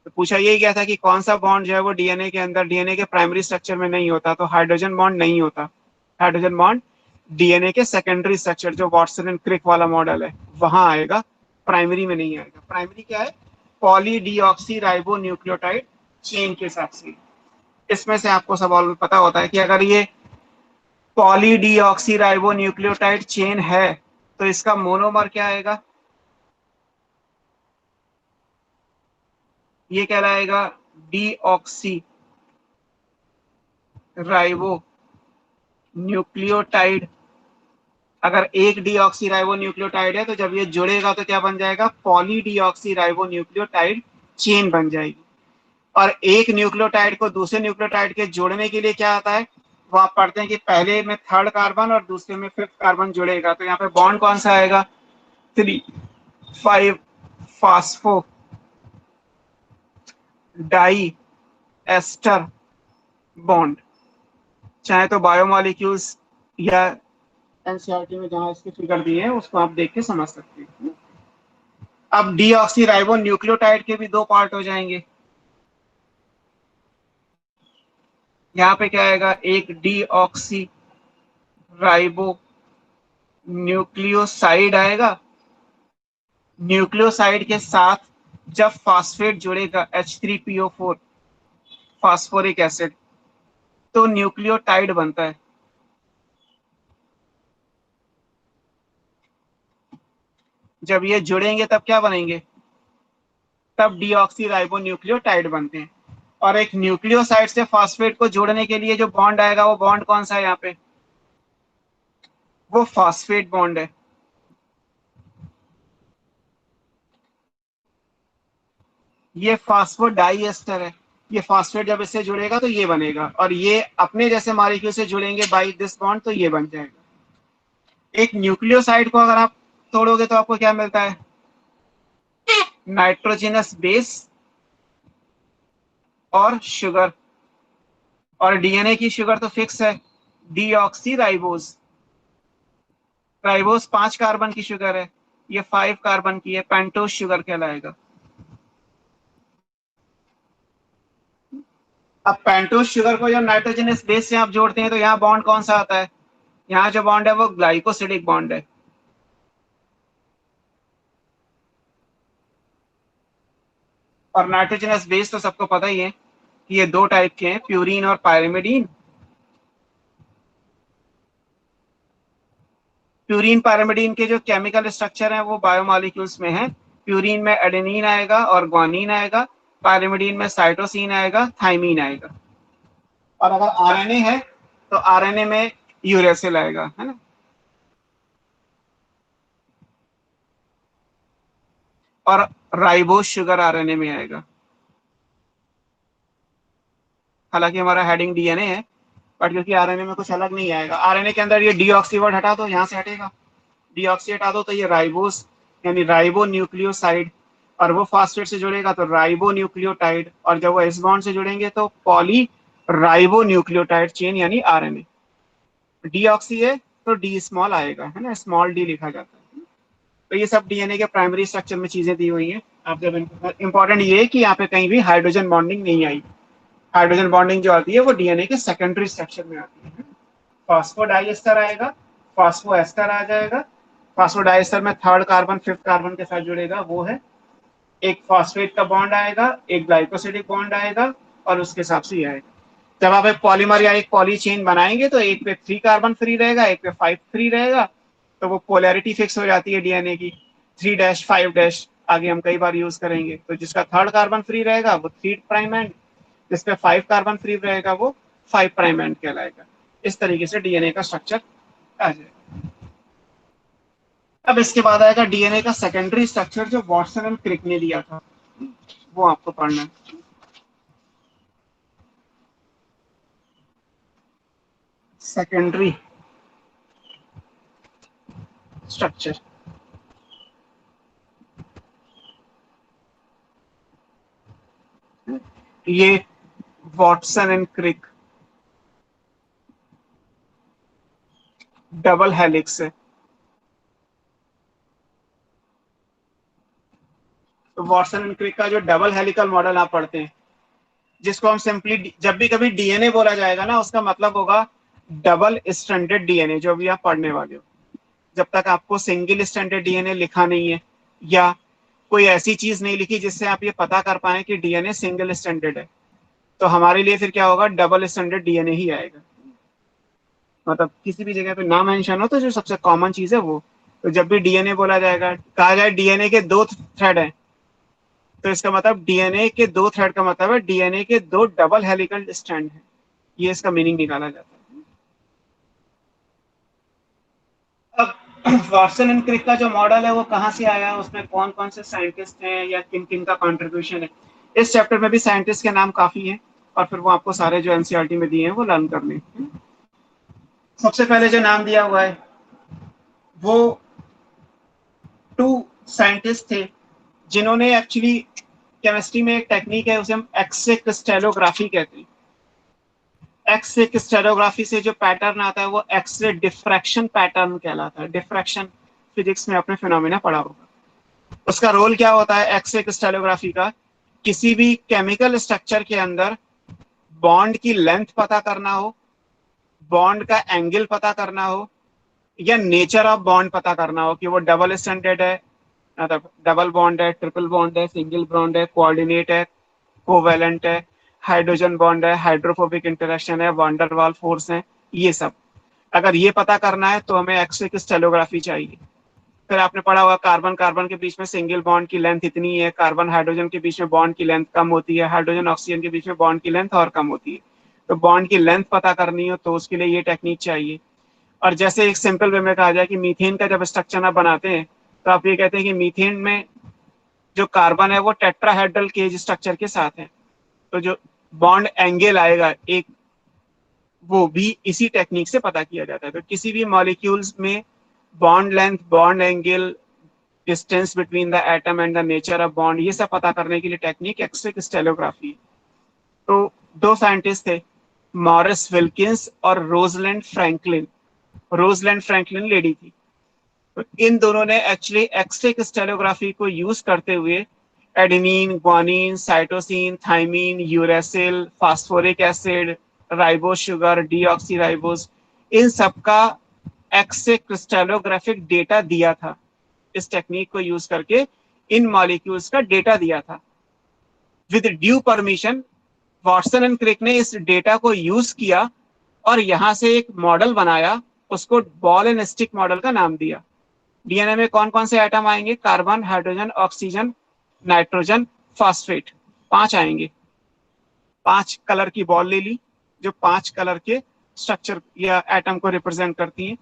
A: तो पूछा यही गया था कि कौन सा बॉन्ड जो है वो डीएनए के अंदर, डीएनए के प्राइमरी स्ट्रक्चर में नहीं होता, तो हाइड्रोजन बॉन्ड नहीं होता। हाइड्रोजन बॉन्ड डीएनए के सेकेंडरी स्ट्रक्चर, जो वॉटसन एंड क्रिक वाला मॉडल है, वहां आएगा, प्राइमरी में नहीं आएगा। प्राइमरी क्या है? Poly deoxy ribo nucleotide chain के हिसाब से। इसमें से आपको सवाल पता होता है कि अगर ये पॉली डीऑक्सी न्यूक्लियोटाइड चेन है तो इसका मोनोमर क्या आएगा? ये कहलाएगा डीऑक्सी न्यूक्लियोटाइड। अगर एक डीऑक्सी न्यूक्लियोटाइड है तो जब ये जुड़ेगा तो क्या बन जाएगा? पॉली डीऑक्सी न्यूक्लियोटाइड चेन बन जाएगी। और एक न्यूक्लियोटाइड को दूसरे न्यूक्लियोटाइड के जोड़ने के लिए क्या आता है, वो आप पढ़ते हैं कि पहले में थर्ड कार्बन और दूसरे में फिफ्थ कार्बन जुड़ेगा, तो यहाँ पे बॉन्ड कौन सा आएगा? 3,5 फास्फो डाई एस्टर बॉन्ड। चाहे तो बायोमॉलिक्यूल्स या एनसीईआरटी में जहां इसकी फिगर दी है उसको आप देख के समझ सकते हैं। अब डीऑक्सी न्यूक्लियोटाइड के भी दो पार्ट हो जाएंगे। यहाँ पे क्या आएगा? एक डीऑक्सी न्यूक्लियोसाइड आएगा। न्यूक्लियोसाइड के साथ जब फास्फेट जुड़ेगा H3PO4 फास्फोरिक एसिड तो न्यूक्लियोटाइड बनता है। जब ये जुड़ेंगे तब क्या बनेंगे? तब डीऑक्सी न्यूक्लियोटाइड बनते हैं। और एक न्यूक्लियोसाइड से फास्फेट को जोड़ने के लिए जो बॉन्ड आएगा वो बॉन्ड कौन सा है यहाँ पे? वो फास्फेट बॉन्ड है। ये फास्फोडाइएस्टर है। ये फास्फेट जब इससे जुड़ेगा तो ये बनेगा, और ये अपने जैसे मॉलिक्यूल से जुड़ेंगे बाई दिस बॉन्ड तो ये बन जाएगा। एक न्यूक्लियोसाइड को अगर आप तोड़ोगे तो आपको क्या मिलता है? नाइट्रोजनस बेस और शुगर। और डीएनए की शुगर तो फिक्स है, डीऑक्सी राइबोज 5 कार्बन की शुगर है, ये 5 कार्बन की है, पेंटोज शुगर कहलाएगा। अब पेंटोज शुगर को जब नाइट्रोजनस बेस से आप जोड़ते हैं तो यहाँ बॉन्ड कौन सा आता है? यहाँ जो बॉन्ड है वो ग्लाइकोसिडिक बॉन्ड है। और नाइट्रोजनस बेस तो सबको पता ही है कि ये दो टाइप के हैं, प्यूरीन और पायरिमिडीन। प्यूरीन पायरिमिडीन के जो केमिकल स्ट्रक्चर है वो बायोमॉलिक्यूल्स में है। प्यूरीन में एडेनिन आएगा और ग्वानिन आएगा, पायरिमिडीन में साइटोसिन आएगा, थाइमीन आएगा। और अगर आरएनए है तो आरएनए में यूरेसिल आएगा, है ना। और राइबोज शुगर आरएनए में आएगा। हालांकि हमारा हेडिंग डीएनए है, बट क्योंकि आरएनए में कुछ अलग नहीं आएगा। आरएनए के अंदर ये डीऑक्सी वर्ड हटा दो, यहाँ से हटेगा, डीऑक्सी हटा दो तो ये राइबोस यानी राइबो न्यूक्लियोसाइड, और वो फास्फेट से जुड़ेगा तो राइबो न्यूक्लियोटाइड, और जब वो एस बॉन्ड से जुड़ेंगे तो पॉली राइबो न्यूक्लियोटाइड चेन यानी आरएनए। डीऑक्सी है तो डी स्मॉल आएगा, है ना, स्मॉल डी लिखा जाता है। तो ये सब डीएनए के प्राइमरी स्ट्रक्चर में चीजें दी हुई हैं। आप जब इंपॉर्टेंट ये है कि यहाँ पे कहीं भी हाइड्रोजन बॉन्डिंग नहीं आई। हाइड्रोजन बॉन्डिंग जो आती है वो डीएनए के सेकेंडरी स्ट्रक्चर में आती है। फास्फोडाइएस्टर आएगा, फास्फोएस्टर आ जाएगा। फास्फोडाइएस्टर में थर्ड कार्बन फिफ्थ कार्बन के साथ जुड़ेगा, वो है एक फास्फेट का बॉन्ड आएगा, एक ग्लाइकोसिडिक बॉन्ड आएगा, और उसके हिसाब से ये आएगा। जब आप एक पॉलीमर या एक पॉली चेन बनाएंगे तो एक पे 3 कार्बन फ्री रहेगा, एक पे 5 फ्री रहेगा, तो वो पोलैरिटी फिक्स हो जाती है डीएनए की, 3 5 आगे हम कई बार यूज करेंगे। तो जिसका थर्ड कार्बन फ्री रहेगा वो 3 प्राइम एंड, जिसपे 5 कार्बन फ्री रहेगा वो 5 प्राइम एंड कहलाएगा। इस तरीके से डीएनए का स्ट्रक्चर आ जाएगा। अब इसके बाद आएगा डीएनए का सेकेंडरी स्ट्रक्चर जो वॉटसन एंड क्रिक ने दिया था, वो आपको पढ़ना है। सेकेंडरी स्ट्रक्चर ये Watson and Crick double helix है। तो वॉटसन एंड क्रिक का जो डबल हेलिकल मॉडल आप पढ़ते हैं, जिसको हम सिंपली जब भी कभी डीएनए बोला जाएगा ना उसका मतलब होगा डबल स्ट्रैंडेड डीएनए, जो भी आप पढ़ने वाले हो। जब तक आपको सिंगल स्ट्रैंडेड डीएनए लिखा नहीं है या कोई ऐसी चीज नहीं लिखी जिससे आप ये पता कर पाए कि डीएनए सिंगल स्ट्रैंडेड है, तो हमारे लिए फिर क्या होगा, डबल स्ट्रैंडेड डीएनए ही आएगा। मतलब किसी भी जगह पे ना मेंशन हो तो जो सबसे कॉमन चीज है वो। तो जब भी डीएनए बोला जाएगा, कहा जाए डीएनए के 2 थ्रेड हैं, तो इसका मतलब डीएनए के 2 थ्रेड का मतलब है डीएनए के 2 डबल हेलिकल स्ट्रैंड हैं। ये इसका मीनिंग निकाला जाता है। अब वाटसन एंड क्रिक का जो मॉडल है वो कहाँ से आया, उसमें कौन कौन से साइंटिस्ट हैं या किन किन का कंट्रीब्यूशन है, इस चैप्टर में भी साइंटिस्ट के नाम काफी हैं, और फिर वो आपको सारे जो एनसीईआरटी में दिए हैं वो लर्न कर लें। सबसे पहले जो नाम दिया हुआ है वो 2 साइंटिस्ट थे जिन्होंने एक्चुअली, केमिस्ट्री में एक टेक्निक है उसे हम एक्स-रे क्रिस्टलोग्राफी कहते हैं। एक्स-रे क्रिस्टलोग्राफी से जो पैटर्न आता है वो एक्स-रे डिफ्रैक्शन पैटर्न कहलाता है। डिफ्रैक्शन फिजिक्स में आपने फिनोमेना पढ़ा होगा। उसका रोल क्या होता है एक्स-रे क्रिस्टलोग्राफी का, किसी भी केमिकल स्ट्रक्चर के अंदर बॉन्ड की लेंथ पता करना हो, बॉन्ड का एंगल पता करना हो, या नेचर ऑफ बॉन्ड पता करना हो कि वो डबल स्टैंडर्ड है, मतलब डबल बॉन्ड है, ट्रिपल बॉन्ड है, सिंगल बॉन्ड है, कोऑर्डिनेट है, कोवेलेंट है, हाइड्रोजन बॉन्ड है, हाइड्रोफोबिक इंटरेक्शन है, वांडरवाल फोर्स है, ये सब अगर ये पता करना है तो हमें एक्स-रे क्रिस्टलोग्राफी चाहिए। फिर आपने पढ़ा होगा कार्बन कार्बन के बीच में सिंगल बॉन्ड की लेंथ इतनी है, कार्बन हाइड्रोजन के बीच में बॉन्ड की लेंथ कम होती है, हाइड्रोजन ऑक्सीजन के बीच में बॉन्ड की लेंथ और कम होती है। तो बॉन्ड की लेंथ पता करनी हो तो उसके लिए ये टेक्निक चाहिए। और जैसे एक सिंपल वे में कहा जाए कि मीथेन का जब स्ट्रक्चर आप बनाते हैं तो आप ये कहते हैं कि मीथेन में जो कार्बन है वो टेट्राहेड्रल केज स्ट्रक्चर के साथ है, तो जो बॉन्ड एंगल आएगा एक, वो भी इसी टेक्निक से पता किया जाता है। तो किसी भी मॉलिक्यूल्स में bond length, bond angle, distance between the atom and the nature of bond, ये सब पता करने के लिए टेक्निक एक्स-रे क्रिस्टलोग्राफी। तो 2 साइंटिस्ट थे, मॉरिस विल्किंस और Rosalind Franklin. Rosalind Franklin lady थी। तो इन दोनों ने एक्चुअली एक्स-रे क्रिस्टलोग्राफी को यूज करते हुए adenine, guanine, cytosine, thymine, uracil, phosphoric acid, ribose sugar, deoxyribose, इन सब का एक्स-रे क्रिस्टलोग्राफिक डेटा दिया था। इस टेक्निक को यूज करके इन मॉलिक्यूल्स का डेटा दिया था। With due permission Watson and Crick ने इस डेटा को यूज किया और यहां से एक मॉडल बनाया, उसको बॉल एंड स्टिक मॉडल का नाम दिया। डीएनए में कौन कौन से एटम आएंगे, carbon, hydrogen, oxygen, nitrogen, phosphate, 5 आएंगे। 5 कलर की बॉल ले ली जो 5 कलर के स्ट्रक्चर या एटम को रिप्रेजेंट करती है।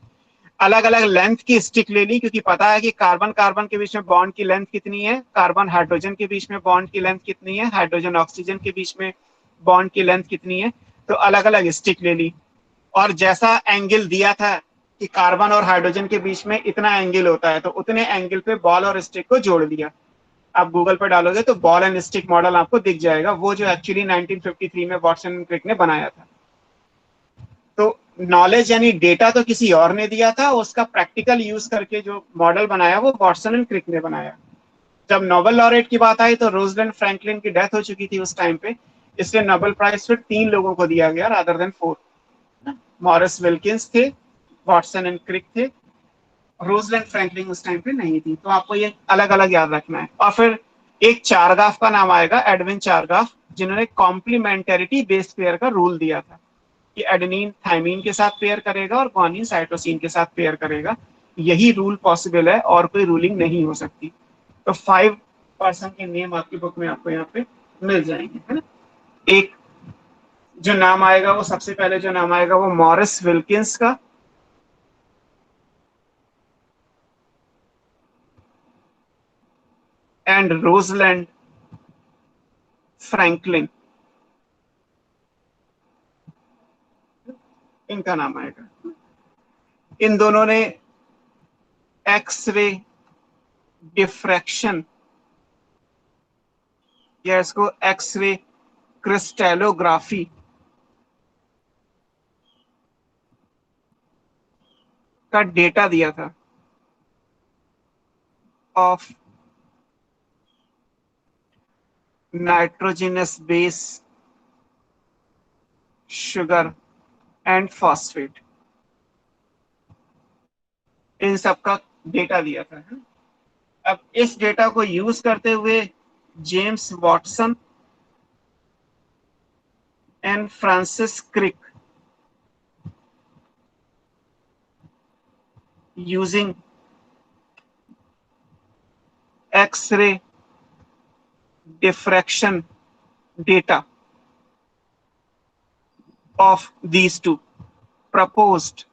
A: अलग अलग लेंथ की स्टिक ले ली क्योंकि पता है कि कार्बन कार्बन के बीच में बॉन्ड की लेंथ कितनी है, कार्बन हाइड्रोजन के बीच में बॉन्ड की लेंथ कितनी है, हाइड्रोजन ऑक्सीजन के बीच में बॉन्ड की लेंथ कितनी है, तो अलग अलग स्टिक ले ली। और जैसा एंगल दिया था कि कार्बन और हाइड्रोजन के बीच में इतना एंगल होता है, तो उतने एंगल पे बॉल और स्टिक को जोड़ दिया। आप गूगल पर डालोगे तो बॉल एंड स्टिक मॉडल आपको दिख जाएगा, वो जो एक्चुअली 1953 में वाटसन एंड क्रिक ने बनाया था। तो नॉलेज यानी डेटा तो किसी और ने दिया था, उसका प्रैक्टिकल यूज करके जो मॉडल बनाया वो वाटसन एंड क्रिक ने बनाया। जब नोबेल लॉरेट की बात आई तो रोजलैंड फ्रैंकलिन की डेथ हो चुकी थी उस टाइम पे, इसलिए नोबेल प्राइज फिर 3 लोगों को दिया गया रादर देन 4। मॉरिस विल्किंस थे, वाटसन एंड क्रिक थे, रोजलैंड फ्रैंकलिन उस टाइम पे नहीं थी। तो आपको ये अलग अलग याद रखना है। और फिर एक चारगाफ का नाम आएगा, एडविन चारगाफ, जिन्होंने कॉम्प्लीमेंटेरिटी बेस्ड पेयर का रूल दिया था कि एडेनिन थाइमिन के साथ पेयर करेगा और ग्वानिन साइटोसिन के साथ पेयर करेगा। यही रूल पॉसिबल है और कोई रूलिंग नहीं हो सकती। तो 5 पर्सन के नेम आपकी बुक में आपको यहाँ पे मिल जाएंगे, है ना। एक जो नाम आएगा वो सबसे पहले जो नाम आएगा वो मॉरिस विल्किंस का, एंड रोजलैंड फ्रैंकलिन, इनका नाम आएगा। इन दोनों ने एक्स-रे डिफ्रैक्शन या इसको एक्स-रे क्रिस्टलोग्राफी का डेटा दिया था of nitrogenous base, sugar and phosphate, इन सब का डेटा दिया था। अब इस डेटा को यूज करते हुए James Watson and Francis Crick using X-ray diffraction data of these two proposed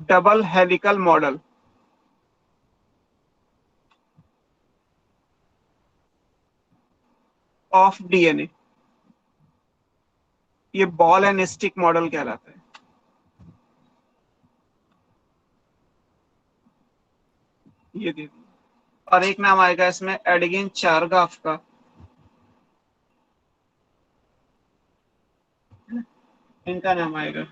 A: double helical model of DNA, ये बॉल एंड स्टिक मॉडल कहलाता है। ये दे दिया, और एक नाम आएगा इसमें एडगिन चारगाफ का, इनका नाम आएगा।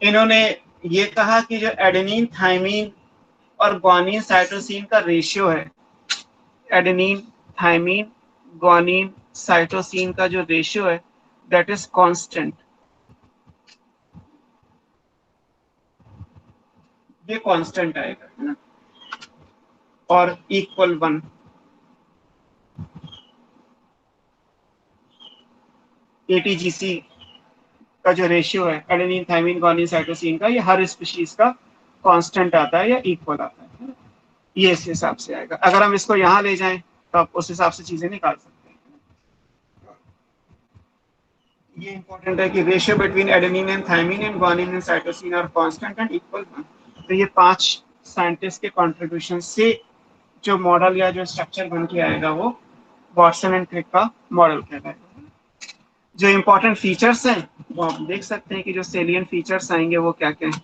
A: इन्होंने ये कहा कि जो एडेनिन, थाइमिन और ग्वानिन साइटोसिन का रेशियो है, एडेनिन, थाइमिन, ग्वानिन, साइटोसिन का जो रेशियो है दैट इज कांस्टेंट। ये कांस्टेंट आएगा, है ना, और इक्वल 1। एटीजीसी का जो रेशियो है एडेनिन, थाइमिन, ग्वानिन, साइटोसिन का, ये हर स्पीशीज का कांस्टेंट आता है या इक्वल आता है। ये इस हिसाब से आएगा। अगर हम इसको यहाँ ले जाएं तो आप उस हिसाब से चीजें निकाल सकते हैं। ये इंपॉर्टेंट है कि ratio between adenine and thymine and guanine and cytosine are constant and equal 1। तो ये 5 साइंटिस्ट के कंट्रीब्यूशन से जो मॉडल या जो स्ट्रक्चर बन के आएगा वो वाटसन एंड क्रिक का मॉडल कहलाएगा। जो इंपॉर्टेंट फीचर्स हैं वो आप देख सकते हैं कि जो सेलिएंट फीचर्स आएंगे वो क्या क्या हैं।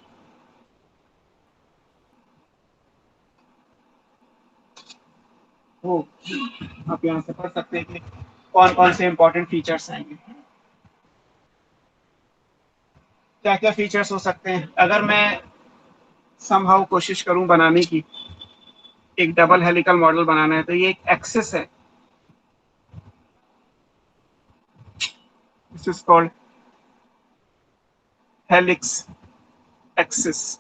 A: वो आप यहाँ से पढ़ सकते हैं कि कौन कौन से इंपॉर्टेंट फीचर्स आएंगे, क्या क्या फीचर्स हो सकते हैं। अगर मैं समहाउ कोशिश करूं बनाने की, एक डबल हेलिकल मॉडल बनाना है, तो ये एक एक्सिस है, this is called helix axis.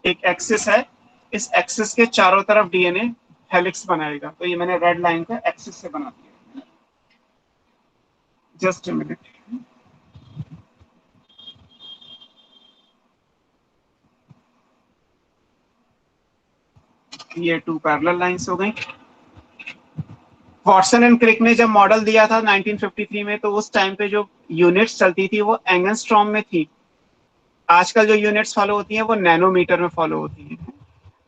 A: एक एक्सिस है, इस एक्सिस के चारों तरफ डीएनए हेलिक्स बनाएगा। तो ये मैंने रेड लाइन का एक्सिस से बना दिया। जस्ट अ मिनट, ये 2 पैरेलल लाइंस हो गई। वाटसन एंड क्रिक ने जब मॉडल दिया था 1953 में, तो उस टाइम पे जो यूनिट्स चलती थी वो एंगस्ट्रॉम में थी। आजकल जो यूनिट्स फॉलो होती हैं वो नैनोमीटर में फॉलो होती हैं।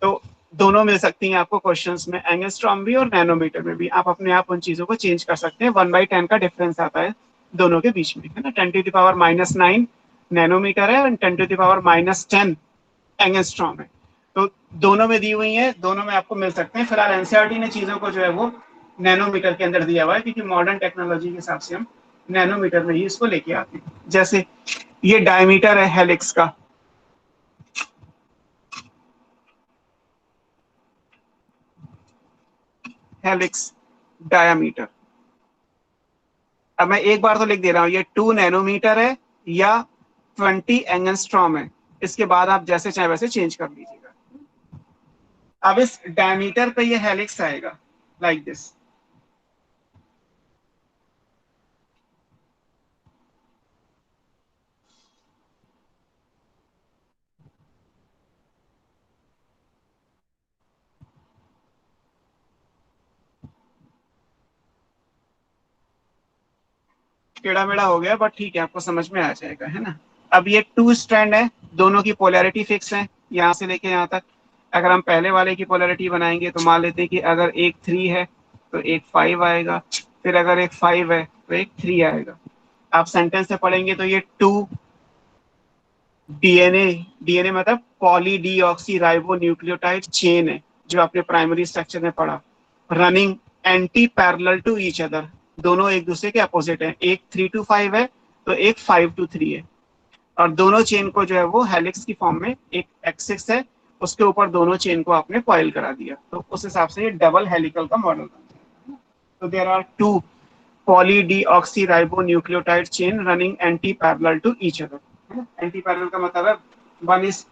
A: तो दोनों मिल सकती हैं आपको क्वेश्चंस में, एंगस्ट्रॉम भी और नैनोमीटर में भी। आप अपने आप उन चीजों को चेंज कर सकते हैं। 1/10 का डिफरेंस आता है दोनों के बीच में, है ना। 10⁻⁻9 नैनोमीटर है और 10⁻10 एंगस्ट्रॉम है। तो दोनों में दी हुई है, दोनों में आपको मिल सकते हैं। फिलहाल एनसीईआरटी ने चीजों को जो है वो नैनोमीटर के अंदर दिया हुआ है, क्योंकि मॉडर्न टेक्नोलॉजी के हिसाब से हम नैनोमीटर में ही इसको लेके आते हैं। जैसे ये डायमीटर है हेलिक्स का, हेलिक्स डायमीटर। अब मैं एक बार तो लिख दे रहा हूं, ये 2 नैनोमीटर है या 20 एंगस्ट्रॉम है। इसके बाद आप जैसे चाहे वैसे चेंज कर लीजिएगा। अब इस डायमीटर पे ये हेलिक्स आएगा लाइक दिस। टेढ़ा मेढ़ा हो गया बट ठीक है, आपको समझ में आ जाएगा, है ना। अब ये 2 स्ट्रैंड है, दोनों की पोलैरिटी फिक्स है यहाँ से लेके यहाँ तक। अगर हम पहले वाले की पोलैरिटी बनाएंगे तो मान लेते हैं कि अगर एक 3 है तो एक 5 आएगा, फिर अगर एक 5 है तो एक 3 आएगा। आप सेंटेंस से पढ़ेंगे तो ये 2 डीएनए मतलब पॉलीडीऑक्सीराइबो न्यूक्लियोटाइड चेन है, जो आपने प्राइमरी स्ट्रक्चर में पढ़ा। Running anti parallel to each other, दोनों एक दूसरे के अपोजिट है। एक 3 to 5 है तो एक 5 to 3 है, और दोनों चेन को जो है वो हेलिक्स की फॉर्म में, एक एक्सिस है उसके ऊपर दोनों चेन को आपने कॉइल करा दिया। तो उस हिसाब से ये डबल हेलिकल का मॉडल बन है। तो there are 2 polydeoxyribonucleotide chain running anti parallel to each other. Anti parallel का मतलब है one is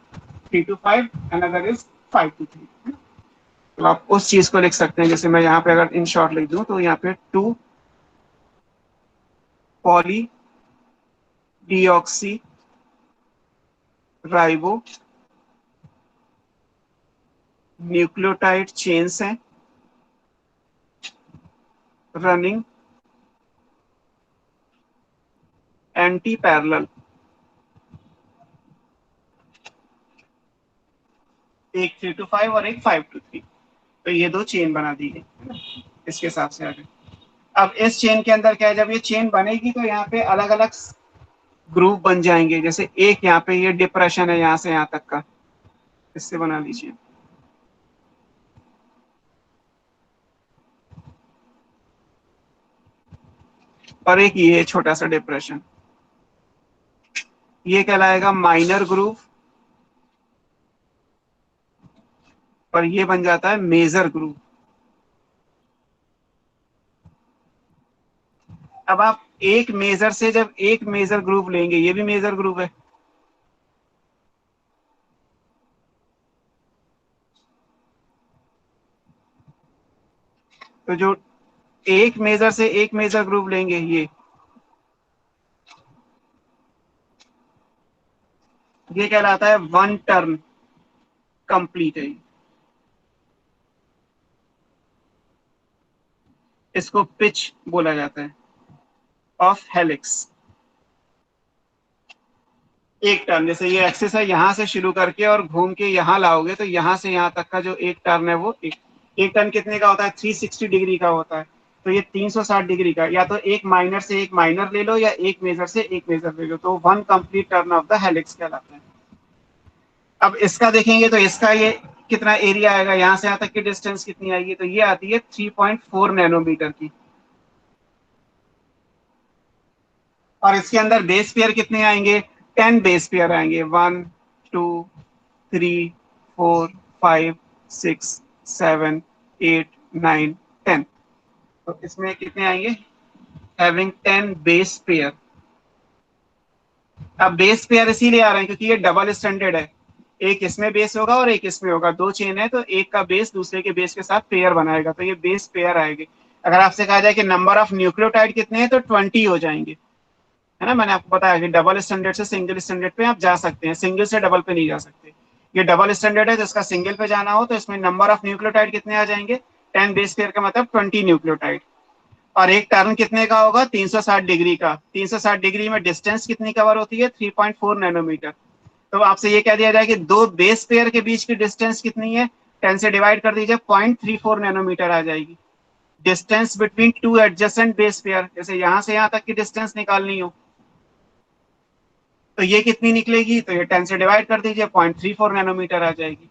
A: 3 to 5 and other is 5 to 3। तो आप उस चीज को लिख सकते हैं। जैसे मैं यहाँ पे अगर इन शॉर्ट लिख दूं तो यहाँ पे 2 poly deoxy ribo nucleotide chains हैं रनिंग एंटी पैरेलल, एक 3 to 5 और एक 5 to 3, तो ये दो चेन बना दी गई इसके हिसाब से आगे। अब इस चेन के अंदर क्या है, जब ये चेन बनेगी तो यहाँ पे अलग अलग ग्रुप बन जाएंगे, जैसे एक यहाँ पे ये डिप्रेशन है यहाँ से यहाँ तक का, इससे बना लीजिए, और एक ये छोटा सा डिप्रेशन, ये कहलाएगा माइनर ग्रुप, और ये बन जाता है मेजर ग्रुप। अब आप एक मेजर से जब एक मेजर ग्रुप लेंगे, ये भी मेजर ग्रुप है, तो जो एक मेजर से एक मेजर ग्रुप लेंगे ये कहलाता है वन टर्न कंप्लीट है। इसको पिच बोला जाता है ऑफ हेलिक्स। एक टर्न, जैसे ये एक्सिस है, यहां से शुरू करके और घूम के यहां लाओगे तो यहां से यहां तक का जो एक टर्न है वो एक टर्न कितने का होता है, 360 डिग्री का होता है, तो ये 360 डिग्री का, या तो एक माइनर से एक माइनर ले लो या एक मेजर से एक मेजर ले लो, तो one complete turn off the helix कहलाता है। अब इसका देखेंगे तो इसका ये कितना एरिया आएगा, यहां से यहां तक की डिस्टेंस कितनी आएगी, तो ये आती है 3.4 नैनोमीटर की, और इसके अंदर बेस पेयर कितने आएंगे, 10 बेस पेयर आएंगे, 1 2 3 4 5 6 7 8 9 10, तो इसमें कितने आएंगे, हैविंग 10 बेस पेयर। अब बेस पेयर इसीलिए आ रहे हैं क्योंकि ये डबल स्टैंडर्ड है, एक इसमें बेस होगा और एक इसमें होगा, दो चेन है तो एक का बेस दूसरे के बेस के साथ पेयर बनाएगा, तो ये बेस पेयर आएगी। अगर आपसे कहा जाए कि नंबर ऑफ न्यूक्लियोटाइड कितने हैं तो 20 हो जाएंगे, है ना, मैंने आपको बताया कि डबल स्टैंडर्ड से सिंगल स्टैंडर्ड पे आप जा सकते हैं, सिंगल से डबल पे नहीं जा सकते। ये डबल स्टैंडर्ड है, जिसका सिंगल पे जाना हो तो इसमें नंबर ऑफ न्यूक्लियोटाइड कितने आ जाएंगे, 10 बेस पेयर का मतलब 20 न्यूक्लियोटाइड, और एक टर्न कितने का होगा, 360 डिग्री का। 360 डिग्री में डिस्टेंस कितनी कवर होती है, 3.4 नैनोमीटर। तो आपसे ये कह दिया जाए कि दो बेस पेयर के बीच की डिस्टेंस कितनी है, 10 से डिवाइड कर दीजिए, 0.34 नैनोमीटर आ जाएगी। Distance between two adjacent base pair, जैसे यहां से यहां तक की डिस्टेंस निकालनी हो तो ये कितनी निकलेगी, तो ये 10 से डिवाइड कर दीजिए, 0.34 नैनोमीटर आ जाएगी।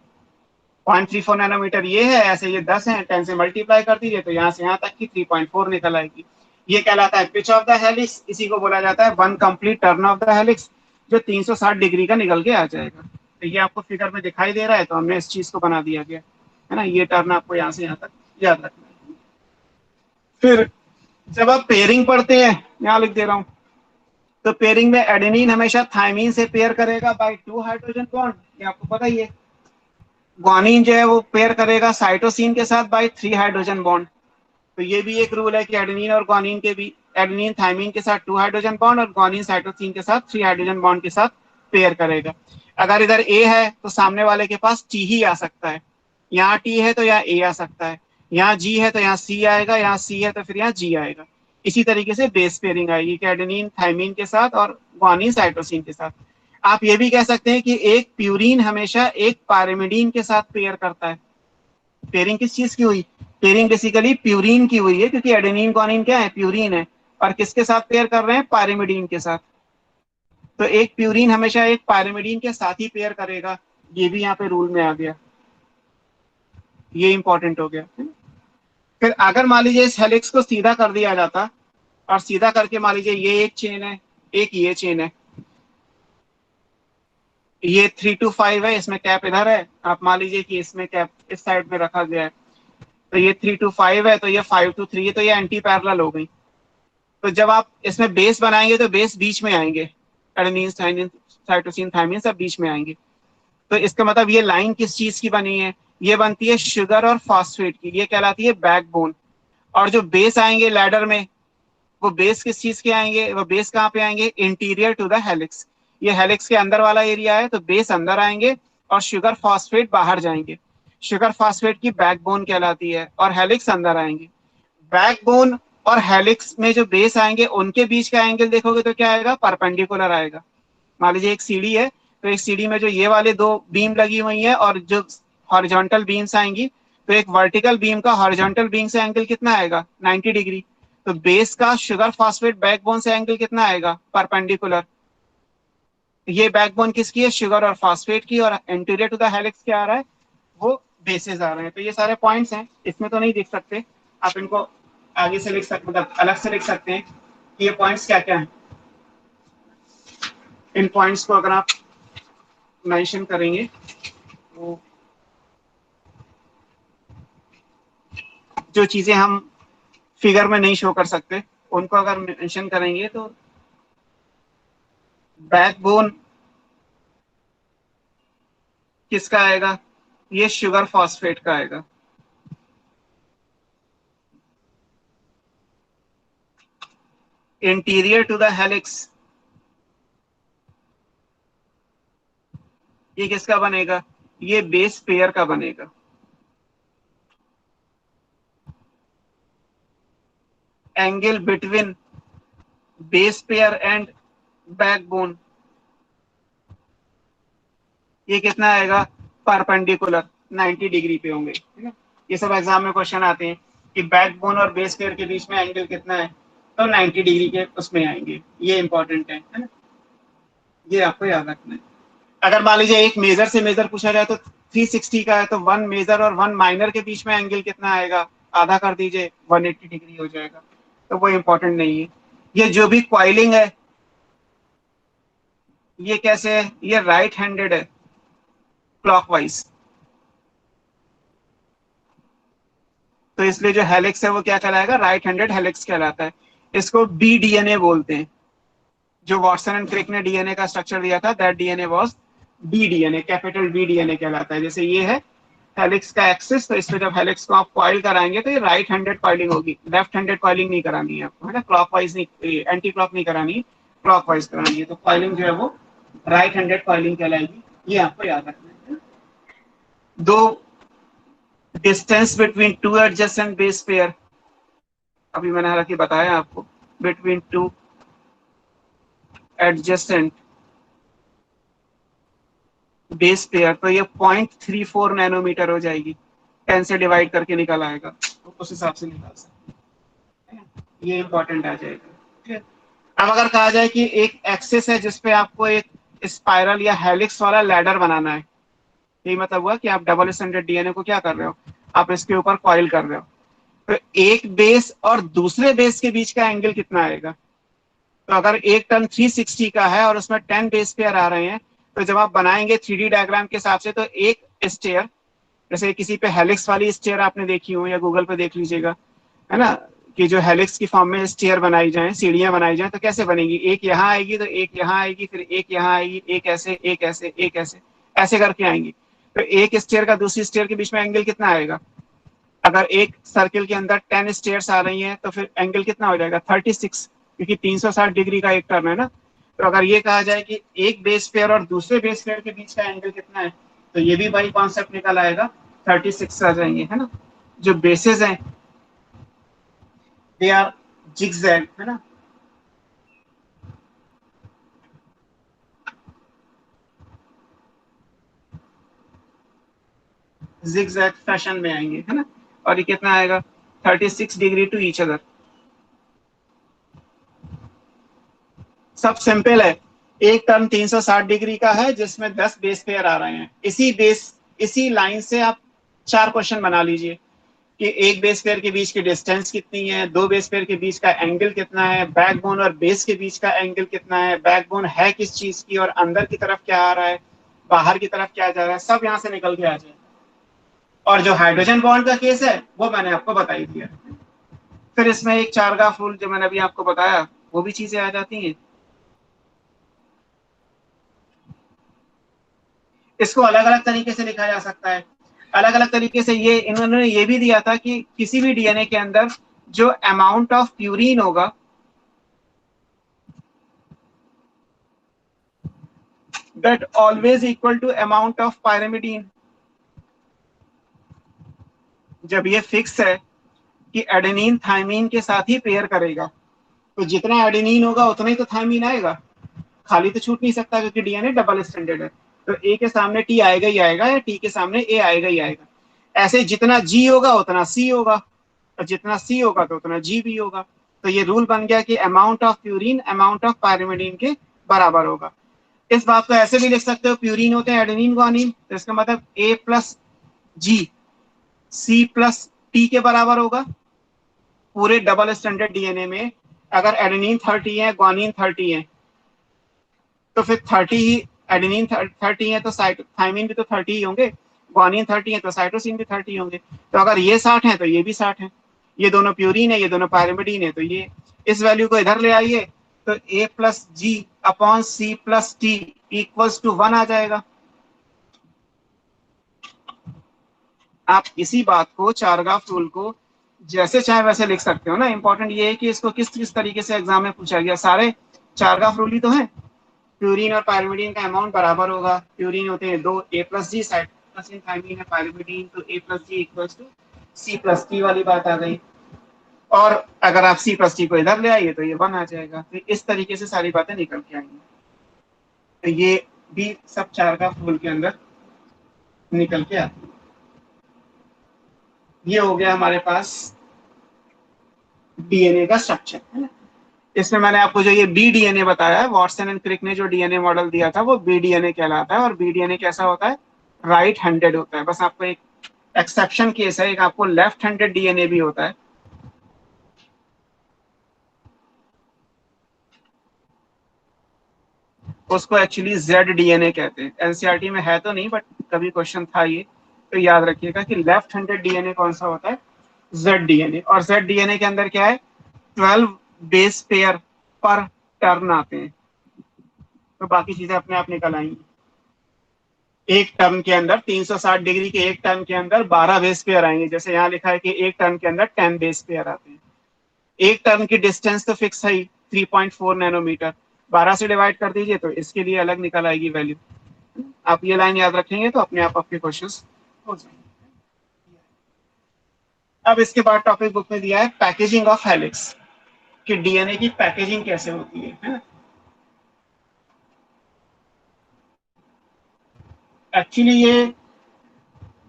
A: 0.34 नैनोमीटर ये है, ऐसे ये 10 है, 10 से मल्टीप्लाई कर दीजिए तो यहाँ से यहाँ तक की 3.4 निकल आएगी। ये कहलाता है पिच ऑफ द हेलिक्स, इसी को बोला जाता है one complete turn off the helix, जो 360 डिग्री का निकल के आ जाएगा। तो ये आपको फिगर में दिखाई दे रहा है, तो हमने इस चीज को बना दिया गया है ना, ये टर्न आपको यहाँ से यहाँ तक याद रखना है। फिर जब आप पेयरिंग पढ़ते हैं, यहाँ लिख दे रहा हूँ, तो पेयरिंग में एडेनिन हमेशा थायमीन से पेयर करेगा बाय 2 हाइड्रोजन बॉन्ड, ये आपको पता ही है। ग्वानिन जो है वो पेयर करेगा साइटोसिन के साथ बाय 3 हाइड्रोजन बॉन्ड, तो ये भी एक रूल है कि एडेनिन और ग्वानिन के भी, एडेनिन थायमीन के साथ 2 हाइड्रोजन बॉन्ड और ग्वानिन साइटोसिन के साथ 3 हाइड्रोजन बॉन्ड के साथ पेयर करेगा। अगर इधर ए है तो सामने वाले के पास टी ही आ सकता है, यहाँ टी है तो यहाँ ए आ सकता है, यहाँ जी है तो यहाँ सी आएगा, यहाँ सी है तो फिर यहाँ जी आएगा। इसी तरीके से बेस पेयरिंग आएगी कि एडेनिन थायमीन के साथ और ग्वानिन साइटोसिन के साथ। आप ये भी कह सकते हैं कि एक प्यूरिन हमेशा एक पायरिमिडीन के साथ पेयर करता है। पेयरिंग किस चीज की हुई, पेयरिंग बेसिकली प्यूरिन की हुई है, क्योंकि एडेनिन ग्वानिन क्या है, प्यूरिन है, और किसके साथ पेयर कर रहे हैं, पायरिमिडीन के साथ। तो एक प्यूरिन हमेशा एक पायरिमिडीन के साथ ही पेयर करेगा, ये भी यहाँ पे रूल में आ गया, ये इंपॉर्टेंट हो गया। फिर अगर मान लीजिए इस हेलिक्स को सीधा कर दिया जाता, और सीधा करके मान लीजिए ये एक चेन है, एक ये चेन है, ये 3 to 5 है, इसमें कैप इधर है, आप मान लीजिए कि इसमें कैप इस साइड में रखा गया है, तो ये 3 to 5 है, तो ये 5 to 3 है, तो ये एंटी पैरेलल हो गई। तो जब आप इसमें बेस बनाएंगे तो बेस बीच में आएंगे, एडेनिन साइटोसिन थायमीन सब बीच में आएंगे। तो इसका मतलब ये लाइन किस चीज की बनी है, ये बनती है शुगर और फॉस्फेट की, ये कहलाती है बैकबोन। और जो बेस आएंगे लैडर में, वो बेस किस चीज के आएंगे, वो बेस कहाँ पे आएंगे, इंटीरियर टू द हेलिक्स, ये हेलिक्स के अंदर वाला एरिया है, तो बेस अंदर आएंगे और शुगर फॉस्फेट बाहर जाएंगे। शुगर फॉस्फेट की बैकबोन कहलाती है और हेलिक्स अंदर आएंगे। बैकबोन और हेलिक्स में जो बेस आएंगे उनके बीच का एंगल देखोगे तो क्या आएगा, परपेंडिकुलर आएगा। मान लीजिए एक सीढ़ी है, तो एक सीढ़ी में जो ये वाले दो बीम लगी हुई है और जो हॉरिजॉन्टल बीम्स आएंगी, तो एक वर्टिकल बीम का हॉरिजॉन्टल बीम से एंगल कितना आएगा, 90 डिग्री। तो बेस का शुगर फॉस्फेट बैकबोन से एंगल कितना आएगा, परपेंडिकुलर। ये बैकबोन किसकी है, शुगर और फॉस्फेट की, और एंटीरियर टू द हेलिक्स क्या आ रहा है, वो बेसेस आ रहे हैं। तो ये सारे पॉइंट्स हैं, इसमें तो नहीं दिख सकते, आप इनको आगे से लिख सकते, मतलब अलग से लिख सकते हैं कि ये पॉइंट्स क्या क्या हैं। इन पॉइंट्स को अगर आप मेंशन करेंगे तो जो चीजें हम फिगर में नहीं शो कर सकते उनको अगर मेंशन करेंगे, तो बैकबोन किसका आएगा, ये शुगर फॉस्फेट का आएगा। इंटीरियर टू द हेलिक्स ये किसका बनेगा, ये बेस पेयर का बनेगा। Angle between base pair and backbone ये कितना आएगा, परपेंडिकुलर 90 डिग्री पे होंगे, ठीक है। ये सब एग्जाम में क्वेश्चन आते हैं कि बैकबोन और बेस पेयर के बीच में एंगल कितना है, तो 90 डिग्री के उसमें आएंगे। ये इंपॉर्टेंट है ना, ये आपको याद रखना है। अगर मान लीजिए एक मेजर से मेजर पूछा जाए तो 360 का है, तो वन मेजर और वन माइनर के बीच में एंगल कितना आएगा, आधा कर दीजिए, 180 डिग्री हो जाएगा। तो वो इंपॉर्टेंट नहीं है। ये जो भी क्वाइलिंग है ये कैसे है, ये राइट हैंडेड है, क्लॉकवाइज। तो इसलिए जो हेलिक्स है वो क्या कहलाएगा, राइट हैंडेड हेलिक्स कहलाता है। इसको बी डीएनए बोलते हैं। जो वॉटसन एंड क्रिक ने डीएनए का स्ट्रक्चर दिया था, that DNA was B DNA, capital B DNA कहलाता है। जैसे ये है हेलिक्स का एक्सिस, तो इसमें जब हेलिक्स को आप कॉइल कराएंगे तो ये राइट हैंडेड कॉइलिंग होगी, लेफ्ट हैंडेड कॉइलिंग नहीं करानी है आपको, है ना, क्लॉकवाइज नहीं, एंटी क्लॉक नहीं करानी है, क्लॉकवाइज करानी है। तो कॉइलिंग जो है वो राइट हैंडेड कॉइलिंग कहलाएगी, ये आपको याद रखना है। दो distance between two adjacent base pair, अभी मैंने हालांकि बताया आपको, between two adjacent base pair, तो ये 0.34 नैनोमीटर हो जाएगी। 10 से डिवाइड करके निकल आएगा, तो उस हिसाब से निकाल सकते हैं, ये इंपॉर्टेंट आ जाएगा, ठीक है। अब अगर कहा जाए कि एक एक्सिस है जिसपे आपको एक स्पाइरल या हेलिक्स वाला लैडर बनाना है, यही मतलब हुआ कि आप डबल स्टैंडर्ड डीएनए को क्या कर रहे हो, आप इसके ऊपर कॉइल कर रहे हो। तो एक बेस और दूसरे बेस के बीच का एंगल कितना आएगा, तो अगर एक टर्न 360 का है और उसमें 10 बेस पेयर आ रहे हैं, तो जब आप बनाएंगे 3D डायग्राम के हिसाब से, तो एक स्टेयर, जैसे किसी पे हेलिक्स वाली स्टेयर आपने देखी हो या गूगल पे देख लीजिएगा, है ना, कि जो हेलिक्स की फॉर्म में स्टेयर बनाई जाए, सीढ़ियां बनाई जाए, तो कैसे बनेगी, एक यहाँ आएगी तो एक यहाँ आएगी, फिर एक यहाँ आएगी, एक ऐसे एक ऐसे एक ऐसे ऐसे करके आएंगी। तो एक स्टेयर का दूसरी स्टेयर के बीच में एंगल कितना आएगा, अगर एक सर्किल के अंदर 10 स्टेयर्स आ रही हैं तो फिर एंगल कितना हो जाएगा, 36, क्योंकि 360 डिग्री का एक टर्न है ना। तो अगर ये कहा जाए कि एक बेस पेयर और दूसरे बेस पेयर के बीच का एंगल कितना है, तो ये भी वही कॉन्सेप्ट निकल आएगा, 36 आ जाएंगे, है ना। जो बेसेस हैं दे आर जिगजैग, है ना, जिगजैग फैशन में आएंगे, है ना। और ये कितना आएगा, 36 डिग्री टू ईच अदर। सब सिंपल है। एक टर्न 360 डिग्री का है जिसमें 10 बेस पेयर आ रहे हैं। इसी लाइन से आप 4 क्वेश्चन बना लीजिए कि एक बेस पेयर के बीच की डिस्टेंस कितनी है, दो बेस पेयर के बीच का एंगल कितना है, बैकबोन और बेस के बीच का एंगल कितना है, बैकबोन है किस चीज की, और अंदर की तरफ क्या आ रहा है, बाहर की तरफ क्या जा रहा है, सब यहाँ से निकल के आ जाए। और जो हाइड्रोजन बॉन्ड का केस है वो मैंने आपको बता ही दिया। फिर इसमें एक चारगाफ रूल जो मैंने अभी आपको बताया, वो भी चीजें आ जाती हैं। इसको अलग अलग तरीके से लिखा जा सकता है। अलग अलग तरीके से ये इन्होंने ये भी दिया था कि किसी भी डीएनए के अंदर जो अमाउंट ऑफ प्यूरिन होगा, that always equal to amount of pyrimidine. जब ये फिक्स है कि एडेनिन थायमीन के साथ ही पेयर करेगा, तो जितना एडेनिन होगा उतना ही तो थायमीन आएगा, खाली तो छूट नहीं सकता क्योंकि डीएनए डबल स्टैंडर्ड है। तो ए के सामने टी आएगा ही आएगा या टी के सामने ए आएगा ही आएगा। ऐसे जितना जी होगा उतना सी होगा, और जितना सी होगा तो उतना जी भी होगा। तो ये रूल बन गया कि amount of purine amount of pyrimidine के बराबर होगा। इस बात को ऐसे भी लिख सकते हो, प्यूरिन होते हैं एडेनिन ग्वानिन, तो इसका मतलब ए प्लस जी सी प्लस टी के बराबर होगा। पूरे डबल स्टैंडर्ड डीएनए में अगर एडेनिन 30 है ग्वानिन 30 है तो फिर 30 ही एडेनिन 30 है तो थायमिन भी तो 30 ही होंगे, ग्वानिन 30 है तो साइटोसिन भी 30 होंगे। तो अगर ये 60 है तो ये भी 60 है, ये दोनों प्यूरिन है ये दोनों पायरिमिडीन है, तो ये इस वैल्यू को इधर ले आइए तो A plus G upon C plus T equals to 1 आ जाएगा। आप इसी बात को चारगाफ रूल को जैसे चाहे वैसे लिख सकते हो ना। इंपॉर्टेंट ये है कि इसको किस किस तरीके से एग्जाम में पूछा गया। सारे चारगाफ रूल ही तो है। प्यूरिन और पायरिमिडीन का अमाउंट बराबर होगा। प्यूरिन होते हैं 2 A plus G, cytosine thymine है पायरिमिडीन, तो A plus G equals to C plus T वाली बात आ गई। और अगर आप सी प्लस टी को इधर ले आइए तो ये 1 आ जाएगा। तो इस तरीके से सारी बातें निकल के आएंगी। तो ये भी सब चारगाफ रूल के अंदर निकल के आती है। ये हो गया हमारे पास डीएनए का स्ट्रक्चर, है ना। इसमें मैंने आपको जो ये बी डीएनए बताया है, वॉटसन एंड क्रिक ने जो डीएनए मॉडल दिया था वो बी डीएनए कहलाता है। और बी डीएनए कैसा होता है? राइट हैंडेड होता है। बस आपको एक एक्सेप्शन केस है, एक आपको लेफ्ट हैंडेड डीएनए भी होता है। उसको एक्चुअली जेड डीएनए कहते हैं। एनसीईआरटी में है तो नहीं, बट कभी क्वेश्चन था ये, तो याद रखिएगा कि लेफ्ट हैंडेड डीएनए कौन सा होता है? Z DNA. और जेड डीएनए के अंदर क्या है? 12 बेस पेयर पर टर्न आते हैं। तो बाकी चीजें अपने आप निकल आएंगी। एक टर्न के अंदर 360 डिग्री के एक टर्न के अंदर 12 बेस पेयर आएंगे। जैसे यहाँ लिखा है कि एक टर्न के अंदर 10 बेस पेयर आते हैं। एक टर्न की डिस्टेंस तो फिक्स है 3.4 नैनोमीटर। 12 से डिवाइड कर दीजिए तो इसके लिए अलग निकल आएगी वैल्यू। आप ये लाइन याद रखेंगे तो अपने आप आपके क्वेश्चंस हो जाएंगे। अब इसके बाद टॉपिक बुक में दिया है पैकेजिंग ऑफ हेलिक्स, कि डीएनए की पैकेजिंग कैसे होती है ना। एक्चुअली ये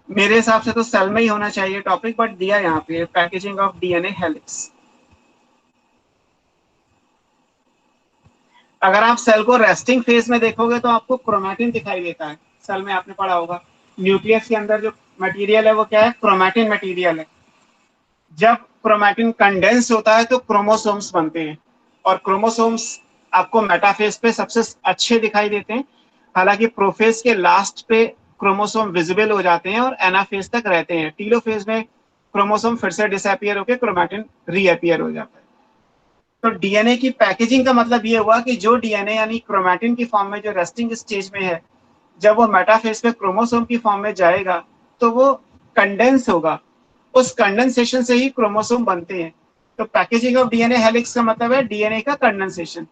A: मेरे हिसाब से तो सेल में ही होना चाहिए टॉपिक, बट दिया यहाँ पे पैकेजिंग ऑफ डीएनए हेलिक्स। अगर आप सेल को रेस्टिंग फेज में देखोगे तो आपको क्रोमैटिन दिखाई देता है। सेल में आपने पढ़ा होगा न्यूक्लियस के अंदर जो मटेरियल है वो क्या है? क्रोमैटिन मटेरियल है। जब क्रोमैटिन कंडेंस होता है तो क्रोमोसोम्स बनते हैं, और क्रोमोसोम्स आपको मेटाफेज पे सबसे अच्छे दिखाई देते हैं। हालांकि प्रोफेज के लास्ट पे क्रोमोसोम विजिबल हो जाते हैं और एनाफेज तक रहते हैं। टीलोफेज में क्रोमोसोम फिर से डिसअपियर होकर क्रोमैटिन रीअपियर हो जाता है। तो डीएनए की पैकेजिंग का मतलब ये हुआ कि जो डीएनए यानी क्रोमैटिन की फॉर्म में जो रेस्टिंग स्टेज में है, जब वो मेटाफेज पे क्रोमोसोम की फॉर्म में जाएगा तो वो कंडेंस होगा। उस कंडेंसेशन से ही क्रोमोसोम बनते हैं। तो पैकेजिंग ऑफ डीएनए हेलिक्स का मतलब है डीएनए का कंडेंसेशन।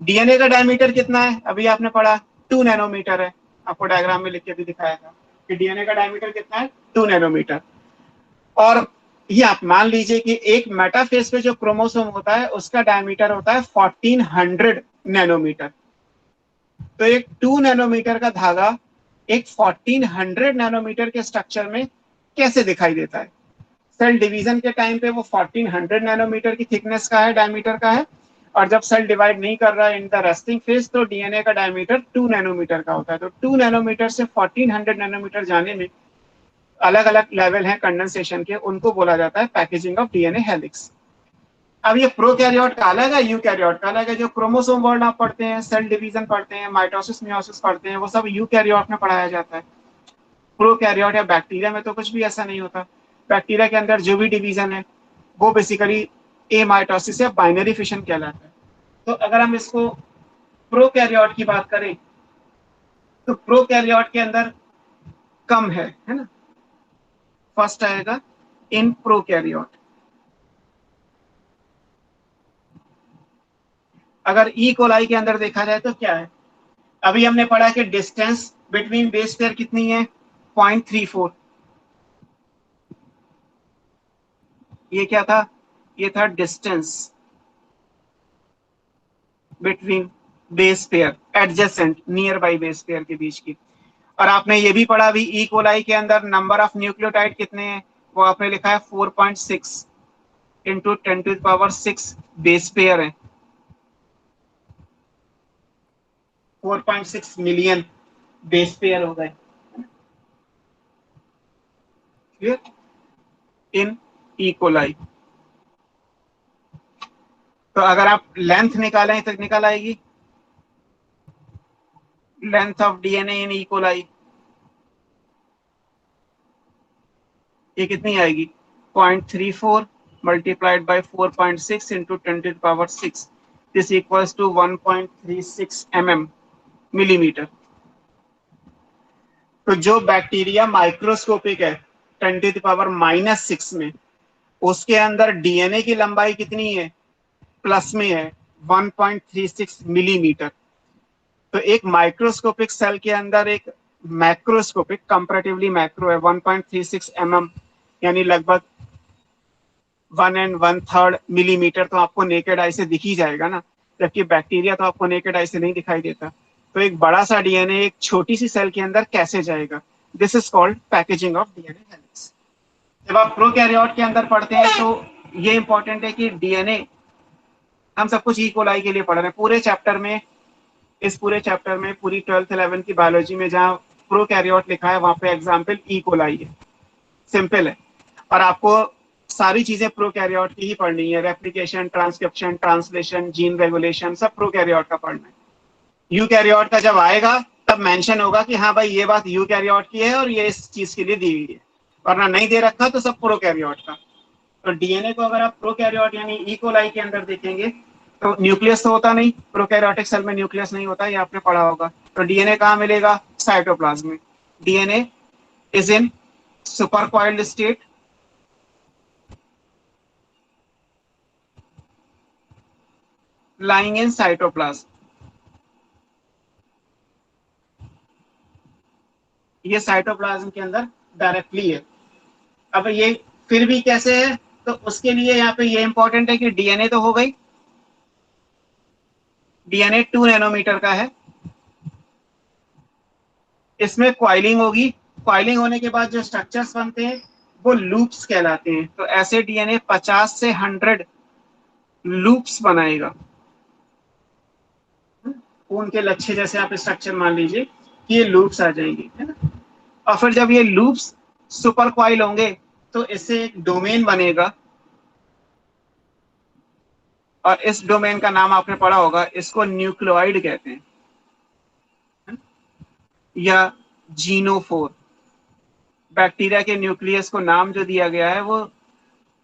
A: डीएनए का डायमीटर कितना है? अभी आपने पढ़ा 2 नैनोमीटर है। आपको डायग्राम में लिख के भी दिखाया था कि डीएनए का डायमीटर कितना है? 2 नैनोमीटर। और ये आप मान लीजिए कि एक मेटाफेज पे जो क्रोमोसोम होता है उसका डायमीटर होता है 1400 नैनोमीटर। तो एक 2 नैनोमीटर का धागा एक 1400 नैनोमीटर के स्ट्रक्चर में कैसे दिखाई देता है? सेल डिवीजन के टाइम पे वो 1400 नैनोमीटर की थिकनेस का है, डायमीटर का है। और जब सेल डिवाइड नहीं कर रहा है इन द रेस्टिंग फेज तो डीएनए का डायमीटर 2 नैनोमीटर का होता है। तो 2 नैनोमीटर से 1400 नैनोमीटर जाने में अलग अलग लेवल हैं कंडेंसेशन के, उनको बोला जाता है पैकेजिंग ऑफ डीएनए हेलिक्स। अब ये प्रोकैरियोट का अलग है, यूकैरियोट का अलग है। जो क्रोमोसोम वर्ड आप पढ़ते हैं, सेल डिवीजन पढ़ते हैं, माइटोसिस मियोसिस पढ़ते हैं, वो सब यूकैरियोट में पढ़ाया जाता है। प्रोकैरियोट या बैक्टीरिया में तो कुछ भी ऐसा नहीं होता। बैक्टीरिया के अंदर जो भी डिवीजन है वो बेसिकली एमाइटोसिस या बाइनरी फिशन कहलाता है। तो अगर हम इसको प्रोकैरियोट की बात करें तो प्रोकैरियोट के अंदर कम है ना। फर्स्ट आएगा इन प्रोकैरियोट। अगर ई कोलाई के अंदर देखा जाए तो क्या है? अभी हमने पढ़ा कि डिस्टेंस बिटवीन बेस पेयर कितनी है, 0.34। ये क्या था, ये था distance between base pair adjacent near by base pair के बीच की। और आपने ये भी पढ़ा भी ई कोलाई के अंदर नंबर ऑफ न्यूक्लियोटाइड कितने हैं, वो आपने लिखा है 4.6 इंटू 10⁶ बेस पेयर है, 4.6 मिलियन बेस पेयर हो गए। Clear in E coli. तो अगर आप लेंथ निकालें तो निकल आएगी length of DNA in E coli, ये कितनी आएगी 0.34 multiplied by 4.6 into 10⁶ this equals to 1.36 millimetre. तो जो बैक्टीरिया माइक्रोस्कोपिक है 10⁻⁻⁶ में, उसके अंदर डीएनए की लंबाई कितनी है, प्लस में है 1.36 मिलीमीटर। तो एक माइक्रोस्कोपिक सेल के अंदर एक मैक्रोस्कोपिक कंपैरेटिवली मैक्रो है 1.36 यानी लगभग 1 मिलीमीटर। तो आपको नेकेड आई से दिख ही जाएगा ना, जबकि बैक्टीरिया तो आपको नेकेड आई से नहीं दिखाई देता। तो एक बड़ा सा डीएनए एक छोटी सी सेल के अंदर कैसे जाएगा, this is called packaging of DNA helix. जब आप प्रोकैरियोट के अंदर पढ़ते हैं तो ये इंपॉर्टेंट है कि डीएनए, हम सब कुछ ई कोलाई के लिए पढ़ रहे हैं पूरे चैप्टर में, इस पूरे चैप्टर में पूरी 12th 11th की बायोलॉजी में जहाँ प्रोकैरियोट लिखा है वहां पे एग्जाम्पल ई कोलाई है, सिंपल है। और आपको सारी चीजें प्रोकैरियोट की ही पढ़नी है, replication, transcription, translation, gene regulation, सब प्रोकैरियोट का पढ़ना है। यूकैरियोट का जब आएगा तब मेंशन होगा कि हाँ भाई ये बात यूकैरियोट की है और ये इस चीज के लिए दी हुई है, वरना नहीं दे रखा तो सब प्रोकैरियोट का। तो डीएनए को अगर आप प्रोकैरियोट यानी ई कोलाई के अंदर देखेंगे तो न्यूक्लियस तो होता नहीं, प्रोकैरियोटिक सेल में न्यूक्लियस नहीं होता, ये आपने पढ़ा होगा। तो डीएनए कहाँ मिलेगा, साइटोप्लाज्म में। DNA is in supercoiled state, lying in cytoplasm। ये साइटोप्लाज्म के अंदर डायरेक्टली है। अब ये फिर भी कैसे है, तो उसके लिए यहाँ पे ये इंपॉर्टेंट है कि डीएनए तो हो गई, डीएनए 2 नैनोमीटर का है, इसमें क्वाइलिंग होगी, क्वाइलिंग होने के बाद जो स्ट्रक्चर्स बनते हैं वो लूप्स कहलाते हैं। तो ऐसे डीएनए 50 से 100 लूप्स बनाएगा, खून के लच्छे जैसे आप स्ट्रक्चर मान लीजिए कि ये लूप्स आ जाएंगे, है ना। और फिर जब ये लूप्स सुपर क्वाइल होंगे तो इससे एक डोमेन बनेगा, और इस डोमेन का नाम आपने पढ़ा होगा, इसको न्यूक्लियोइड कहते हैं या जीनोफोर। बैक्टीरिया के न्यूक्लियस को नाम जो दिया गया है वो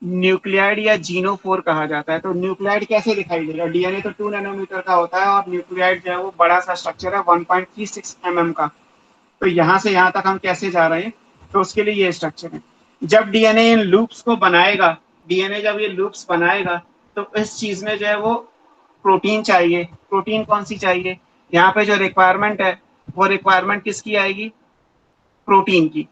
A: न्यूक्लियाइड या जीनोफोर कहा जाता है। तो न्यूक्लियाइड कैसे दिखाई देगा, डीएनए तो 2 नैनोमीटर का होता है और न्यूक्लियाइड जो है वो बड़ा सा स्ट्रक्चर है 1.36 का। तो यहाँ से यहाँ तक हम कैसे जा रहे हैं, तो उसके लिए ये स्ट्रक्चर है। जब डीएनए इन लूप्स को बनाएगा, डीएनए जब ये लूप्स बनाएगा तो इस चीज में जो है वो प्रोटीन चाहिए। प्रोटीन कौन सी चाहिए, यहाँ पे जो रिक्वायरमेंट है वो रिक्वायरमेंट किसकी आएगी, प्रोटीन की।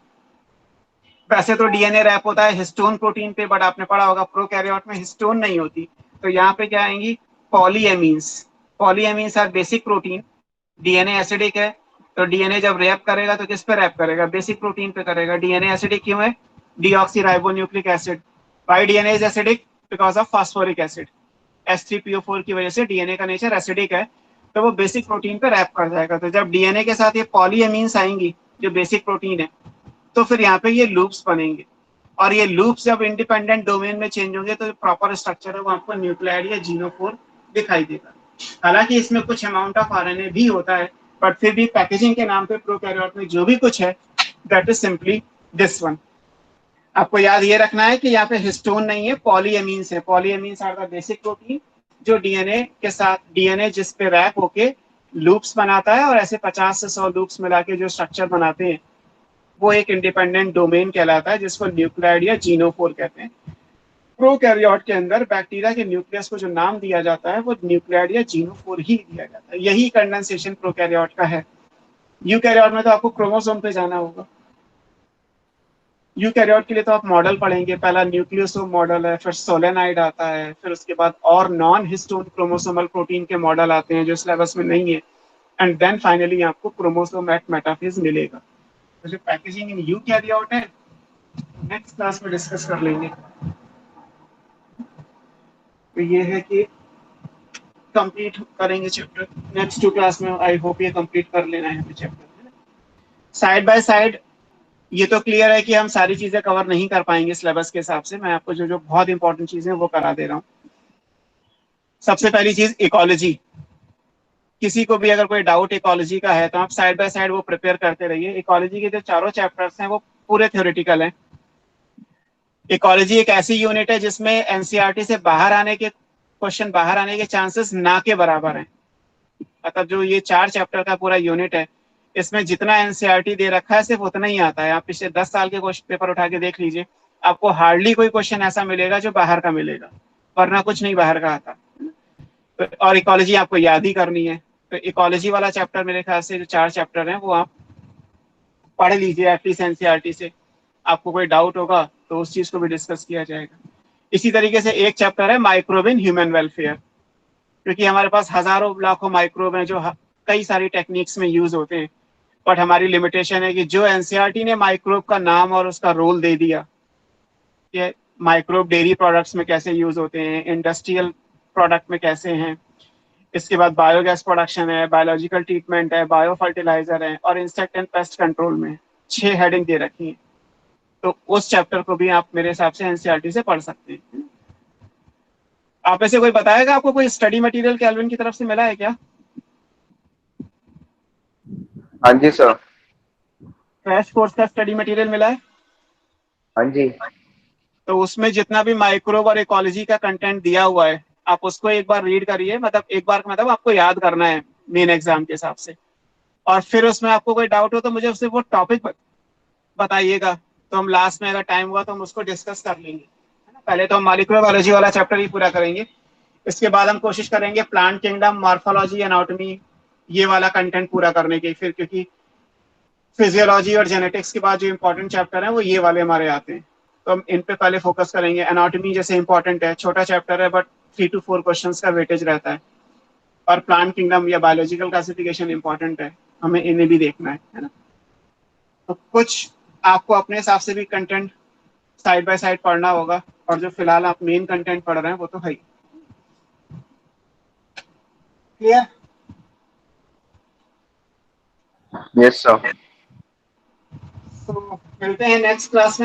A: वैसे तो डीएनए रैप होता है हिस्टोन प्रोटीन पे, बट आपने पढ़ा होगा प्रोकैरियोट में हिस्टोन नहीं होती। तो यहाँ पे क्या आएंगी, polyamines. Polyamines are basic protein. DNA acidic है तो डीएनए जब रैप करेगा तो किस पे रैप करेगा, बेसिक प्रोटीन पे करेगा। डीएनए एसिडिक क्यों है, deoxyribonucleic acid. Why DNA is acidic, because of phosphoric acid. H3PO4 की वजह से डीएनए का नेचर एसिडिक है, तो वो बेसिक प्रोटीन पे रैप कर जाएगा। तो जब डीएनए के साथ ये पॉलीएमीन्स आएंगी जो बेसिक प्रोटीन है, तो फिर यहाँ पे ये लूप्स बनेंगे, और ये लूप्स जब इंडिपेंडेंट डोमेन में चेंज होंगे तो प्रॉपर स्ट्रक्चर है वो आपको न्यूक्लियाइड या जीनोफोर दिखाई देगा। हालांकि इसमें कुछ अमाउंट ऑफ आरएनए भी होता है, बट फिर भी पैकेजिंग के नाम पे प्रोकैरियोट में जो भी कुछ है that is simply this one. आपको याद ये रखना है कि यहाँ पे हिस्टोन नहीं है, पॉलीएमीन्स है। पॉलीएमीन्स आर द बेसिक प्रोटीन जो डीएनए के साथ, डीएनए जिस पे रैप होके लूप्स बनाता है, और ऐसे 50 से 100 लूप्स मिला के जो स्ट्रक्चर बनाते हैं वो एक इंडिपेंडेंट डोमेन कहलाता है, जिसको न्यूक्लियाइड या जीनोफोर कहते हैं। प्रोकैरियोट के अंदर बैक्टीरिया के न्यूक्लियस को जो नाम दिया जाता है वो न्यूक्लियाइड या जीनोफोर ही दिया जाता है। यही कंडेंसेशन प्रोकैरियोट का है। यूकैरियोट में तो आपको क्रोमोसोम पे जाना होगा। यूकैरियोट के लिए तो आप मॉडल पढ़ेंगे, पहला न्यूक्लियोसोम मॉडल है, फिर सोलेनाइड आता है, फिर उसके बाद और नॉन हिस्टोन क्रोमोसोमल प्रोटीन के मॉडल आते हैं जो सिलेबस में नहीं है, एंड देन फाइनली आपको क्रोमोसोम एट मेटाफेज मिलेगा। तो जो पैकेजिंग इन यूकैरियोट है नेक्स्ट क्लास में डिस्कस कर लेंगे। तो ये है कि कंप्लीट करेंगे चैप्टर नेक्स्ट 2 क्लास में। आई होप ये कंप्लीट कर लेना है हमें चैप्टर। साइड बाय साइड ये तो क्लियर है कि हम सारी चीजें कवर नहीं कर पाएंगे सिलेबस के हिसाब से। मैं आपको जो जो बहुत इंपॉर्टेंट चीजें वो करा दे रहा हूँ। सबसे पहली चीज इकोलॉजी। किसी को भी अगर कोई डाउट इकोलॉजी का है तो आप साइड बाय साइड वो प्रिपेयर करते रहिए। इकोलॉजी के जो चारों चैप्टर्स हैं वो पूरे थ्योरेटिकल हैं। इकोलॉजी एक ऐसी यूनिट है जिसमें एनसीईआरटी से बाहर आने के क्वेश्चन बाहर आने के चांसेस ना के बराबर हैं। मतलब जो ये 4 चैप्टर का पूरा यूनिट है इसमें जितना एनसीईआरटी दे रखा है सिर्फ उतना ही आता है। आप पिछले 10 साल के क्वेश्चन पेपर उठा के देख लीजिए, आपको हार्डली कोई क्वेश्चन ऐसा मिलेगा जो बाहर का मिलेगा, वरना कुछ नहीं बाहर का आता। और इकोलॉजी आपको याद ही करनी है, तो इकोलॉजी वाला चैप्टर मेरे ख्याल से जो 4 चैप्टर हैं वो आप पढ़ लीजिए एटलीस्ट एनसीईआरटी से। आपको कोई डाउट होगा तो उस चीज को भी डिस्कस किया जाएगा। इसी तरीके से एक चैप्टर है माइक्रोब इन ह्यूमन वेलफेयर, क्योंकि हमारे पास हजारों लाखों माइक्रोब हैं जो कई सारी टेक्निक्स में यूज होते हैं, बट हमारी लिमिटेशन है कि जो एनसीईआरटी ने माइक्रोब का नाम और उसका रोल दे दिया कि माइक्रोब डेयरी प्रोडक्ट्स में कैसे यूज होते हैं, इंडस्ट्रियल प्रोडक्ट में कैसे हैं, इसके बाद बायोगैस प्रोडक्शन है, बायोलॉजिकल ट्रीटमेंट है, बायो फर्टिलाइजर है, और इंसेक्ट एंड पेस्ट कंट्रोल में 6 हेडिंग दे रखी है। तो उस चैप्टर को भी आप मेरे हिसाब से एनसीईआरटी से पढ़ सकते हैं। आप ऐसे कोई बताएगा आपको कोई स्टडी मटेरियल कैल्विन की तरफ से मिला है क्या?
B: हाँ जी सर।
A: क्रैश कोर्स का स्टडी मटेरियल मिला है?
B: हाँ जी।
A: तो उसमें जितना भी माइक्रोब और इकोलॉजी का कंटेंट दिया हुआ है आप उसको एक बार रीड करिए। मतलब एक बार मतलब आपको याद करना है मेन एग्जाम के हिसाब से, और फिर उसमें आपको कोई डाउट हो तो मुझे उससे वो टॉपिक बताइएगा, तो हम लास्ट में अगर टाइम हुआ तो हम उसको डिस्कस कर लेंगे, है ना। पहले तो हम माइक्रोबायोलॉजी वाला चैप्टर ही पूरा करेंगे, इसके बाद हम कोशिश करेंगे प्लांट किंगडम, मॉर्फोलॉजी, एनाटॉमी ये वाला कंटेंट पूरा करने की। फिर क्योंकि फिजियोलॉजी और जेनेटिक्स के बाद जो इंपॉर्टेंट चैप्टर है वो ये वाले हमारे आते हैं, तो हम इन पे पहले फोकस करेंगे। एनाटॉमी जैसे इंपॉर्टेंट है, छोटा चैप्टर है बट 3 to 4 क्वेश्चंस का वेटेज रहता है, और प्लांट किंगडम या बायोलॉजिकल क्लासिफिकेशन इंपॉर्टेंट है, हमें इन्हें भी देखना है ना। तो कुछ आपको अपने हिसाब से भी कंटेंट साइड बाय साइड पढ़ना होगा, और जो फिलहाल आप मेन कंटेंट पढ़ रहे हैं वो तो है ही। क्लियर?
B: Yes sir.
A: तो मिलते हैं नेक्स्ट क्लास में।